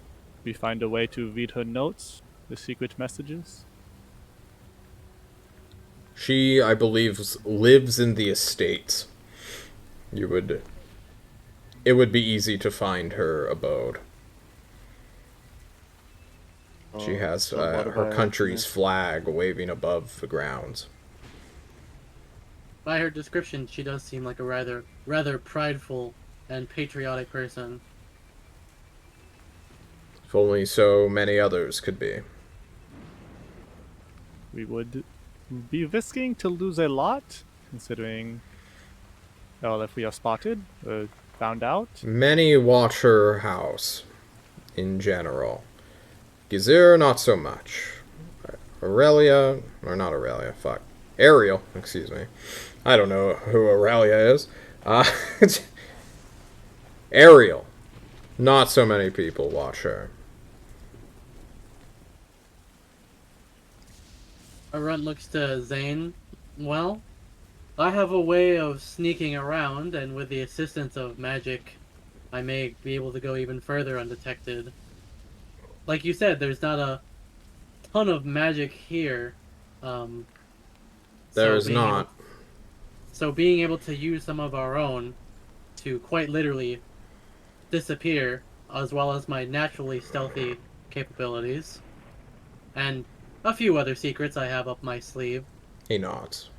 C: We find a way to read her notes, the secret messages.
B: She, I believe, lives in the estates. It would be easy to find her abode. She has
F: So what
B: her
F: about
B: country's
F: this?
B: flag waving above the grounds.
A: By her description, she does seem like a rather prideful and patriotic person.
B: If only so many others could be.
C: We would be risking to lose a lot, considering, well, if we are spotted or found out.
B: Many watch her house, in general. Gizir, not so much. Aurelia, or not Aurelia, fuck. Ariel, excuse me. I don't know who Aurelia is. Ariel. Not so many people watch her.
A: Arunt looks to Zane. Well, I have a way of sneaking around, and with the assistance of magic, I may be able to go even further undetected. Like you said, there's not a ton of magic here.
B: There's
A: being
B: not.
A: So being able to use some of our own to quite literally disappear, as well as my naturally stealthy capabilities, and a few other secrets I have up my sleeve,
B: He nods.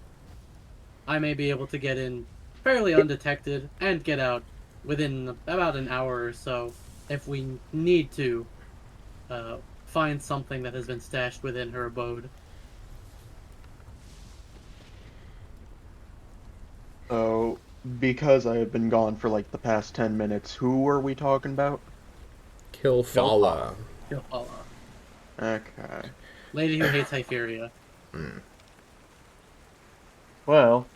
A: I may be able to get in fairly undetected and get out within about an hour or so if we need to find something that has been stashed within her abode.
F: So, because I have been gone for like the past 10 minutes, who are we talking about?
B: Kilfala.
A: Kilfala.
F: Okay.
A: Lady who hates Hyperia.
F: Well,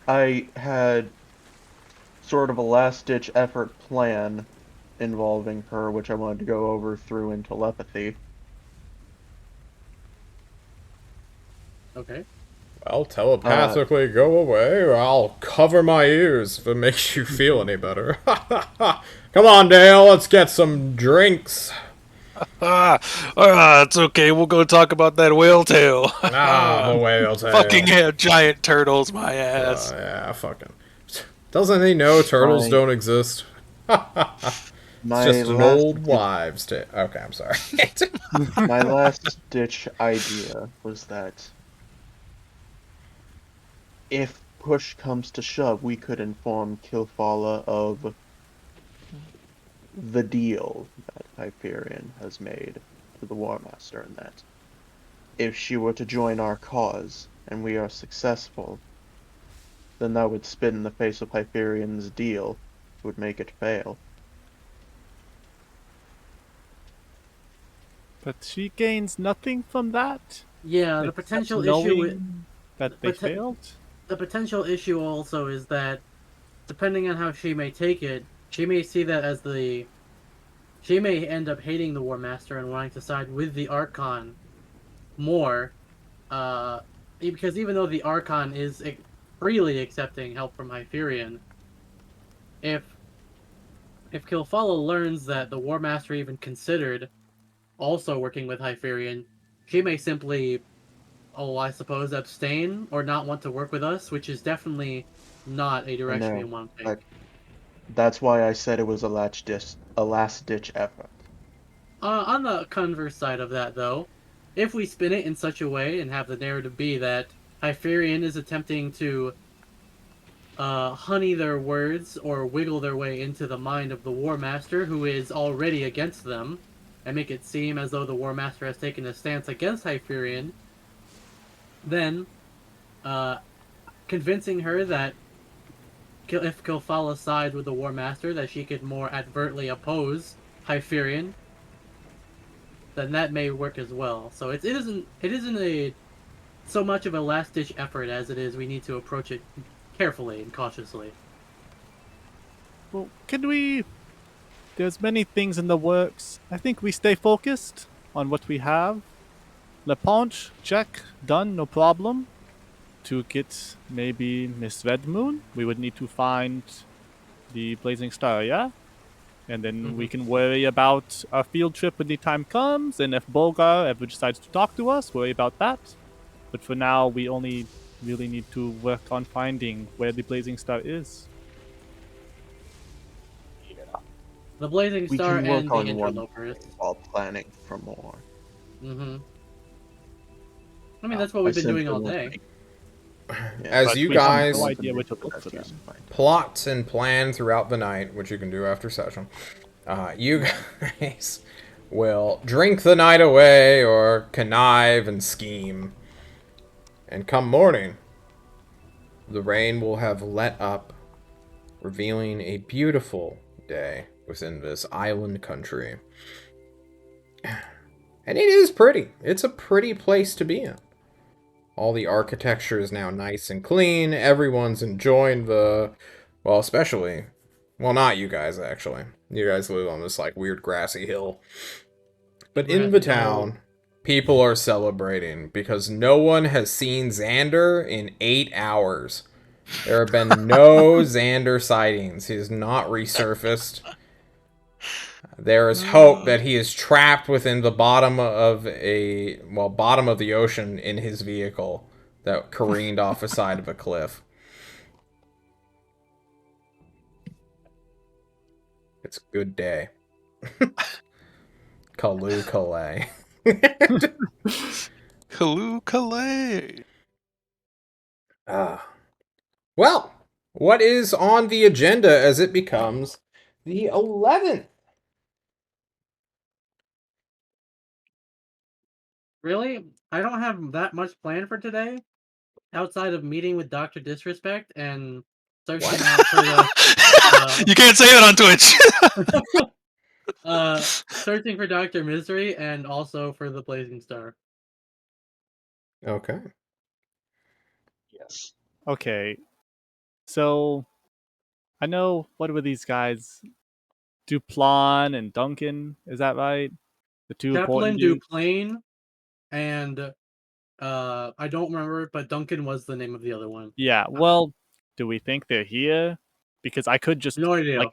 F: I had sort of a last-ditch effort plan involving her, which I wanted to go over through in telepathy.
A: Okay.
B: Well, telepathically go away, or I'll cover my ears if it makes you feel any better. Come on, Dale, let's get some drinks.
E: It's okay. We'll go talk about that whale tail.
B: The whale tail.
E: Fucking giant turtles, my ass.
B: Yeah, fucking. Doesn't he know turtles
F: My-
B: don't exist? It's
F: My
B: just an
F: last
B: old wives' tale. Okay, I'm sorry.
F: my last-ditch idea was that if push comes to shove, we could inform Kilfala of the deal that Hyperion has made to the War Master, and that if she were to join our cause and we are successful, then that would spit in the face of Hyperion's deal, would make it fail.
C: But she gains nothing from that.
A: Yeah, the
C: Except
A: potential issue
C: knowing
A: with
C: that they
A: poten-
C: failed.
A: the potential issue also is that depending on how she may take it, she may see that as she may end up hating the War Master and wanting to side with the Archon more, because even though the Archon is freely accepting help from Hyperion, if Kilfala learns that the War Master even considered also working with Hyperion, she may simply, I suppose, abstain or not want to work with us, which is definitely not a
F: I
A: direction we
F: know,
A: want to
F: but
A: take.
F: that's why I said it was a last-ditch effort.
A: On the converse side of that, though, if we spin it in such a way and have the narrative be that Hyperion is attempting to honey their words or wiggle their way into the mind of the War Master, who is already against them, and make it seem as though the War Master has taken a stance against Hyperion, then convincing her that if Kilfala sides with the War Master, that she could more advertly oppose Hyperion, then that may work as well. So it isn't a so much of a last ditch effort as it is we need to approach it carefully and cautiously.
C: Well, can we? There's many things in the works. I think we stay focused on what we have. Le Ponche, check, done, no problem. To get maybe Miss Red Moon, we would need to find the Blazing Star, yeah? And then we can worry about our field trip when the time comes, and if Bolgar ever decides to talk to us, worry about that. But for now, we only really need to work on finding where the Blazing Star is.
A: The Blazing
F: We
A: Star
F: can work
A: and the
F: on one
A: Interlopers.
F: thing while planning for more.
A: Mm-hmm. I mean, that's what we've been doing all day.
B: As
C: But
B: you
C: we have
B: guys
C: no idea where to look for them.
B: plot and plan throughout the night, which you can do after session, you guys will drink the night away or connive and scheme. And come morning, the rain will have let up, revealing a beautiful day within this island country. And it is pretty. It's a pretty place to be in. All the architecture is now nice and clean. Everyone's enjoying well, especially, well, not you guys, actually. You guys live on this, like, weird grassy hill. But in the town, people are celebrating because no one has seen Xander in 8 hours. There have been no Xander sightings. He has not resurfaced. There is hope that he is trapped within the bottom of bottom of the ocean in his vehicle that careened off the side of a cliff. It's a good day. Kalu Kalay.
E: Kalu Kalay.
B: Well, what is on the agenda as it becomes the 11th?
A: Really? I don't have that much planned for today, outside of meeting with Dr. Disrespect and searching out for the
E: You can't say that on Twitch.
A: searching for Dr. Misery and also for the Blazing Star.
B: Okay.
D: Yes.
C: Okay. So I know what were these guys? Duplon and Duncan, is that right? The two important
A: Chaplain
C: dudes?
A: Duplain and I don't remember, but Duncan was the name of the other one.
C: Yeah, well, do we think they're here? Because I could just
A: No idea.
C: like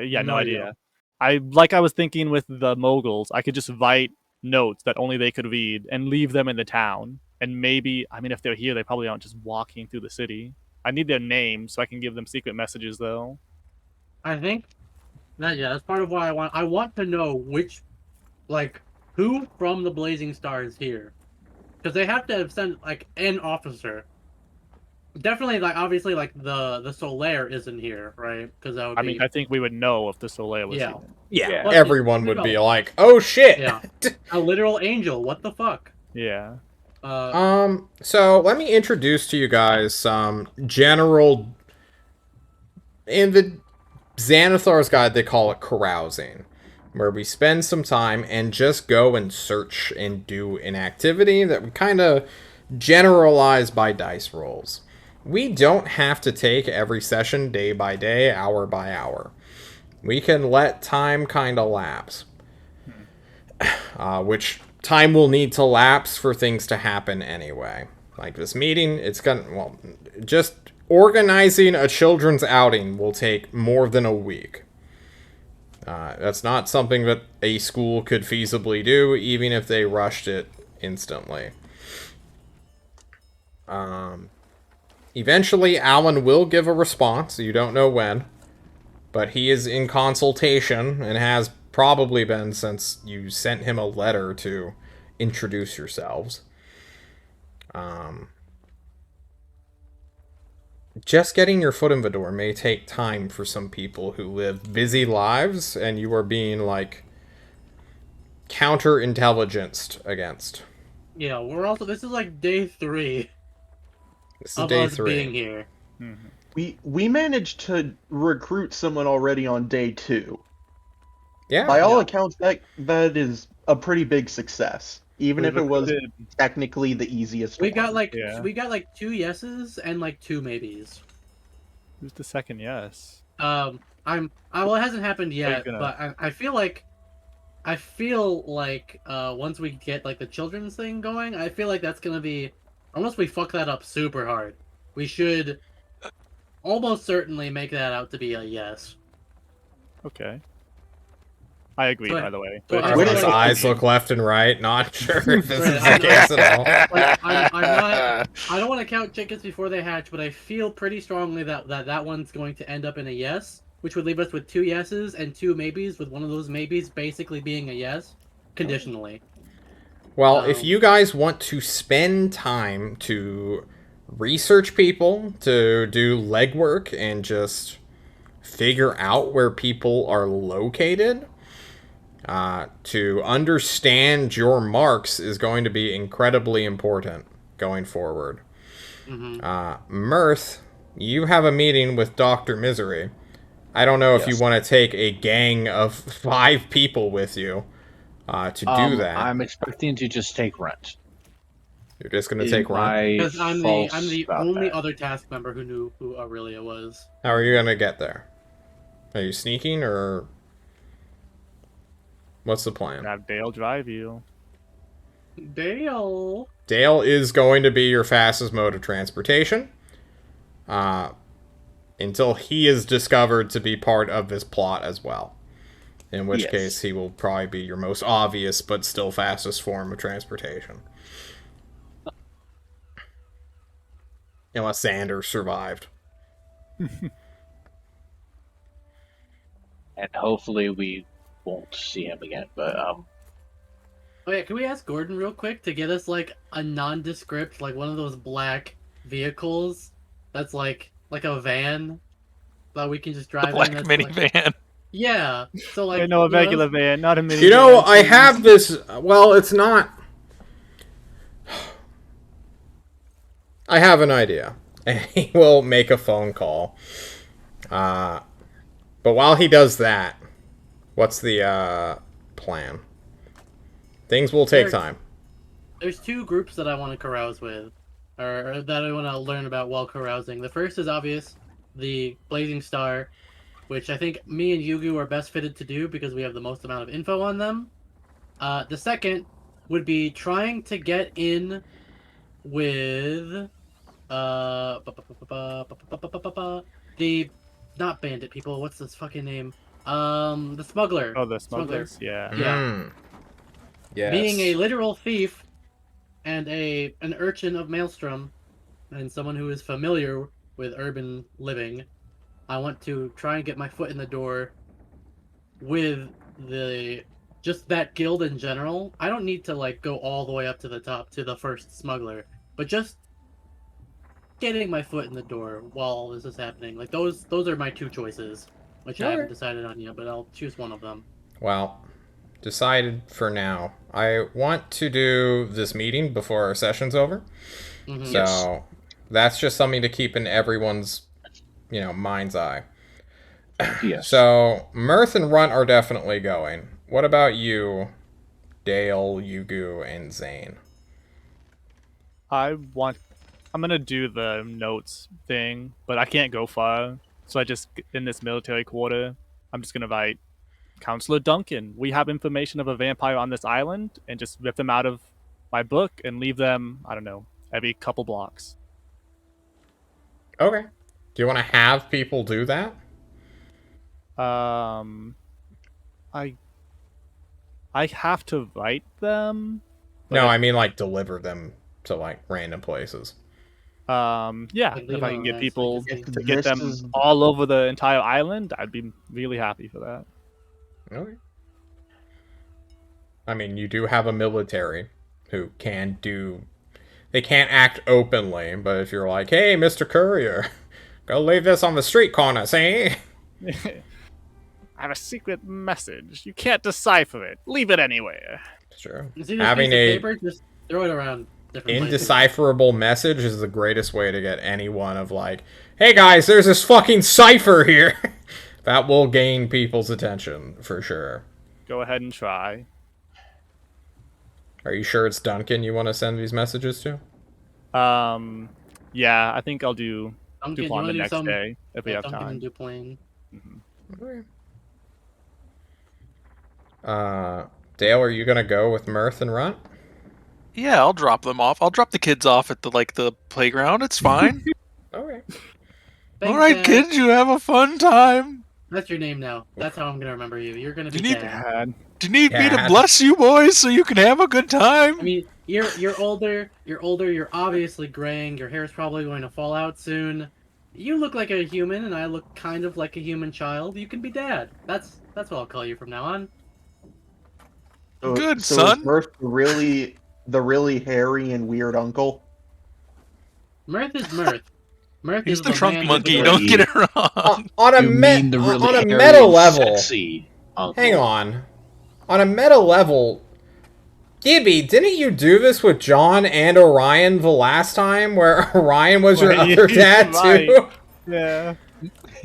C: yeah, no
A: No idea.
C: idea. I was thinking with the moguls, I could just write notes that only they could read and leave them in the town. And maybe, I mean, if they're here, they probably aren't just walking through the city. I need their names so I can give them secret messages, though.
A: I think that's part of why I want to know which, like, who from the Blazing Star is here, because they have to have sent like an officer. Definitely, like obviously, like the Solaire isn't here, right? Because that would
C: I
A: be
C: mean, I think we would know if the Soleil was
A: Yeah.
C: here.
B: Yeah,
A: But
B: everyone
A: you
B: would be
A: know.
B: like, "Oh shit!"
A: Yeah. A literal angel. What the fuck?
C: Yeah.
B: So let me introduce to you guys some general. In the Xanathar's Guide, they call it carousing, where we spend some time and just go and search and do an activity that we kind of generalize by dice rolls. We don't have to take every session day by day, hour by hour. We can let time kind of lapse. Which time will need to lapse for things to happen anyway. Like this meeting, it's gonna, well, just organizing a children's outing will take more than a week. That's not something that a school could feasibly do, even if they rushed it instantly. Eventually, Alan will give a response. You don't know when. But he is in consultation and has probably been since you sent him a letter to introduce yourselves. Just getting your foot in the door may take time for some people who live busy lives, and you are being, like, counter-intelligenced against.
A: Yeah, we're also. This is like day 3
B: This is
A: of
B: day
A: us
B: 3.
A: being here.
F: We managed to recruit someone already on day 2.
B: Yeah.
F: By all accounts, that is a pretty big success, even
C: We
F: if it was
C: recruited-
F: technically the easiest
A: We
F: one.
A: got like
C: Yeah.
A: 2 yeses and like 2 maybes.
C: Who's the second yes?
A: Well, it hasn't happened yet,
C: gonna-
A: but I feel like once we get like the children's thing going, I feel like that's gonna be, unless we fuck that up super hard, we should almost certainly make that out to be a yes.
C: Okay. I agree,
A: So-
C: by the way.
A: so
C: But
A: I-
B: Everyone's
A: Wait,
B: eyes look left and right, not sure if this is the
A: Right,
B: case at all.
A: Like, I'm not. I don't want to count chickens before they hatch, but I feel pretty strongly that one's going to end up in a yes, which would leave us with 2 yeses and 2 maybes, with one of those maybes basically being a yes, conditionally.
B: Well, if you guys want to spend time to research people, to do legwork, and just figure out where people are located, to understand your marks is going to be incredibly important going forward. Mirth, you have a meeting with Dr. Misery. I don't know if you
D: Yes.
B: want to take a gang of 5 people with you to do that.
D: I'm expecting to just take rent.
B: You're just going to take one?
A: Because I'm
D: false
A: the
D: about
A: only
D: that.
A: other task member who knew who Aurelia was.
B: How are you going to get there? Are you sneaking, or what's the plan?
C: have Dale drive you.
A: Dale.
B: Dale is going to be your fastest mode of transportation. Until he is discovered to be part of this plot as well. In which
D: Yes.
B: case, he will probably be your most obvious but still fastest form of transportation. Unless Sanders survived.
D: And hopefully we won't see him again. But
A: Oh yeah, can we ask Gordon real quick to get us like a nondescript, like one of those black vehicles that's like a van that we can just drive
E: Black
A: in? That's like,
E: minivan.
A: yeah. So like,
C: no, a
A: you know,
C: regular van, not a mini.
B: You know, I have this... Well, it's not... I have an idea. and he will make a phone call. But while he does that, what's the plan? Things will take time.
A: There's two groups that I want to carouse with, or that I want to learn about while carousing. The first is obvious, the Blazing Star, which I think me and Yugu are best fitted to do because we have the most amount of info on them. The second would be trying to get in with the not bandit people. What's this fucking name? The smuggler.
C: Oh, the smugglers? Yeah.
A: Yeah.
B: Yes.
A: Being a literal thief and an urchin of Maelstrom and someone who is familiar with urban living, I want to try and get my foot in the door with just that guild in general. I don't need to like go all the way up to the top to the first smuggler, but just getting my foot in the door while all this is happening. Like those are my two choices, which I haven't decided on yet, but I'll choose one of them.
B: Well, decided for now. I want to do this meeting before our session's over.
A: Mm-hmm.
B: So that's just something to keep in everyone's, mind's eye.
D: Yes.
B: So Mirth and Runt are definitely going. What about you, Dale, Yugu, and Zane?
C: I'm gonna do the notes thing, but I can't go far. So in this military quarter, I'm just gonna invite Counselor Duncan. We have information of a vampire on this island, and just rip them out of my book and leave them, I don't know, every couple blocks.
B: Okay. Do you want to have people do that?
C: I have to write them.
B: No, I mean like deliver them to like random places.
C: Yeah,
A: Like,
C: if I can get
A: like,
C: people
A: if
C: to get them
F: is-
C: all over the entire island, I'd be really happy for that.
B: Okay. I mean, you do have a military who can do. They can't act openly, but if you're like, hey, Mr. Courier, go leave this on the street corner, see?
C: I have a secret message. You can't decipher it. Leave it anywhere.
B: True.
A: You see this
B: Having
A: piece of
B: a
A: paper? Just throw it around different places.
B: indecipherable message is the greatest way to get anyone of like, hey guys, there's this fucking cipher here. That will gain people's attention for sure.
C: Go ahead and try.
B: Are you sure it's Duncan you want to send these messages to?
C: Yeah, I think I'll do
A: Duncan, you
C: Duplan
A: wanna
C: the
A: do
C: next
A: some-
C: day if we have
A: Duncan
C: time.
A: and Duplain.
B: Okay. Dale, are you gonna go with Mirth and Runt?
E: Yeah, I'll drop them off. I'll drop the kids off at the playground. It's fine.
B: Okay.
A: Thanks,
E: All right,
A: Dad.
E: kids, you have a fun time.
A: That's your name now. That's how I'm gonna remember you. You're gonna be
E: You need-
A: Dad.
C: Dad.
E: Do you need me to
B: Dad.
E: bless you boys so you can have a good time?
A: I mean, you're older. You're obviously graying. Your hair's probably going to fall out soon. You look like a human, and I look kind of like a human child. You can be Dad. That's what I'll call you from now on.
E: Good,
F: so
E: son.
F: Is Mirth the really hairy and weird uncle?
A: Mirth is Mirth. Mirth
E: He's
A: is
E: the trunk
A: man
E: monkey.
A: with
E: Don't
A: the-
E: get it wrong.
B: On a
D: You mean the really
B: on a
D: hairy
B: meta
D: and
B: level.
D: sexy uncle.
B: Hang on. On a meta level, Gibby, didn't you do this with John and Orion the last time, where Orion was your
C: Well,
B: other dad
C: right.
B: too?
C: Yeah.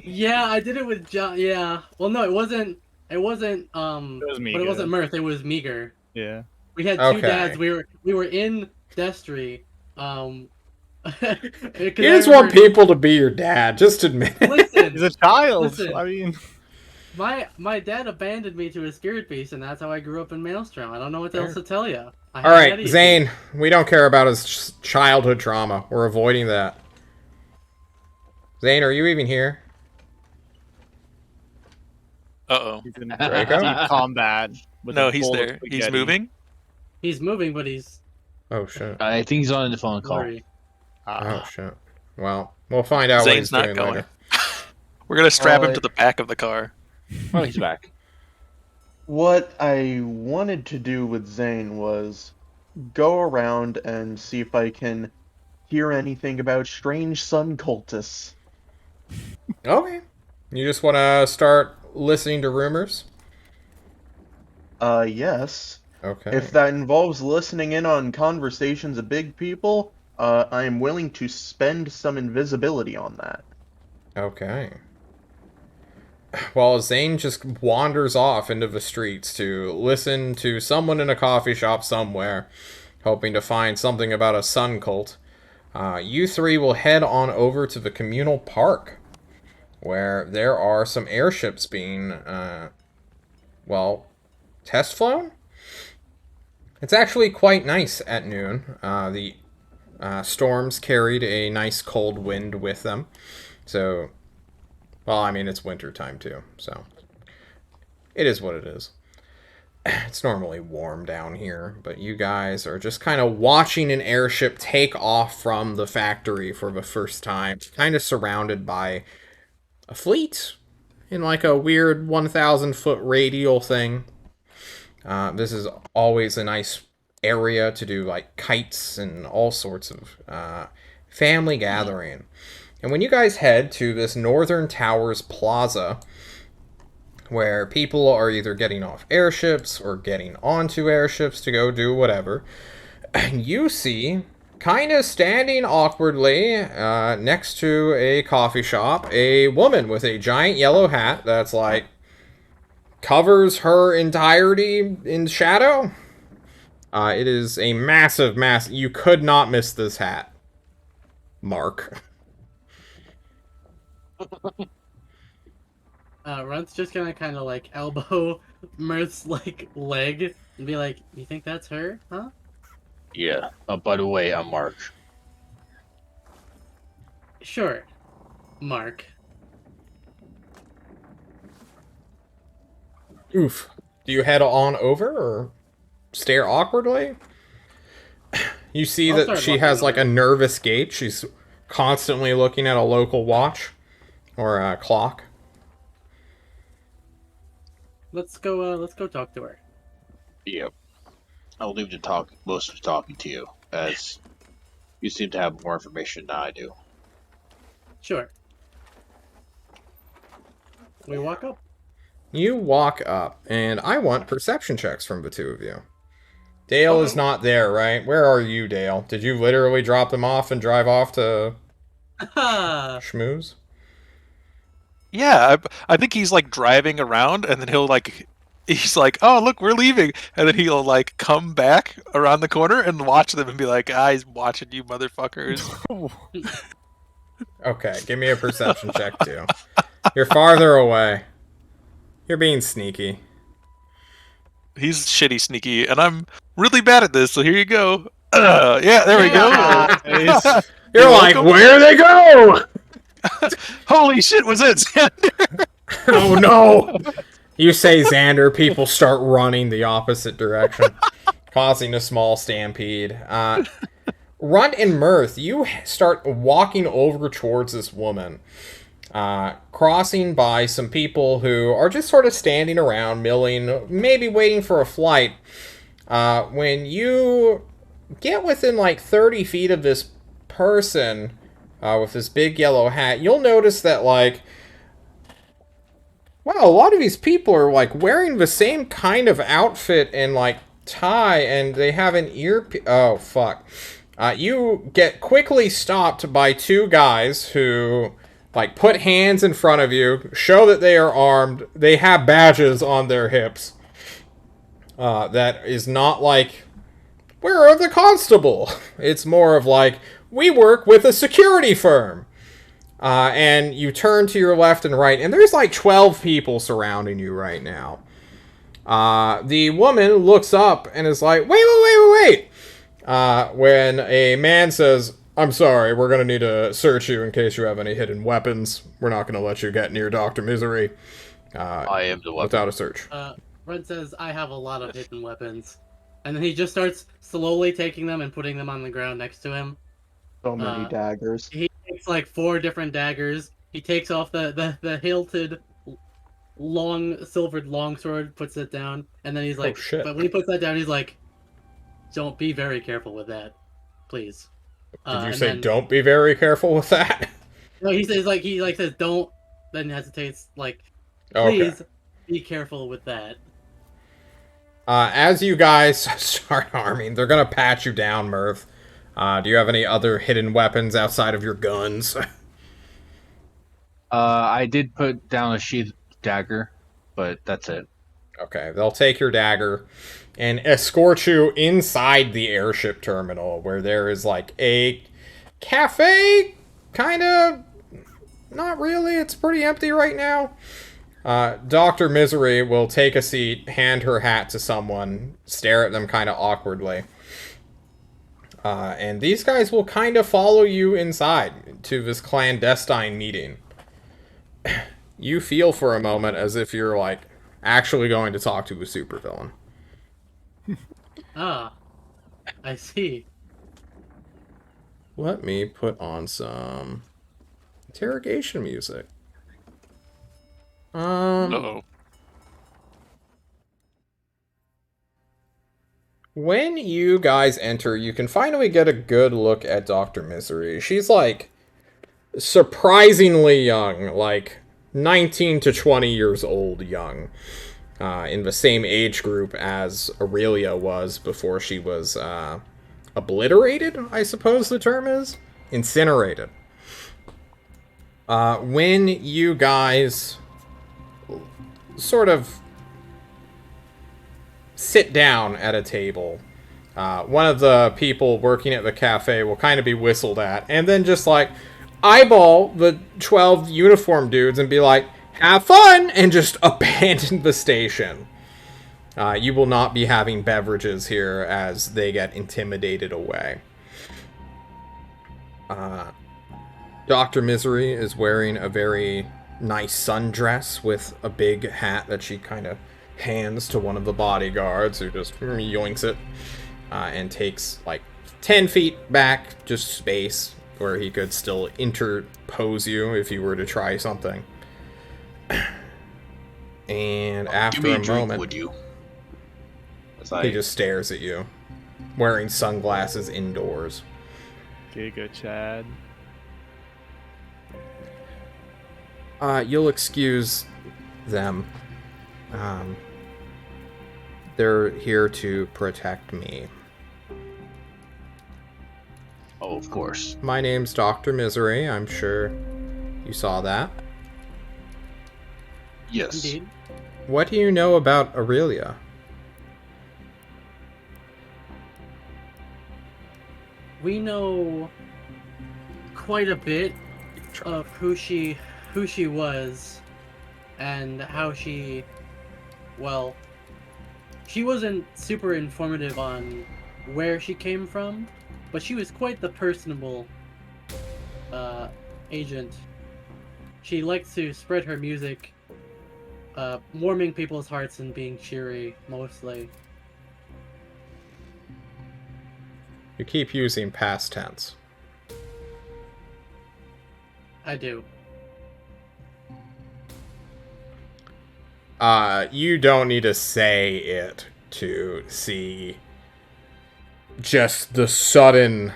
A: Yeah, I did it with John. Yeah. Well, no, it wasn't. It wasn't.
C: It was
A: But it
C: Meager.
A: wasn't Mirth. It was Meager.
C: Yeah.
A: We had
B: Okay.
A: two dads. We were in Destry.
B: You just want people to be your dad. Just admit it.
A: Listen,
C: He's a child.
A: Listen.
C: I mean,
A: my dad abandoned me to his spirit beast, and that's how I grew up in Maelstrom. I don't know what else to tell you.
B: All right, Zane, we don't care about his childhood trauma. We're avoiding that. Zane, are you even here?
E: Uh-oh.
C: he's in
B: Draco?
C: deep combat. With
E: No,
C: a
E: he's
C: bowl of
E: there. He's
C: spaghetti.
E: moving.
A: He's moving, but he's
B: Oh shit.
D: I think he's on the phone call.
A: blurry.
B: Oh shit. Well, we'll find out
E: Zane's
B: what
E: not
B: he's doing
E: going.
B: later.
E: We're gonna strap him
F: Uh,
E: to the back of the car.
D: Oh, he's back.
F: What I wanted to do with Zane was go around and see if I can hear anything about strange sun cultists.
B: Okay. You just want to start listening to rumors?
F: Yes.
B: Okay.
F: If that involves listening in on conversations of big people, I am willing to spend some invisibility on that.
B: Okay. Well, Zane just wanders off into the streets to listen to someone in a coffee shop somewhere, hoping to find something about a sun cult. You three will head on over to the communal park, where there are some airships being, test flown? It's actually quite nice at noon. The storms carried a nice cold wind with them. So, well, I mean, it's winter time too, so it is what it is. It's normally warm down here, but you guys are just kind of watching an airship take off from the factory for the first time, kind of surrounded by a fleet in like a weird 1,000-foot radial thing. This is always a nice area to do like kites and all sorts of family gathering. And when you guys head to this Northern Towers Plaza, where people are either getting off airships or getting onto airships to go do whatever, you see, kind of standing awkwardly next to a coffee shop, a woman with a giant yellow hat that's like covers her entirety in shadow. It is a massive. You could not miss this hat, Mark.
A: Runt's just gonna kind of like elbow Mirth's like leg and be like, "You think that's her, huh?"
D: Yeah. By the way, I'm Mark.
A: Sure, Mark.
B: Oof. Do you head on over or stare awkwardly? You see
A: I'll
B: that
A: start
B: she
A: walking
B: has like
A: over.
B: a nervous gait. She's constantly looking at a local watch or a clock.
A: Let's go talk to her.
D: Yep. I'll leave the talk, most of the talking to you, as you seem to have more information than I do.
A: Sure. We walk up.
B: You walk up, and I want perception checks from the two of you. Dale is not there, right? Where are you, Dale? Did you literally drop them off and drive off to schmooze?
E: Yeah, I think he's like driving around, and then he's like, "Oh, look, we're leaving," and then he'll like come back around the corner and watch them and be like, "He's watching you, motherfuckers."
B: Okay, give me a perception check, too. You're farther away. You're being sneaky.
E: He's shitty sneaky, and I'm really bad at this. So here you go. Yeah, there we go.
B: You're like,
E: welcome.
B: where'd they go?
E: Holy shit, was it Xander?
B: Oh no! You say Xander, people start running the opposite direction, causing a small stampede. Runt and Mirth, you start walking over towards this woman, crossing by some people who are just sort of standing around, milling, maybe waiting for a flight. When you get within like 30 feet of this person with this big yellow hat, you'll notice that like, wow, a lot of these people are like wearing the same kind of outfit and like tie, and they have an oh fuck. You get quickly stopped by two guys who like put hands in front of you, show that they are armed. They have badges on their hips. That is not like, where are the constable? It's more of like, we work with a security firm. And you turn to your left and right, and there's like 12 people surrounding you right now. The woman looks up and is like, wait. When a man says, "I'm sorry, we're going to need to search you in case you have any hidden weapons. We're not going to let you get near Dr. Misery
D: I am the weapon.
B: without a search."
A: Red says, "I have a lot of hidden weapons," and then he just starts slowly taking them and putting them on the ground next to him.
F: So many daggers.
A: He takes like 4 different daggers. He takes off the hilted, long silvered longsword, puts it down, and then he's like,
B: shit.
A: but when he puts that down, he's like, "Don't be very careful with that, please."
B: Did you
A: and
B: say,
A: then-
B: don't be very careful with that?
A: No, he says says don't, then hesitates like,
B: Okay.
A: "Please be careful with that."
B: As you guys start arming, they're going to pat you down, Mirth. Do you have any other hidden weapons outside of your guns?
D: I did put down a sheath dagger, but that's it.
B: Okay, they'll take your dagger and escort you inside the airship terminal where there is like a cafe, kind of. Not really, it's pretty empty right now. Dr. Misery will take a seat, hand her hat to someone, stare at them kind of awkwardly. And these guys will kind of follow you inside to this clandestine meeting. You feel for a moment as if you're, like, actually going to talk to a supervillain.
A: Ah, I see.
B: Let me put on some interrogation music.
E: Uh-oh.
B: When you guys enter, you can finally get a good look at Dr. Misery. She's, like, surprisingly young, like 19 to 20 years old young, in the same age group as Aurelia was before she was obliterated, I suppose the term is. Incinerated. When you guys sort of sit down at a table, one of the people working at the cafe will kind of be whistled at, and then just like eyeball the 12 uniform dudes and be like, have fun, and just abandon the station. You will not be having beverages here as they get intimidated away. Dr. Misery is wearing a very nice sundress with a big hat that she kind of hands to one of the bodyguards, who just yoinks it and takes like 10 feet back, just space where he could still interpose you if you were to try something. And after
D: Give me
B: a
D: drink,
B: moment,
D: would you?
B: he just stares at you, wearing sunglasses indoors.
C: Giga Chad.
B: You'll excuse them. They're here to protect me.
D: Oh, of course.
B: My name's Dr. Misery. I'm sure you saw that.
D: Yes.
A: Indeed.
B: What do you know about Aurelia?
A: We know quite a bit of who she was and how she, well, she wasn't super informative on where she came from, but she was quite the personable agent. She liked to spread her music, warming people's hearts and being cheery, mostly.
B: You keep using past tense.
A: I do.
B: You don't need to say it to see just the sudden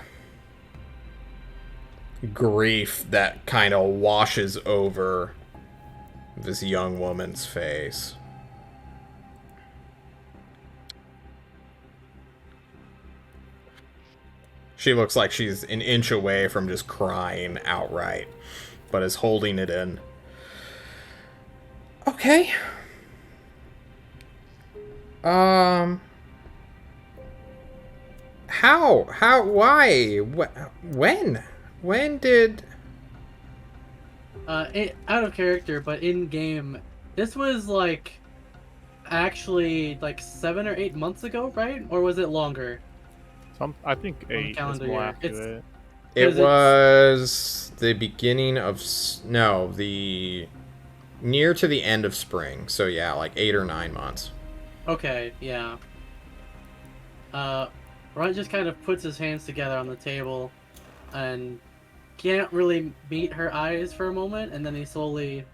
B: grief that kind of washes over this young woman's face. She looks like she's an inch away from just crying outright, but is holding it in. Okay. Why? When did...
A: Out of character, but in game, this was like actually like 7 or 8 months ago, right? Or was it longer?
C: I think 8 is
A: calendar
C: more
A: year.
C: accurate.
B: It was the beginning of... No, the... near to the end of spring. So yeah, like 8 or 9 months.
A: Okay, yeah. Runt just kind of puts his hands together on the table and can't really meet her eyes for a moment, and then he slowly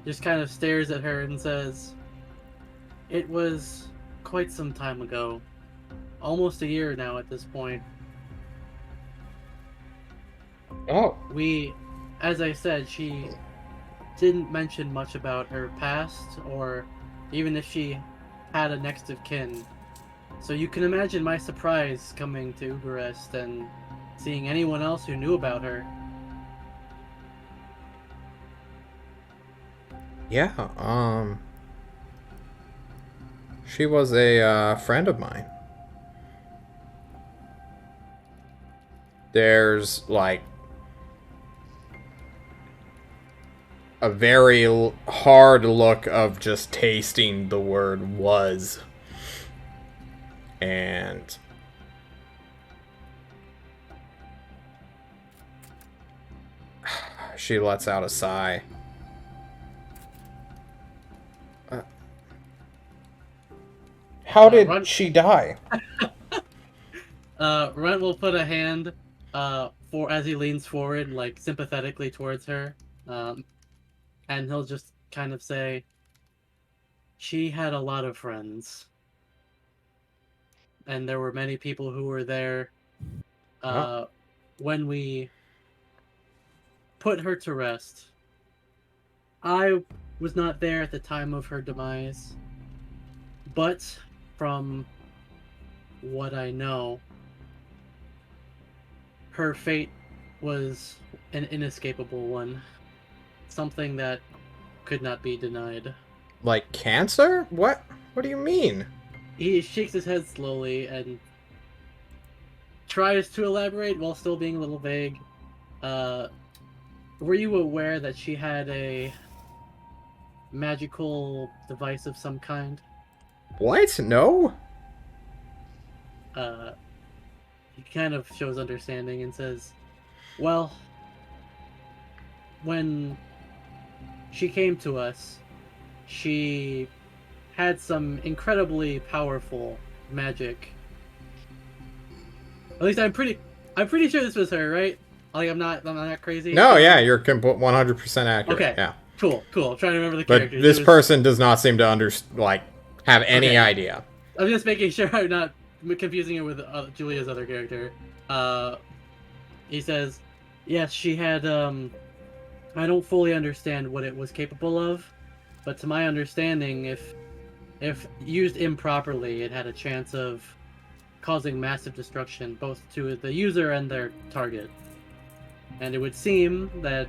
A: just kind of stares at her and says, "It was quite some time ago. Almost a year now at this point.
B: Oh.
A: As I said, she didn't mention much about her past, or even if she had a next of kin. So you can imagine my surprise coming to Ugarest and seeing anyone else who knew about her.
B: Yeah, she was a friend of mine. There's like a very hard look of just tasting the word was. And she lets out a sigh. How did she die?
A: Runt will put a hand for as he leans forward, like sympathetically towards her, and he'll just kind of say, "She had a lot of friends, and there were many people who were there when we put her to rest. I was not there at the time of her demise, but from what I know, her fate was an inescapable one. Something that could not be denied."
B: Like cancer? What? What do you mean?
A: He shakes his head slowly and tries to elaborate while still being a little vague. Were you aware that she had a magical device of some kind?
B: What? No?
A: He kind of shows understanding and says, "Well, when she came to us, she had some incredibly powerful magic. At least I'm pretty sure this was her, right? Like I'm not crazy.
B: No, yeah, you're 100% accurate.
A: Okay.
B: Yeah.
A: Cool. I'm trying to remember the
B: But
A: characters.
B: this person does not seem to have any
A: Okay.
B: idea.
A: I'm just making sure I'm not confusing it with Julia's other character. He says, "Yes, she had. I don't fully understand what it was capable of, but to my understanding, if used improperly, it had a chance of causing massive destruction both to the user and their target. And it would seem that,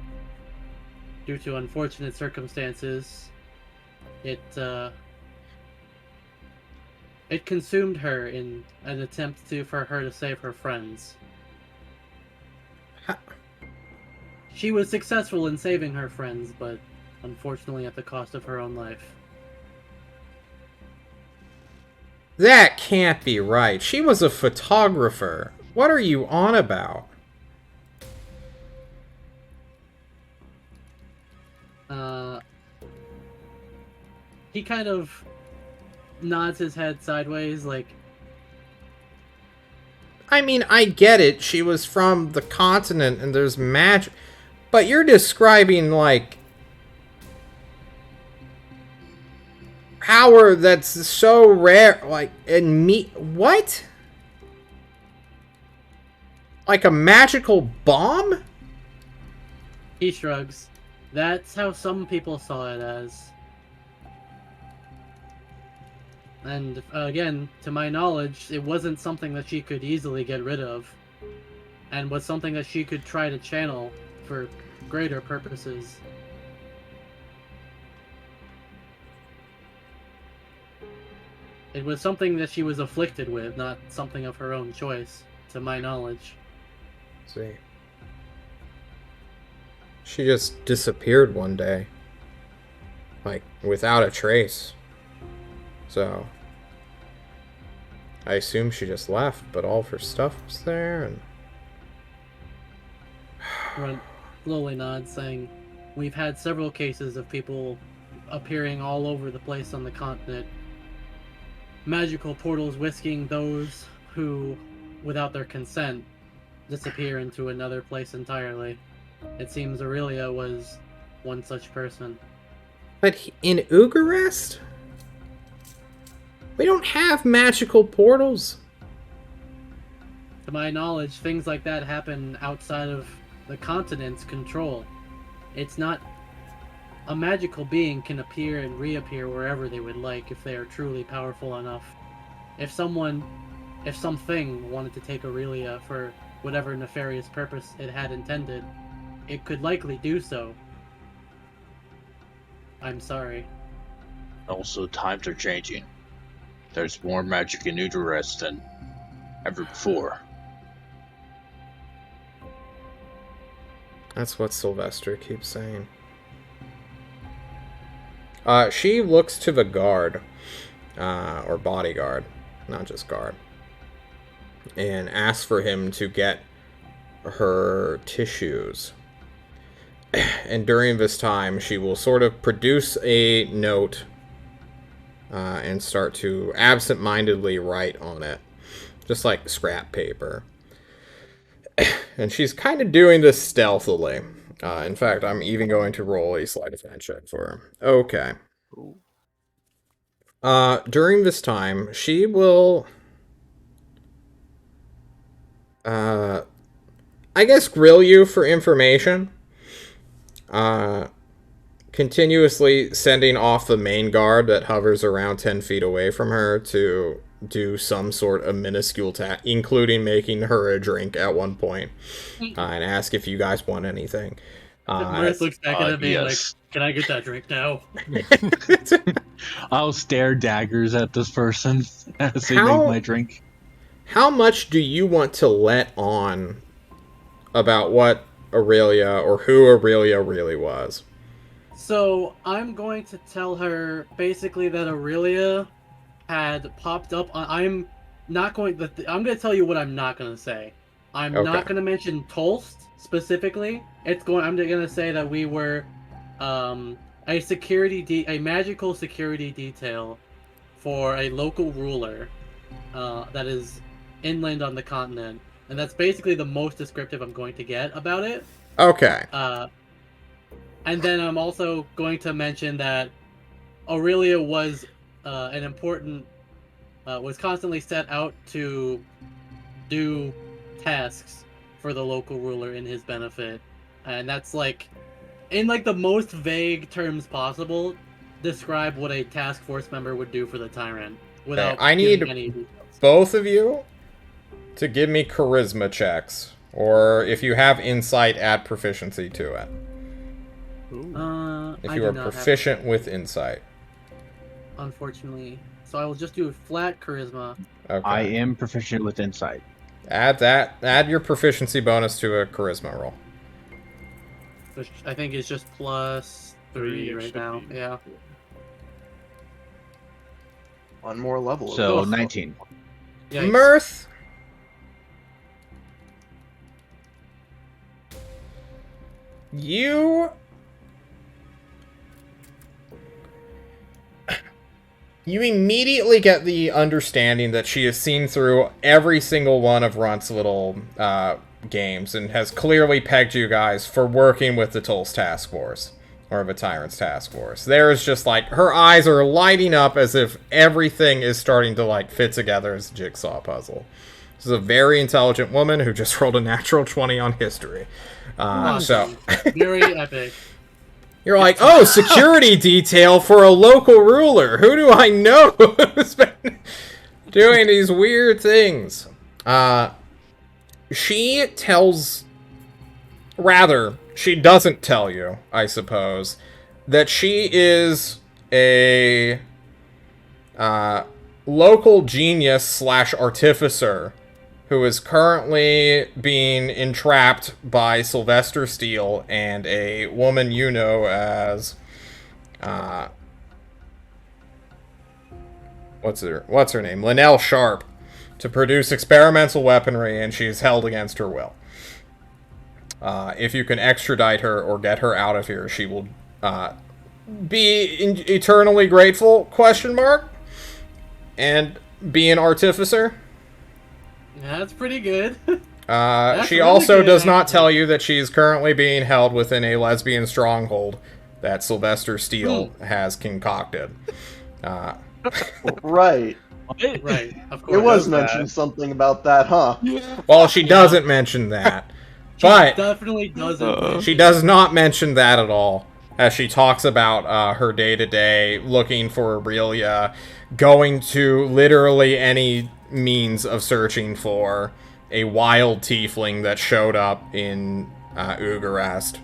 A: due to unfortunate circumstances, it consumed her in an attempt for her to save her friends. She was successful in saving her friends, but unfortunately at the cost of her own life."
B: That can't be right. She was a photographer. What are you on about?
A: He kind of nods his head sideways, like,
B: I mean, I get it. She was from the continent and there's magic. But you're describing, like, power that's so rare. Like, in me. What? Like a magical bomb?
A: he shrugs. That's how some people saw it as. And again, to my knowledge, it wasn't something that she could easily get rid of, and was something that she could try to channel for greater purposes. It was something that she was afflicted with, not something of her own choice, to my knowledge.
B: See. She just disappeared one day. Like, without a trace. So, I assume she just left, but all of her stuff was there, and...
A: Runt slowly nods, saying, "We've had several cases of people appearing all over the place on the continent. Magical portals whisking those who, without their consent, disappear into another place entirely. It seems Aurelia was one such person."
B: But in Ugarest? We don't have magical portals.
A: To my knowledge, things like that happen outside of the continent's control. It's not... A magical being can appear and reappear wherever they would like if they are truly powerful enough. if something wanted to take Aurelia for whatever nefarious purpose it had intended, it could likely do so. I'm sorry.
D: Also, times are changing. There's more magic in Uterus than ever before.
B: That's what Sylvester keeps saying. She looks to the guard, or bodyguard, not just guard, and asks for him to get her tissues. And during this time, she will sort of produce a note and start to absent-mindedly write on it, just like scrap paper. And she's kind of doing this stealthily. In fact, I'm even going to roll a sleight of hand check for her. Okay. During this time, she will, I guess, grill you for information. Continuously sending off the main guard that hovers around 10 feet away from her to do some sort of minuscule task, including making her a drink at one point, and ask if you guys want anything.
A: Mirth looks back at him being
D: yes.
A: like, can I get that drink now?
D: I'll stare daggers at this person as they make my drink.
B: How much do you want to let on about what Aurelia, or who Aurelia really was?
A: So, I'm going to tell her, basically, that Aurelia had popped up on... I'm going to tell you what I'm not going to say. I'm not going to mention Tolst, specifically. I'm going to say that we were a magical security detail for a local ruler that is inland on the continent. And that's basically the most descriptive I'm going to get about it.
B: Okay.
A: And then I'm also going to mention that Aurelia was was constantly set out to do tasks for the local ruler in his benefit. And that's like, in like the most vague terms possible, describe what a task force member would do for the Tyrant without
B: I need
A: giving any details.
B: Both of you to give me charisma checks, or if you have insight, add proficiency to it. If you are proficient with insight.
A: Unfortunately. So I will just do a flat charisma.
B: Okay.
D: I am proficient with insight.
B: Add your proficiency bonus to a charisma roll.
A: Which I think is just plus 3 right now. Yeah.
F: One more level.
D: So 19.
A: Yikes.
B: Mirth. You immediately get the understanding that she has seen through every single one of Runt's little games and has clearly pegged you guys for working with the Tolls Task Force, or the Tyrant's Task Force. There is just like, her eyes are lighting up as if everything is starting to like fit together as a jigsaw puzzle. This is a very intelligent woman who just rolled a natural 20 on history. So
A: very epic.
B: You're like, oh, security detail for a local ruler. Who do I know who's been doing these weird things? She doesn't tell you, I suppose, that she is a local genius / artificer who is currently being entrapped by Sylvester Steele and a woman you know as, what's her name? Linnell Sharp, to produce experimental weaponry, and she's held against her will. If you can extradite her or get her out of here, she will be eternally grateful, ? And be an artificer.
A: That's pretty good.
B: She also does not tell you that she is currently being held within a lesbian stronghold that Sylvester Steele has concocted.
F: Right.
A: Right, of course.
F: It was mentioned something about that, huh?
B: Well, she doesn't mention that. But
A: definitely doesn't.
B: she does not mention that at all. as she talks about her day-to-day looking for Aurelia, going to literally any means of searching for a wild tiefling that showed up in Ugarest,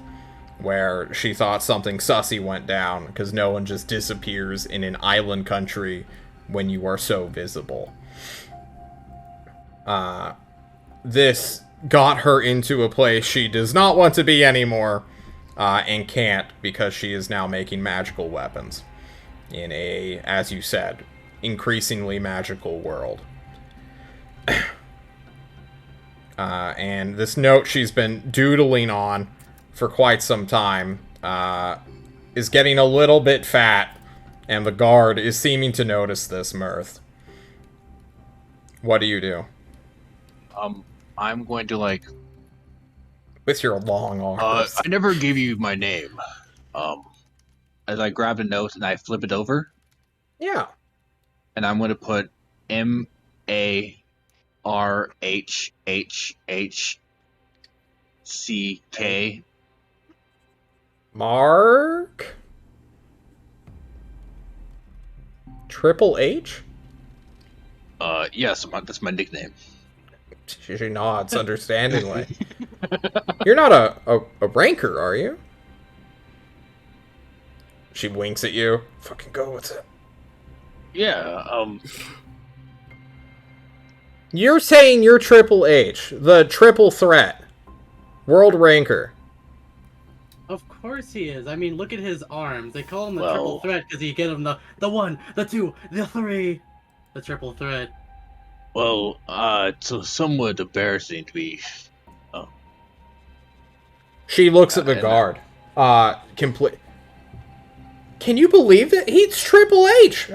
B: where she thought something sussy went down, because no one just disappears in an island country when you are so visible. This got her into a place she does not want to be anymore, and can't, because she is now making magical weapons in a, as you said, increasingly magical world. And this note she's been doodling on for quite some time is getting a little bit fat, and the guard is seeming to notice this, Mirth. What do you do?
D: I'm going to like.
B: With your long arms.
D: I never gave you my name. As I grab a note and I flip it over,
B: Yeah.
D: and I'm going to put MARHHHCK.
B: Mark? Triple H?
D: Yes, that's my nickname.
B: She nods understandingly. You're not a ranker, are you? She winks at you. Fucking go with it.
D: Yeah,
B: You're saying you're Triple H, the triple threat. World ranker.
A: Of course he is. I mean, look at his arms. They call him the
D: Well-
A: triple threat because you get him the 1, the 2, the 3. The triple threat.
D: well, it's somewhat embarrassing to be.
B: She looks at the
D: and-
B: guard. Complete. Can you believe that? He's Triple H!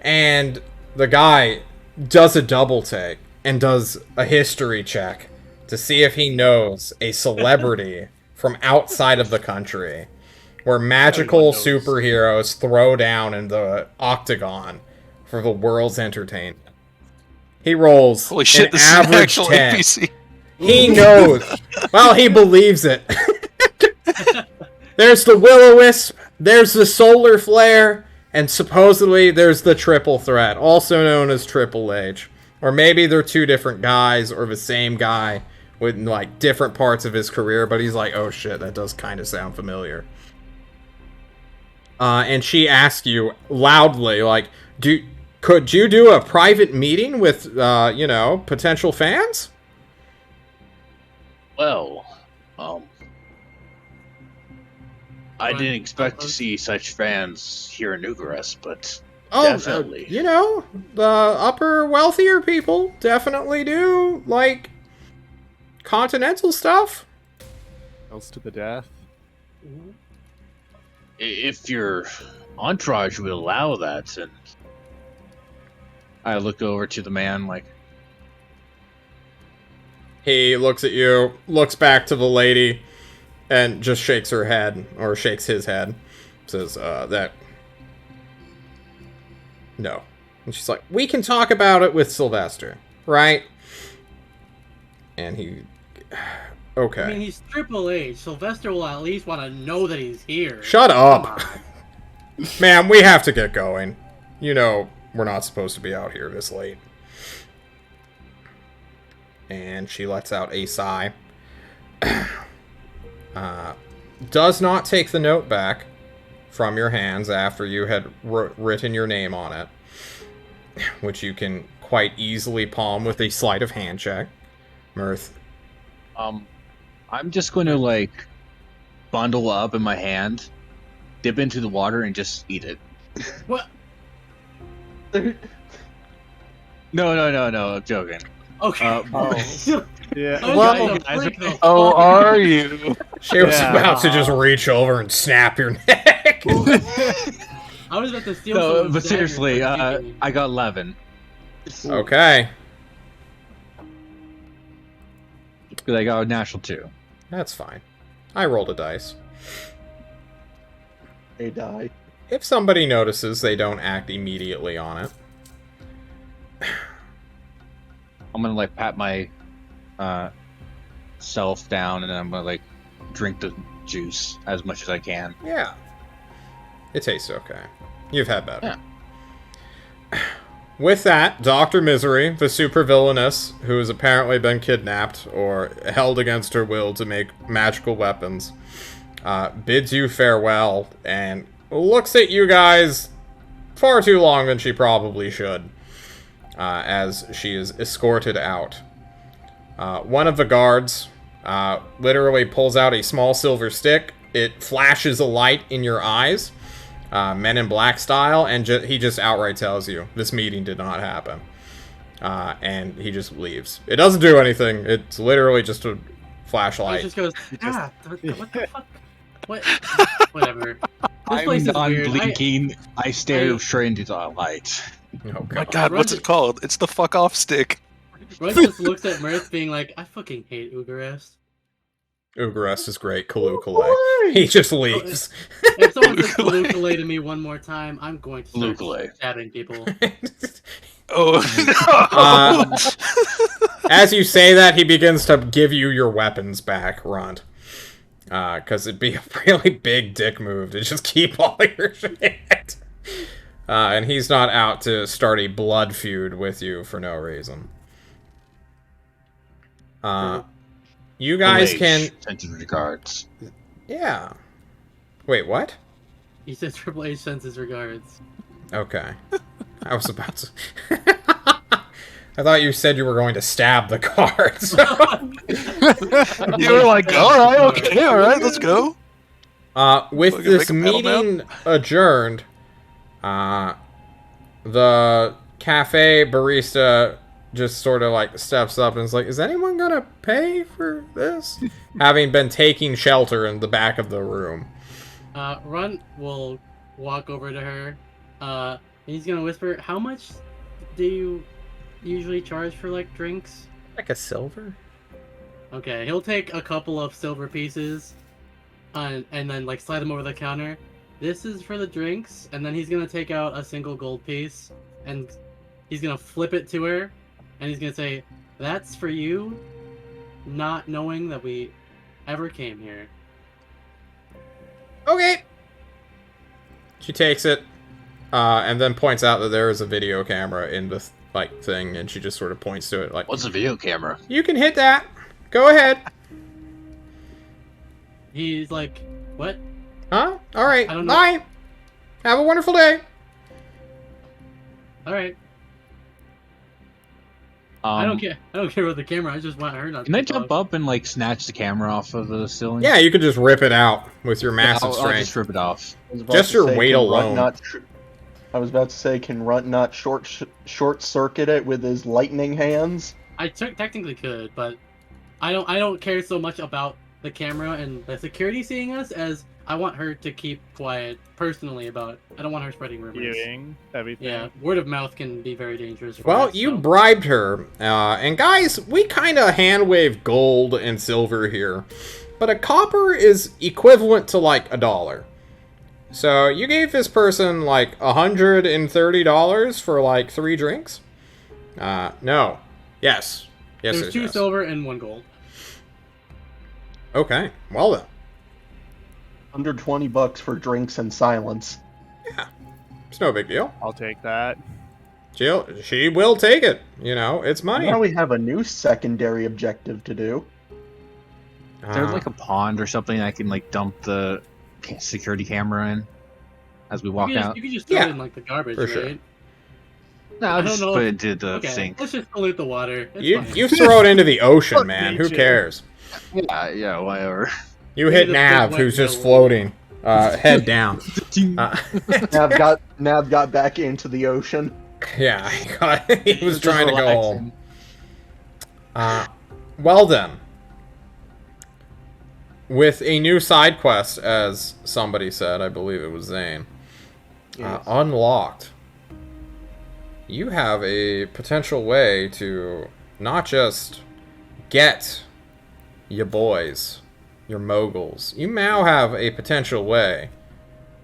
B: And the guy does a double take and does a history check to see if he knows a celebrity from outside of the country where magical
C: Everyone knows.
B: superheroes throw down in the octagon for the world's entertainment. He rolls
E: Holy shit,
B: an
E: this is an
B: average
E: actual
B: 10.
E: NPC.
B: He knows. Well, he believes it. There's the Will-O-Wisp, there's the Solar Flare, and supposedly there's the Triple Threat, also known as Triple H. Or maybe they're two different guys, or the same guy with, like, different parts of his career, but he's like, oh shit, that does kind of sound familiar. And she asks you loudly, like, could you do a private meeting with, potential fans?
D: Well, I didn't expect to see such fans here in Ugarest, but definitely.
B: The upper wealthier people definitely do, like, continental stuff.
C: Else to the death.
D: If your entourage would allow that, and I look over to the man like,
B: He looks at you, looks back to the lady, and just shakes her head, or shakes his head. Says, that... No. And she's like, we can talk about it with Sylvester, right? And he... Okay.
A: I mean, he's Triple H. Sylvester will at least want to know that he's here.
B: Shut
A: Come
B: up!
A: on.
B: Ma'am, we have to get going. You know, we're not supposed to be out here this late. And she lets out a sigh. Does not take the note back from your hands after you had written your name on it, which you can quite easily palm with a sleight of hand check. Mirth.
D: I'm just going to like bundle up in my hand, dip into the water, and just eat it.
A: What?
D: No, I'm joking.
A: Okay.
C: Yeah.
A: I was
C: Well,
A: trying to break the
E: Oh,
A: flow.
E: are you?
B: She was
C: Yeah.
B: about to just reach over and snap your neck.
A: I was about to steal
D: No,
A: someone's
D: but
A: dagger
D: seriously,
A: for kicking
D: I got 11
B: Okay.
D: because I got a natural 2.
B: That's fine. I rolled a dice.
F: They die.
B: If somebody notices, they don't act immediately on it.
D: I'm gonna like pat my self down, and then I'm gonna like drink the juice as much as I can.
B: Yeah. It tastes okay. You've had better.
D: Yeah.
B: With that, Dr. Misery, the supervillainess, who has apparently been kidnapped or held against her will to make magical weapons, bids you farewell and looks at you guys far too long than she probably should, as she is escorted out. One of the guards literally pulls out a small silver stick. It flashes a light in your eyes, Men in Black style, and he just outright tells you this meeting did not happen. And he just leaves. It doesn't do anything. It's literally just a flashlight.
A: He just goes, what the fuck? What? Whatever. This
D: I'm
A: place is weird.
D: non-blinking. I stare straight into the light.
B: Oh,
E: My
B: God.
E: God, what's it called? It's the fuck off stick.
A: Russ just looks at Mirth being like, I fucking hate Ugarest.
B: Ugarest is great. Kalukale. He just leaves.
A: If someone says Kalukale to me one more time, I'm going to start
D: Kalukale.
A: stabbing people.
E: Oh, no!
B: As you say that, he begins to give you your weapons back, Runt. Because it'd be a really big dick move to just keep all your shit. And he's not out to start a blood feud with you for no reason. You guys can...
D: Sends his regards.
B: Yeah. Wait, what?
A: He says Triple H sends his regards.
B: Okay. I was about to... I thought you said you were going to stab the guards.
E: You were like, alright, okay, alright, let's go.
B: With
E: Fucking
B: this
E: make a battle
B: meeting adjourned, the cafe barista just sort of like steps up and is like, is anyone gonna pay for this? Having been taking shelter in the back of the room.
A: Runt will walk over to her. And he's gonna whisper, how much do you usually charge for, like, drinks?
B: Like a silver?
A: Okay, he'll take a couple of silver pieces and then, like, slide them over the counter. This is for the drinks, and then he's gonna take out a single gold piece, and he's gonna flip it to her, and he's gonna say, that's for you, not knowing that we ever came here.
B: Okay. She takes it, and then points out that there is a video camera in the thing, and she just sort of points to it like,
D: What's a video camera?
B: you can hit that. Go ahead.
A: He's like, what?
B: Huh? All right.
A: I don't know.
B: Bye. Have a wonderful day.
A: Alright. I don't care about the camera, I just want her not to
D: Can I
A: take
D: jump
A: off.
D: up and like snatch the camera off of the ceiling?
B: Yeah, you could just rip it out with your
D: Yeah,
B: massive
D: I'll
B: strength.
D: just rip it off.
B: Just your weight alone.
F: I was about to say, can Runt not short circuit it with his lightning hands?
A: I technically could, but I don't care so much about the camera and the security seeing us as I want her to keep quiet personally about it. I don't want her spreading rumors.
C: Viewing everything.
A: Yeah, word of mouth can be very dangerous. For
B: Well,
A: us,
B: you
A: so.
B: bribed her. And guys, we kind of hand wave gold and silver here. But a copper is equivalent to like $1. So you gave this person like $130 for like 3 drinks? No. Yes. Yes,
A: There's 2
B: yes.
A: silver and 1 gold.
B: Okay. Well then.
F: $120 for drinks and silence.
B: Yeah. It's no big deal.
C: I'll take that.
B: She will take it. You know, it's money.
F: Now we have a new secondary objective to do.
D: Is there like a pond or something I can like dump the security camera in as we walk out?
A: You can just throw it in like the garbage,
B: for sure.
A: right?
D: No,
A: I
D: I'll
A: don't
D: just
A: know
D: put it
A: if-
D: into the
A: Okay,
D: sink.
A: let's just pollute the water. It's
B: You
A: fine.
B: you throw it into the ocean,
C: Fuck
B: man.
C: me,
B: Who
C: Jim.
B: cares?
D: Yeah, whatever.
B: You
A: Maybe
B: hit
A: the
B: Nav,
A: big
B: who's
A: white
B: just
A: whale.
B: floating, head down.
F: Nav got back into the ocean.
B: Yeah, he was
D: Just
B: trying to go
D: relaxing.
B: home. Well then. With a new side quest, as somebody said, I believe it was Zane,
F: Yes.
B: unlocked, you have a potential way to not just get your boys, your moguls. You now have a potential way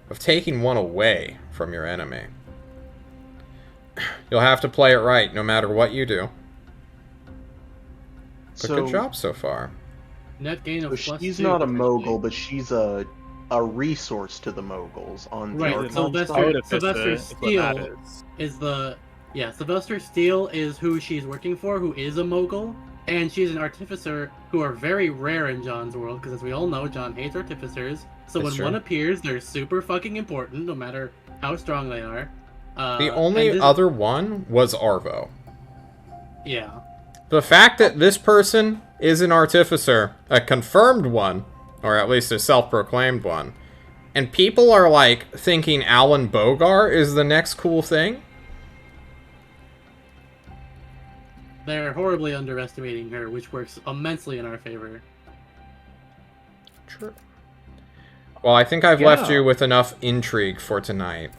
B: of taking one away from your enemy. You'll have to play it right no matter what you do. But
F: So-
B: good job so far.
A: Net gain
F: So
A: of plus
F: she's
A: 2,
F: not a
A: potentially.
F: mogul, but she's a resource to the moguls on the
A: Right,
F: Archon
A: Sylvester-
F: side.
A: Sylvester
C: is what
A: Steele
C: matters.
A: is the Sylvester Steele is who she's working for, who is a mogul, and she's an artificer who are very rare in John's world because, as we all know, John hates artificers. So
B: It's
A: when
B: true.
A: one appears, they're super fucking important, no matter how strong they are.
B: The
A: And
B: only other one was Arvo.
A: yeah,
B: The fact that this person is an artificer, a confirmed one, or at least a self-proclaimed one, and people are like thinking Alan Bogar is the next cool thing.
A: they're horribly underestimating her, which works immensely in our favor.
B: True. Well, I think I've
C: Yeah.
B: left you with enough intrigue for tonight.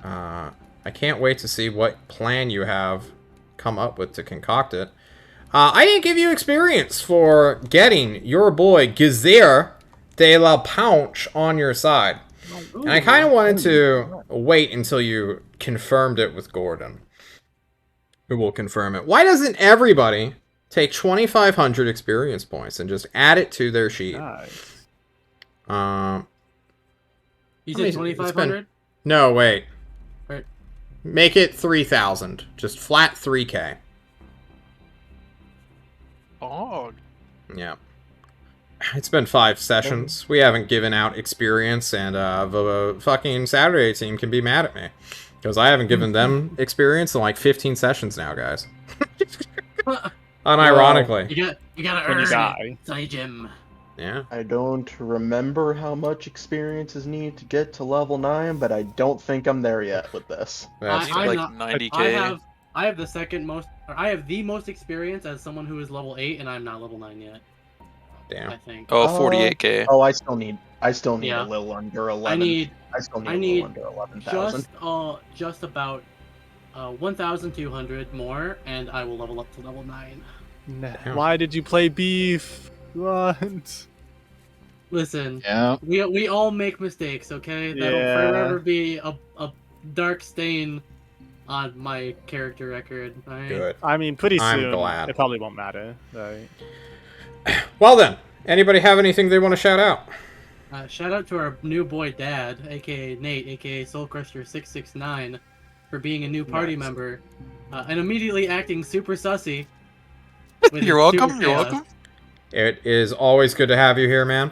B: I can't wait to see what plan you have come up with to concoct it. I didn't give you experience for getting your boy Gizir de la Pouch on your side. And I kind of wanted to wait until you confirmed it with Gordon, who will confirm it. Why doesn't everybody take 2,500 experience points and just add it to their sheet?
C: Nice.
A: You
B: I
A: said
B: mean, it's
A: 2,500?
B: No, wait.
A: Right.
B: Make it 3,000. Just flat 3K.
E: Oh,
B: Yeah. It's been 5 sessions. We haven't given out experience, and the fucking Saturday team can be mad at me. Because I haven't given them experience in like 15 sessions now, guys. Unironically.
A: You gotta
C: When you
A: earn
C: die.
A: it, Say Jim.
B: Yeah.
F: I don't remember how much experience is needed to get to level 9, but I don't think I'm there yet with this.
B: That's
A: I'm
E: like
A: not-
E: 90k.
A: I have the second most. Or I have the most experience as someone who is level 8, and I'm not level 9 yet.
B: damn.
A: I think.
E: Oh, 48k.
F: Oh, I still need
A: Yeah.
F: a little under 11.
A: I need
F: I still need
A: I
F: a
A: need
F: little under 11,000.
A: just about 1,200 more, and I will level up to level 9.
C: Why did you play beef? What?
A: Listen,
D: Yeah.
A: we all make mistakes, okay? That'll
C: Yeah.
A: forever be a dark stain on my character record. Right?
B: Good.
C: I mean, pretty
B: I'm
C: soon
B: glad.
C: it probably won't matter, right?
B: Well then, anybody have anything they want to shout out?
A: Shout out to our new boy Dad, aka Nate, aka Soulcrusher669, for being a new party
C: Nice.
A: member, and immediately acting super sussy. with
E: You're
A: his
E: welcome.
A: super
E: You're
A: chaos.
E: welcome.
B: It is always good to have you here, man.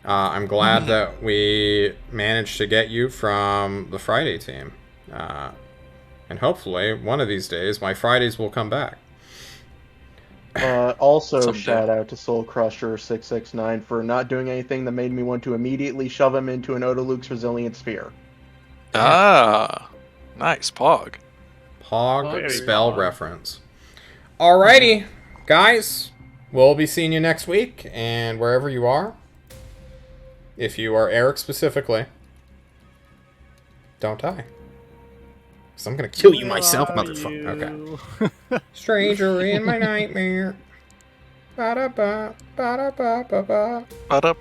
B: I'm glad that we managed to get you from the Friday team. And hopefully, one of these days, my Fridays will come back.
F: Also,
E: Someday.
F: shout out to Soul Crusher 669 for not doing anything that made me want to immediately shove him into an Odaluk's Resilient Sphere.
E: Ah, nice pog.
B: Pog
A: Very
B: spell
C: pog.
B: reference. Alrighty, guys. We'll be seeing you next week, and wherever you are, if you are Eric specifically, don't die. Because I'm going to kill you myself, motherfucker. Okay. Stranger in my nightmare. Ba-da-ba, ba-da-ba-ba-ba.
E: Ba-da